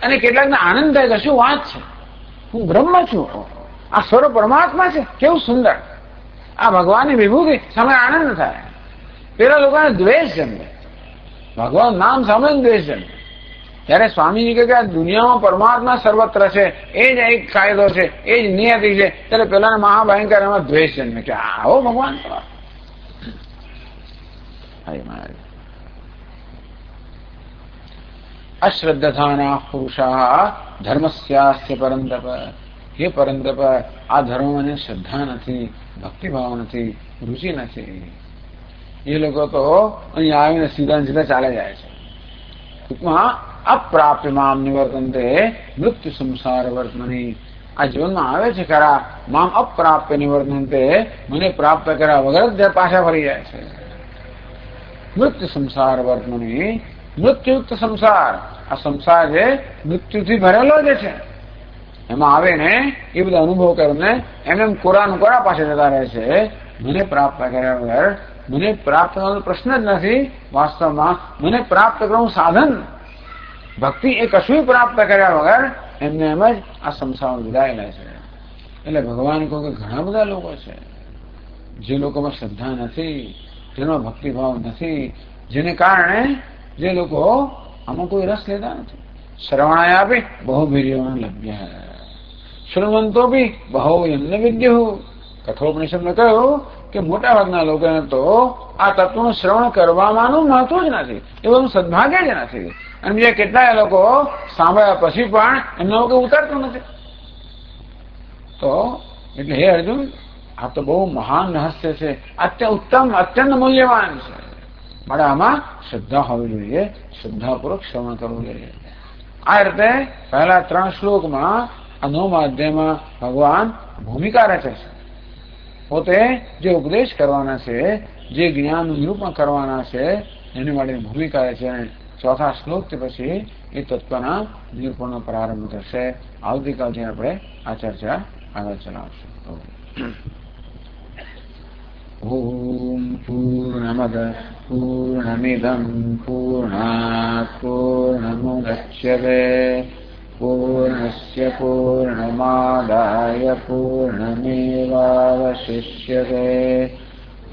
અને કેટલાકને આનંદ થાય કે શું વાત છે હું બ્રહ્મ છું, આ સ્વરૂપ પરમાત્મા છે, કેવું સુંદર. આ ભગવાનની વિભૂતિ સામે આનંદ થાય. પેલા લોકોને દ્વેષ જન્મે, ભગવાન નામ સામે દ્વેષ જન્મે. ત્યારે સ્વામીજી કહે કે આ દુનિયામાં પરમાત્મા સર્વત્ર છે, એ જ એક કાયદો છે, એ જ નિયતિ છે. ત્યારે પેલા મહાભયંકર એમાં દ્વેષ જન્મે કે આવો ભગવાન અશ્રદ્ધાના પુરુષા ધર્મસ્યાસ્ય પરંતપ. હે પરંતપ, આ ધર્મને શ્રદ્ધા નથી, ભક્તિભાવ નથી, રુચિ નથી. એ લોકો તો અહીંયા આવીને સીધા સીધા ચાલે જાય છે. ટૂંકમાં અપ્રાપ્ય મામ નિવર્તનતે મૃત્યુ સંસાર વર્તમની. આ જીવનમાં આવે છે ખરા, મામ અપ્રાપ્ય નિવર્તનતે, મને પ્રાપ્ત કર્યા વગર જ પાછા ફરી જાય છે. મૃત્યુ સંસાર વર્તમની, મૃત્યુયુક્ત સંસાર. આ સંસાર જે મૃત્યુથી ભરેલો જે છે, એમાં આવે ને એ બધા અનુભવ કરીને એમ કોરાનું કોરા પાસે જતા રહે છે. મને પ્રાપ્ત કર્યા વગર, મને પ્રાપ્ત કરવાનો પ્રશ્ન જ નથી. વાસ્તવમાં મને પ્રાપ્ત કરવાનું સાધન ભક્તિ એ કશું પ્રાપ્ત કર્યા વગર એમને એમ જ આ સંસાર વિદાયેલા છે. એટલે ભગવાન કહો કે ઘણા બધા લોકો છે જે લોકોમાં શ્રદ્ધા નથી, જેમાં ભક્તિભાવ નથી, જેને કારણે જે લોકો આમાં કોઈ રસ લેતા નથી. શ્રવણાય આપી બહુ વીર્યમાં લભ્ય, શ્રવંતો બી બહુ એમને વિદ્યુ. કઠોપનિષદમાં કહ્યું કે મોટા ભાગના લોકોને તો આ તત્વનું શ્રવણ કરવામાં મહત્વ જ નથી, એ બધું સદભાગ્ય જ નથી. અને બીજા કેટલાય લોકો સાંભળ્યા પછી પણ એમના લોકો ઉતરતું નથી. તો એટલે હે અર્જુન, આ તો બહુ મહાન રહસ્ય છે, ઉત્તમ અત્યંત મૂલ્યવાન છે. માટે આમાં શ્રદ્ધા હોવી જોઈએ, શ્રદ્ધાપૂર્વક શ્રવણ કરવું જોઈએ. આ રીતે પહેલા 3 શ્લોકમાં આ 9મા અધ્યાયમાં ભગવાન ભૂમિકા રચે છે. પોતે જે ઉપદેશ કરવાના છે, જે જ્ઞાનનું નિરૂપણ કરવાના છે, એની માટેની ભૂમિકા રહે છે. અને 4થા શ્લોકથી પછી એ તત્વના નિરૂપણનો પ્રારંભ થશે. આવતીકાલથી આપણે આ ચર્ચા આગળ ચલાવશું. ઓમ પૂર્ણમદ પૂર્ણમિદં પૂર્ણાત પૂર્ણમુદચ્યતે પૂર્ણસ્ય પૂર્ણમાદાય પૂર્ણમેવાવશિષ્યતે.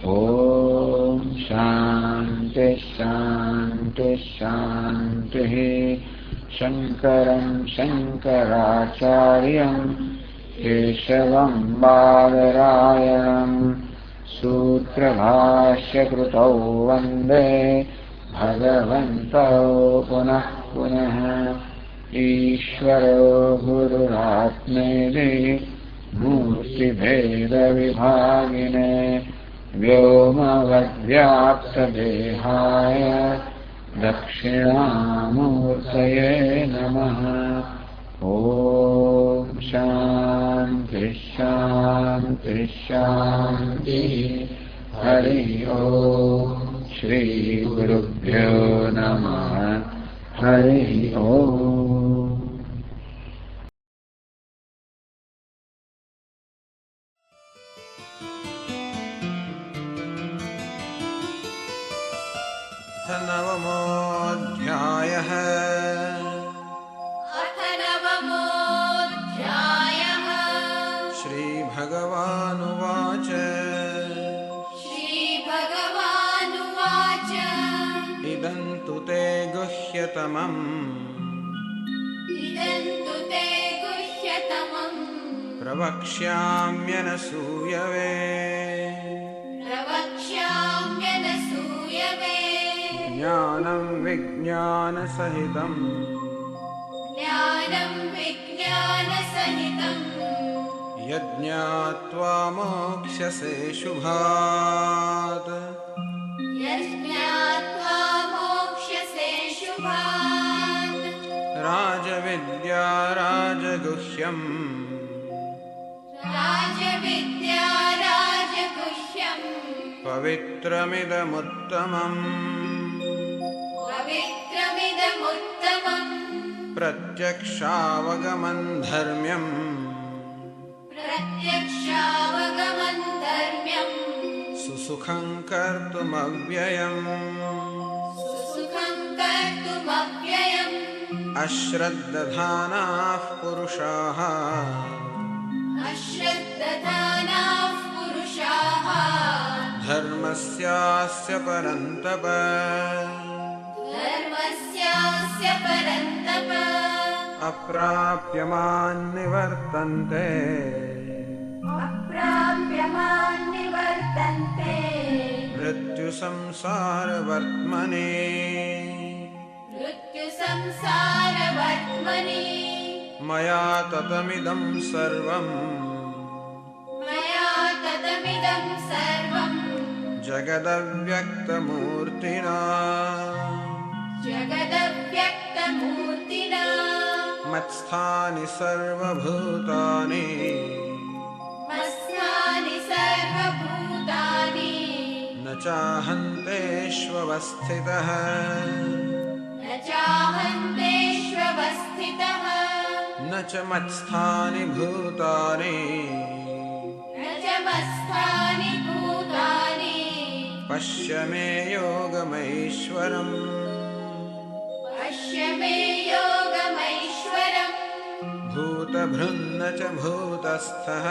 ઓમ શાંતિ શાંતિ શાંતિ. શંકરં શંકરાચાર્યં કેશવં બાદરાયણં સૂત્રભાષ્યકૃતૌ વંદે ભગવन्तौ પુનઃ પુનઃ. ईश्वरो गुरुरात्मेति मूर्तिभेदविभागिने व्योमवद्व्याप्तदेहाय दक्षिणामूर्तये नमः. ॐ शान्ति शान्ति शान्तिः. हरि ओम्. श्रीगुरुभ्यो नमः. हरि ओम्. नवमोऽध्यायः. अथ नवमोऽध्यायः. श्रीभगवानुवाच. श्रीभगवानुवाच. इदं तु ते गुह्यतमम्. इदं तु ते गुह्यतमम्. प्रवक्ष्याम्यनसूयवे. प्रवक्ष्याम्यनसूयवे. ज्ञानं विज्ञानसहितम्. ज्ञानं विज्ञानसहितम्. यज्ञात्वा मोक्ष्यसे शुभात्. यज्ञात्वा मोक्ष्यसे शुभात्. राजविद्या राजगुह्यम्. राजविद्या राजगुह्यम्. पवित्रमिदमुत्तमम्. पवित्रमिदमुत्तमम्. प्रत्यक्षावगमन् धर्म्यम्. प्रत्यक्षावगमन् धर्म्यम्. सुसुखं कर्तुमव्ययम्. सुसुखं कर्तुमव्ययम्. अश्रद्दधानाः पुरुषाः अश्रद्दधानाः पुरुषाः धर्मस्यास्य परन्तप धर्मस्यास्य परन्तप अप्राप्य मां निवर्तन्ते अप्राप्यमान् निवर्तन्ते मृत्युसंसारवर्त्मनि मृत्युसंसारवर्त्मनि मया ततमिदं सर्वम् मया तदमिदं सर्वम् जगदव्यक्तमूर्तिना जगदव्यक्तमूर्तिना मत्स्थानि सर्वभूतानि मत्स्थानि सर्वभूतानि न चाहन्तेष्वस्थितः न चाहन्तेष्वस्थितः न च मत्स्थानि भूतानि न च मत्स्थानि भूतानि पश्य मे योगमैश्वरम् पश्य मे योगमैश्वरम् भूतभृन्न च भूतस्थः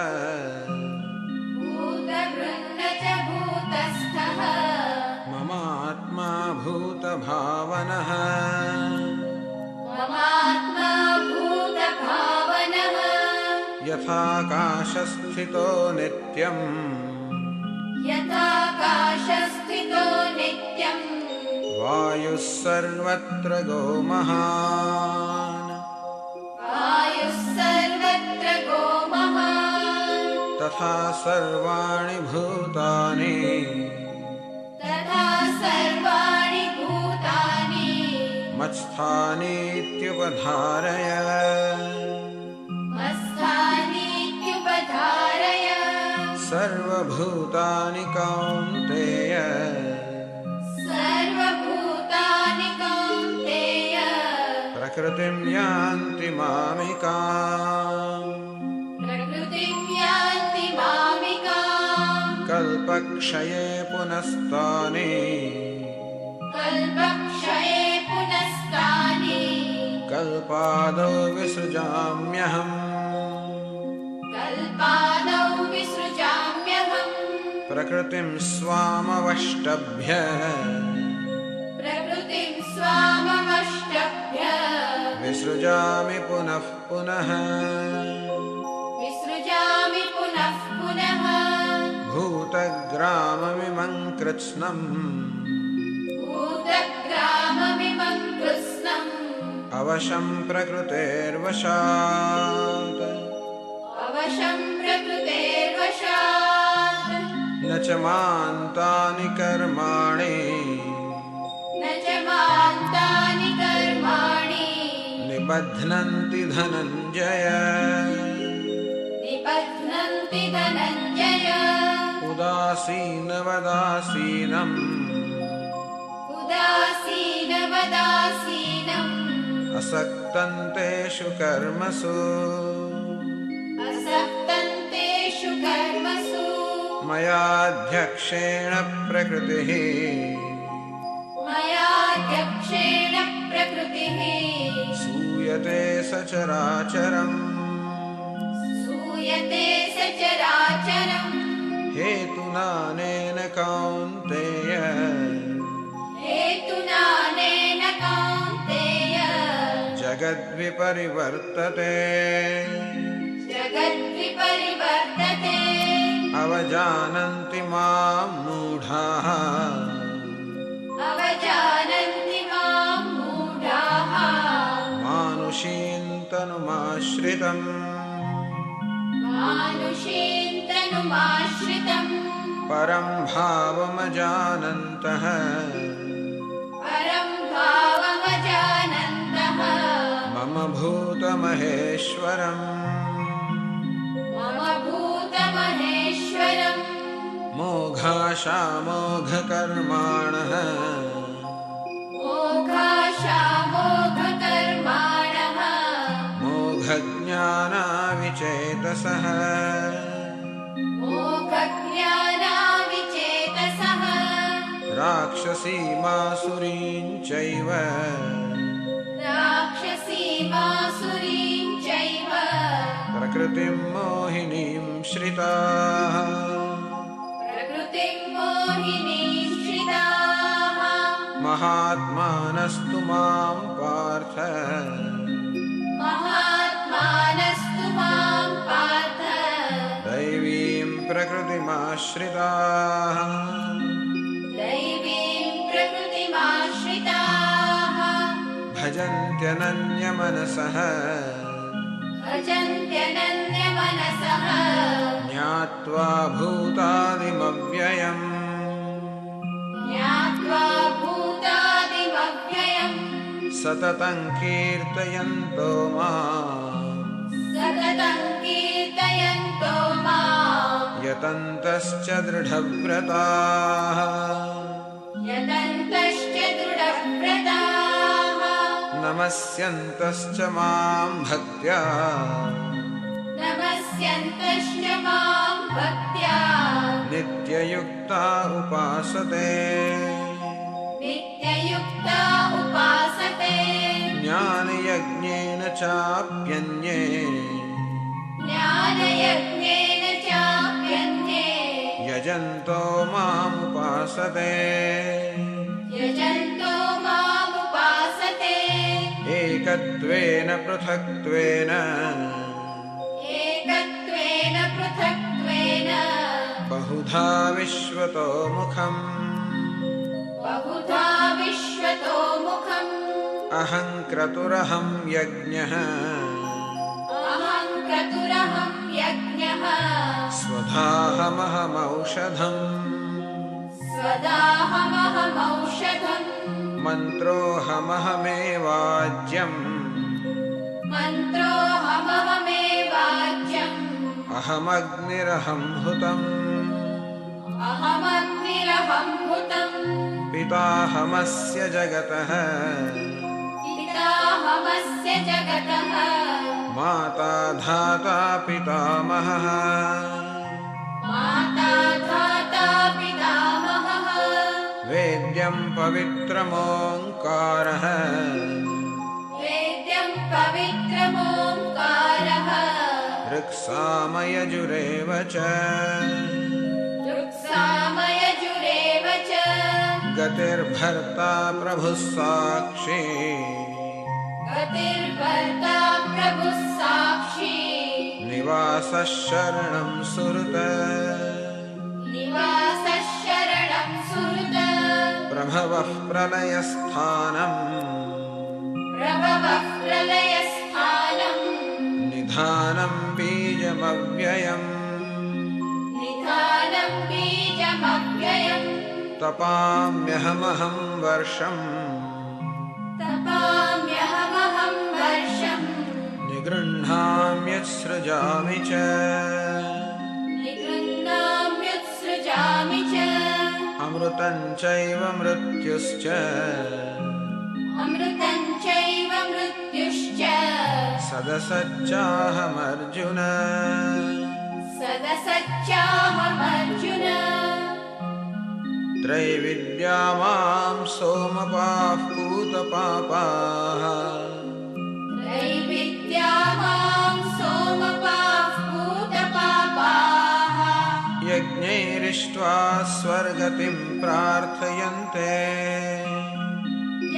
भूतभृन्न च भूतस्थः ममात्मा भूतभावनः ममात्मा भूतभावनः यथाकाशस्थितो नित्यम् यथाकाशस्थितो नित्यम् वायुः सर्वत्र गोमहान् वायुः सर्वत्र गोमहान् तथा सर्वाणि भूतानि तथा सर्वाणि भूतानि मत्स्थानीत्युपधारय मत्स्थानीत्युपधारय सर्वभूतानि कौन्तेय सर्वभूतानि कौन्तेय प्रकृतिं यान्ति मामिकाम् प्रकृतिं यान्ति मामिकाम् कल्पक्षये पुनस्तानि कल्पक्षये पुनस्तानि कल्पादौ विसृजाम्यहम् कल्पादौ विसृजाम्यहम् प्रकृतिं स्वामवष्टभ्य प्रकृतिं स्वामवष्टभ्य विसृजामि पुनः पुनः विसृजामि पुनः पुनः भूतग्राममिमं कृत्स्नम् भूतग्राममिमं कृत्स्नम् अवशं प्रकृतेर्वशात् अवशं प्रकृतेर्वशात् न च मान्तानि कर्माणि न च मान्तानि कर्माणि निबध्नन्ति धनञ्जय निबध्नन्ति धनञ्जय उदासीनवदासीनम् उदासीनवदासीनम् असक्तन्तेषु कर्मसु असक्तन्तेषु कर्मसु मयाध्यक्षेण प्रकृतिः मयाध्यक्षेण प्रकृतिः सूयते सचराचरम् सूयते सचराचरम् हेतुनानेन कौन्तेय हेतुनानेन कौन्तेय जगद्विपरिवर्तते जगद्विपरिवर्तते अवजानन्ति मां मूढाः अवजानन्ति मां मूढाः मानुषीं तनुमाश्रितम् मानुषीं तनुमाश्रितम् परं भावमजानन्तः परं भावमजानन्तः मम भूतमहेश्वरम् मम भूतमहेश्वरम् मोघाशामोघकर्माणः मोघाशामोघकर्माणः मोघज्ञानाविचेतसः मोघज्ञानाविचेतसः राक्षसीमासुरीं चैव राक्षसी श्रिताः प्रकृतिं मोहिनीश्रिताः महात्मानस्तु मां पार्थ महात्मानस्तु मां पार्थ दैवीं प्रकृतिमाश्रिताः दैवीं प्रकृतिमाश्रिताः भजन्त्यनन्यमनसः भजन्त्यनन्यमनसः ज्ञात्वा भूतादिमव्ययम् ज्ञात्वा भूतादिमव्ययम् सततं कीर्तयन्तो माम् सततं कीर्तयन्तो माम् यतन्तश्च दृढव्रताः यतन्तश्च दृढव्रताः नमस्यन्तश्च मां भक्त्या नमस्यन्तश्च मां भक्त्या नित्ययुक्ता उपासते नित्ययुक्ता उपासते ज्ञानयज्ञेन चाप्यन्ये ज्ञानयज्ञेन चाप्यन्ये यजन्तो मामुपासते यजन्तो मामुपासते एकत्वेन पृथक्त्वेन एकत्वेन पृथक्त्वेन बहुधा विश्वतो मुखम् बहुधा विश्वतो मुखम् अहं क्रतुरहं यज्ञः अहं क्रतुरहं यज्ञः स्वधाहमहमौषधम् स्वदाहमहमौषधम् मन्त्रोऽहमहमेवाज्यम् मन्त्रोऽहमहमेवाज्यम् अहमग्निरहं हुतम् अहमग्निरहं हुतम् पिताहमस्य जगतः पिताहमस्य जगतः माता धाता पितामहः माता धाता पितामहः वेद्यं पवित्रमोङ्कारः वेद्यं पवित्रमोङ्कारः ऋक्सामयजुरेव च ऋक्सामयजुरेव च गतिर्भर्ता प्रभुः साक्षी गतिर्भर्ता प्रभुः साक्षी निवासः शरणं सुहृत निवासः शरणं सुहृद प्रभवः प्रलयस्थानम् प्रभवः प्रलयस्थानम् निधानं बीजमव्ययम् निधानं बीजमव्ययम् तपाम्यहमहं वर्षम् तपाम्यहमहं वर्षम् निगृह्णाम्यत्सृजामि च निगृह्णाम्युत्सृजामि च अमृतं चैव मृत्युश्च अमृतं चैव मृत्युश्च सदसच्चाहमर्जुन सदसच्चाहमर्जुन त्रैविद्या मां सोमपाः पूतपापाः त्रैविद्या मां सोमपाः पूतपापाः यज्ञैरिष्ट्वा स्वर्गतिं प्रार्थयन्ते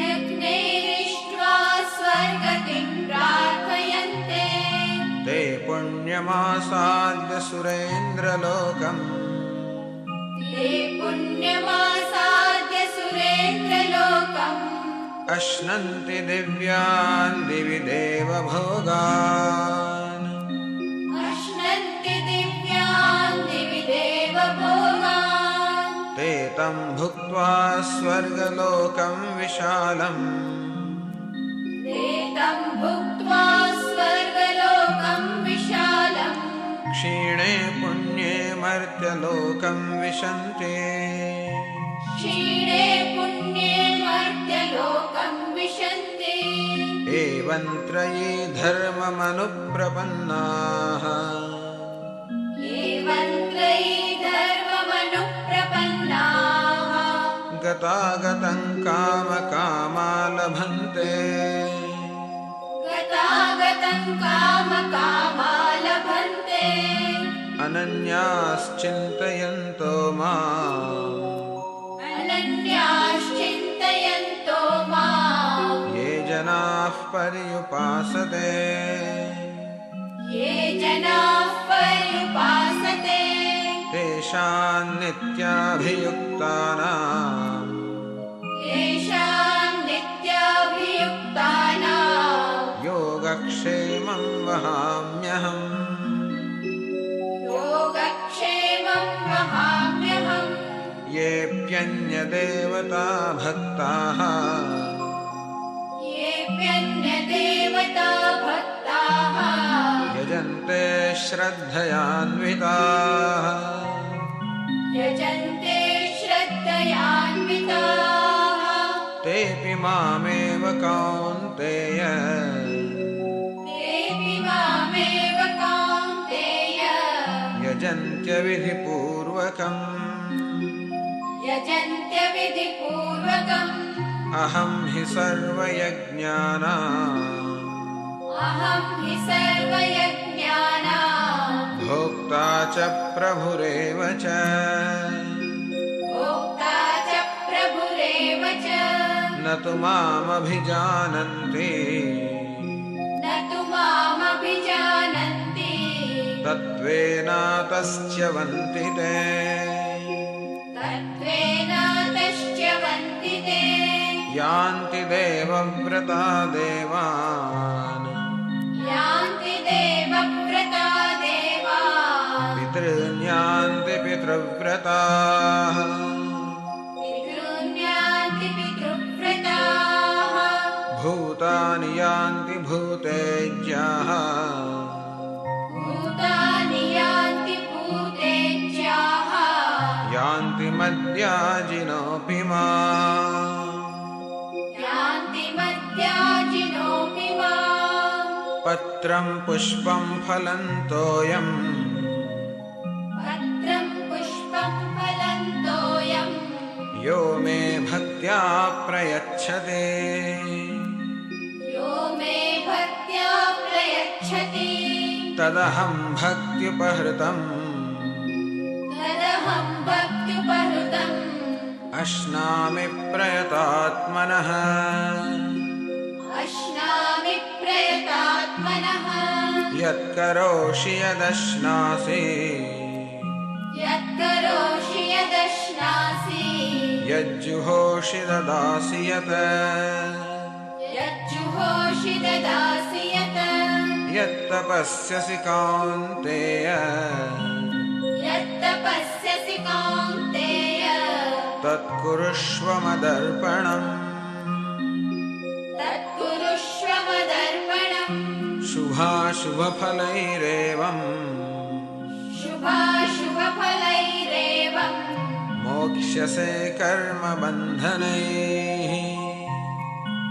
यज्ञैरिष्ट्वा स्वर्गतिं प्रार्थयन्ते ते पुण्यमासाद्य सुरेन्द्रलोकम् ते पुण्यमासाद्य सुरेन्द्रलोकम् अश्नन्ति दिव्यान् दिवि देवभोगान् अश्नन्ति दिव्यान् दिवि देवभोगान् ते तं भुक्त्वा स्वर्गलोकं विशालम् ते तं भुक्त्वा स्वर्गलोकं विशालम् क्षीणे पुण्ये मर्त्यलोकं विशन्ति क्षीणे पुण्ये मर्त्यलोकं विशन्ति एवं त्रयी धर्ममनुप्रपन्नाः एवं त्रयी धर्ममनुप्रपन्नाः गतागतं कामकामा लभन्ते गतागतं कामकामा लभन्ते अनन्याश्चिन्तयन्तो माम् अनन्याश्चिन्तयन्तो माम् ये जनाः पर्युपासते ये जनाः पर्युपासते तेषाम् नित्याभियुक्तानाम् तेषां नित्याभियुक्तानां योगक्षेमं वहाम्यहम् योगक्षेमं वहाम्यहम् येऽप्यन्यदेवता भक्ताः येऽप्यन्यदेवता भक्ताः यजन्ते श्रद्धयान्विताः यजन्ते श्रद्धयान्विताः तेऽपि मामेव कौन्तेय तेऽपि मामेव कौन्तेय यजन्त्यविधिपूर्वकम् यजन्त्यविधिपूर्वकम् अहं हि सर्वयज्ञानाम् अहं हि सर्वयज्ञानां भोक्ता च प्रभुरेव च भोक्ता च प्रभुरेव च न तु मामभिजानन्ति न तु मामभिजानन्ति तत्त्वेनातश्च्यवन्ति ते तत्त्वेनातश्च वन्ति ते यान्ति देवव्रता देवान् यान्ति देवव्रता देवान् पितॄन् यान्ति पितृव्रताः पितॄन् यान्ति पितृव्रताः भूतानि यान्ति भूतेज्याः भूतानि यान्ति भूतेज्याः यान्ति मद्याजिनोऽपि माम् यान्ति मद्याजिनोऽपि माम् पत्रं पुष्पं फलं तोयम् पत्रं पुष्पं फलं तोयं यो मे भक्त्या प्रयच्छते यो मे भक्त्या प्रयच्छति तदहं भक्त्युपहृतम् तदहं भक्त्युपहृतम् अश्नामि प्रयतात्मनः अश्नामि प्रयतात्मनः यत्करोषि यदश्नासि यत्करोषि यदश्नासि यज्जुहोषि ददासि यत् यज्जुहोषि ददासि यत् यत्तपस्यसि कौन्तेय यत्तपस्यसि कौन्तेय तत्कुरुष्व मदर्पणम् तत्कुरुष्व मदर्पणम् शुभाशुभफलैरेवम् शुभाशुभफलैरेवम् मोक्ष्यसे कर्मबन्धनैः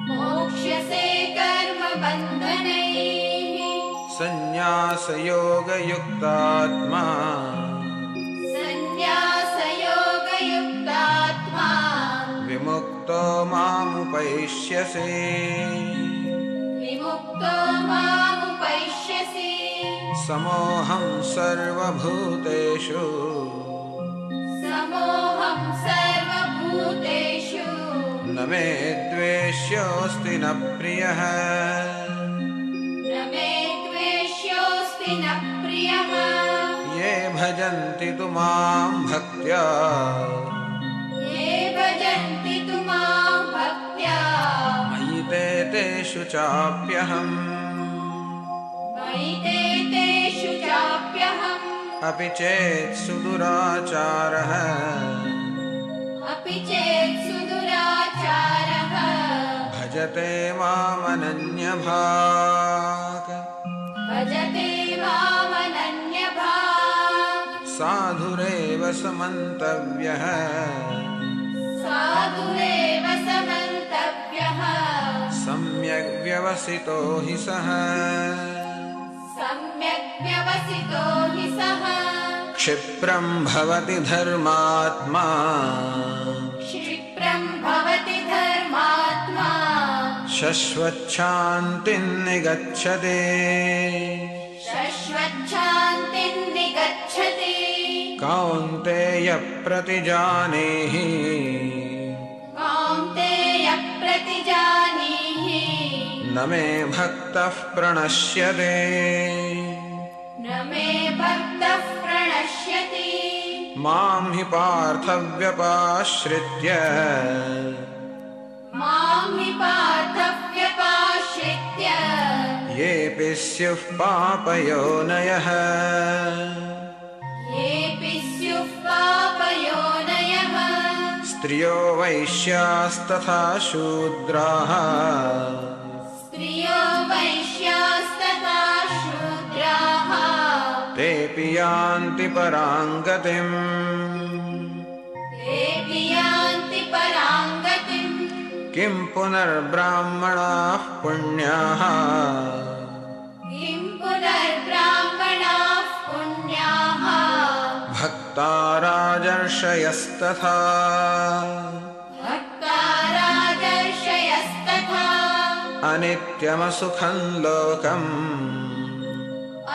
मोक्ष्यसे कर्मबन्धनैः सन्न्यासयोगयुक्तात्मा सन्न्यासयोगयुक्तात्मा विमुक्तो मामुपैष्यसि विमुक्तो मामुपैष्यसि समोऽहं सर्वभूतेषु समोऽहं सर्वभूतेषु न मे द्वेष्योऽस्ति न प्रियः न मे द्वेष्योऽस्ति न प्रियः ये भजन्ति तु मां भक्त्या ये भजन्ति तु मां भक्त्या मयि ते तेषु चाप्यहम् मयि ते तेषु चाप्यहम् अपि चेत् सुदुराचारः अपि चेत् सुदुराचारः भजते मामनन्यभाक् भजते मामनन्यभाक् साधुरेव समन्तव्यः साधुरेव समन्तव्यः सम्यग् व्यवसितो हि सः सम्यक् व्यवसितो हि सः क्षिप्रं भवति धर्मात्मा क्षिप्रं भवति धर्मात्मा शश्वच्छान्तिं निगच्छति शश्वच्छान्तिं निगच्छति कौन्तेय प्रतिजानीहि कौन्तेय प्रतिजानीहि न मे भक्तः प्रणश्यते न मे भक्तः प्रणश्यति मां हि पार्थव्यपाश्रित्य मां हि पार्थव्यपाश्रित्य येऽपि स्युः पापयोनयः येऽपि स्युः पापयोनयः स्त्रियो वैश्यास्तथा शूद्राः स्त्रियो वैश्यास्तथा शूद्राः तेऽपि यान्ति परां गतिम् तेऽपि यान्ति परां गतिम् किं पुनर्ब्राह्मणाः पुण्याः किं पुनर्ब्राह्मणाः पुण्याः भक्ता राजर्षयस्तथा भक्ता राजर्षयस्तथा अनित्यमसुखं लोकम्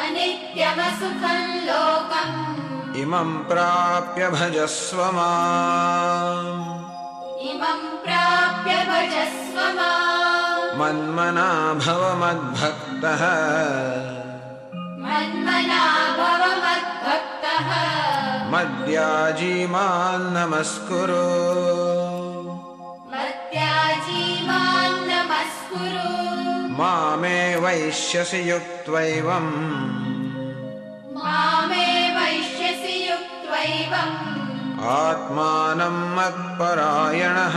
अनित्यमसुखं लोकम् इमं प्राप्य भजस्व माम् इमं प्राप्य भजस्व माम् मन्मना भव मद्भक्तः मन्मना भव मद्भक्तः मद्याजी मां नमस्कुरु मत्याजी मां नमस्कुरु मामे वैश्यसि युक्त्वैवम् मामे वैश्यसि युक्त्वैवम् आत्मानं मत्परायणः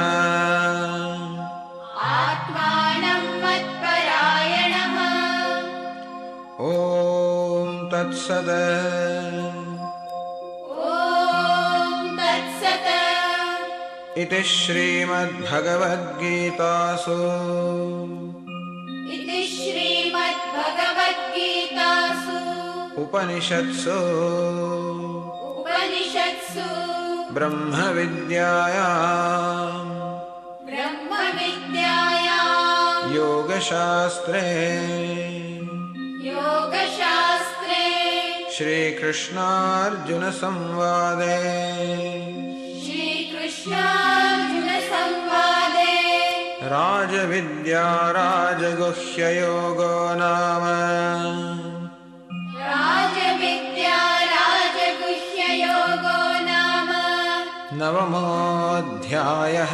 आत्मानं मत्परायणः ॐ तत्सत् ॐ तत्सत् इति श्रीमद्भगवद्गीतासु इति श्रीमद्भगवद्गीतासु उपनिषत्सु उपनिषत्सु ब्रह्मविद्यायां ब्रह्मविद्यायां योगशास्त्रे योगशास्त्रे श्रीकृष्णार्जुनसंवादे श्रीकृष्णार्जुनसंवादे राजविद्या राजगुह्ययोगो नाम राजविद्या राजगुह्ययोगो नाम नवमोऽध्यायः।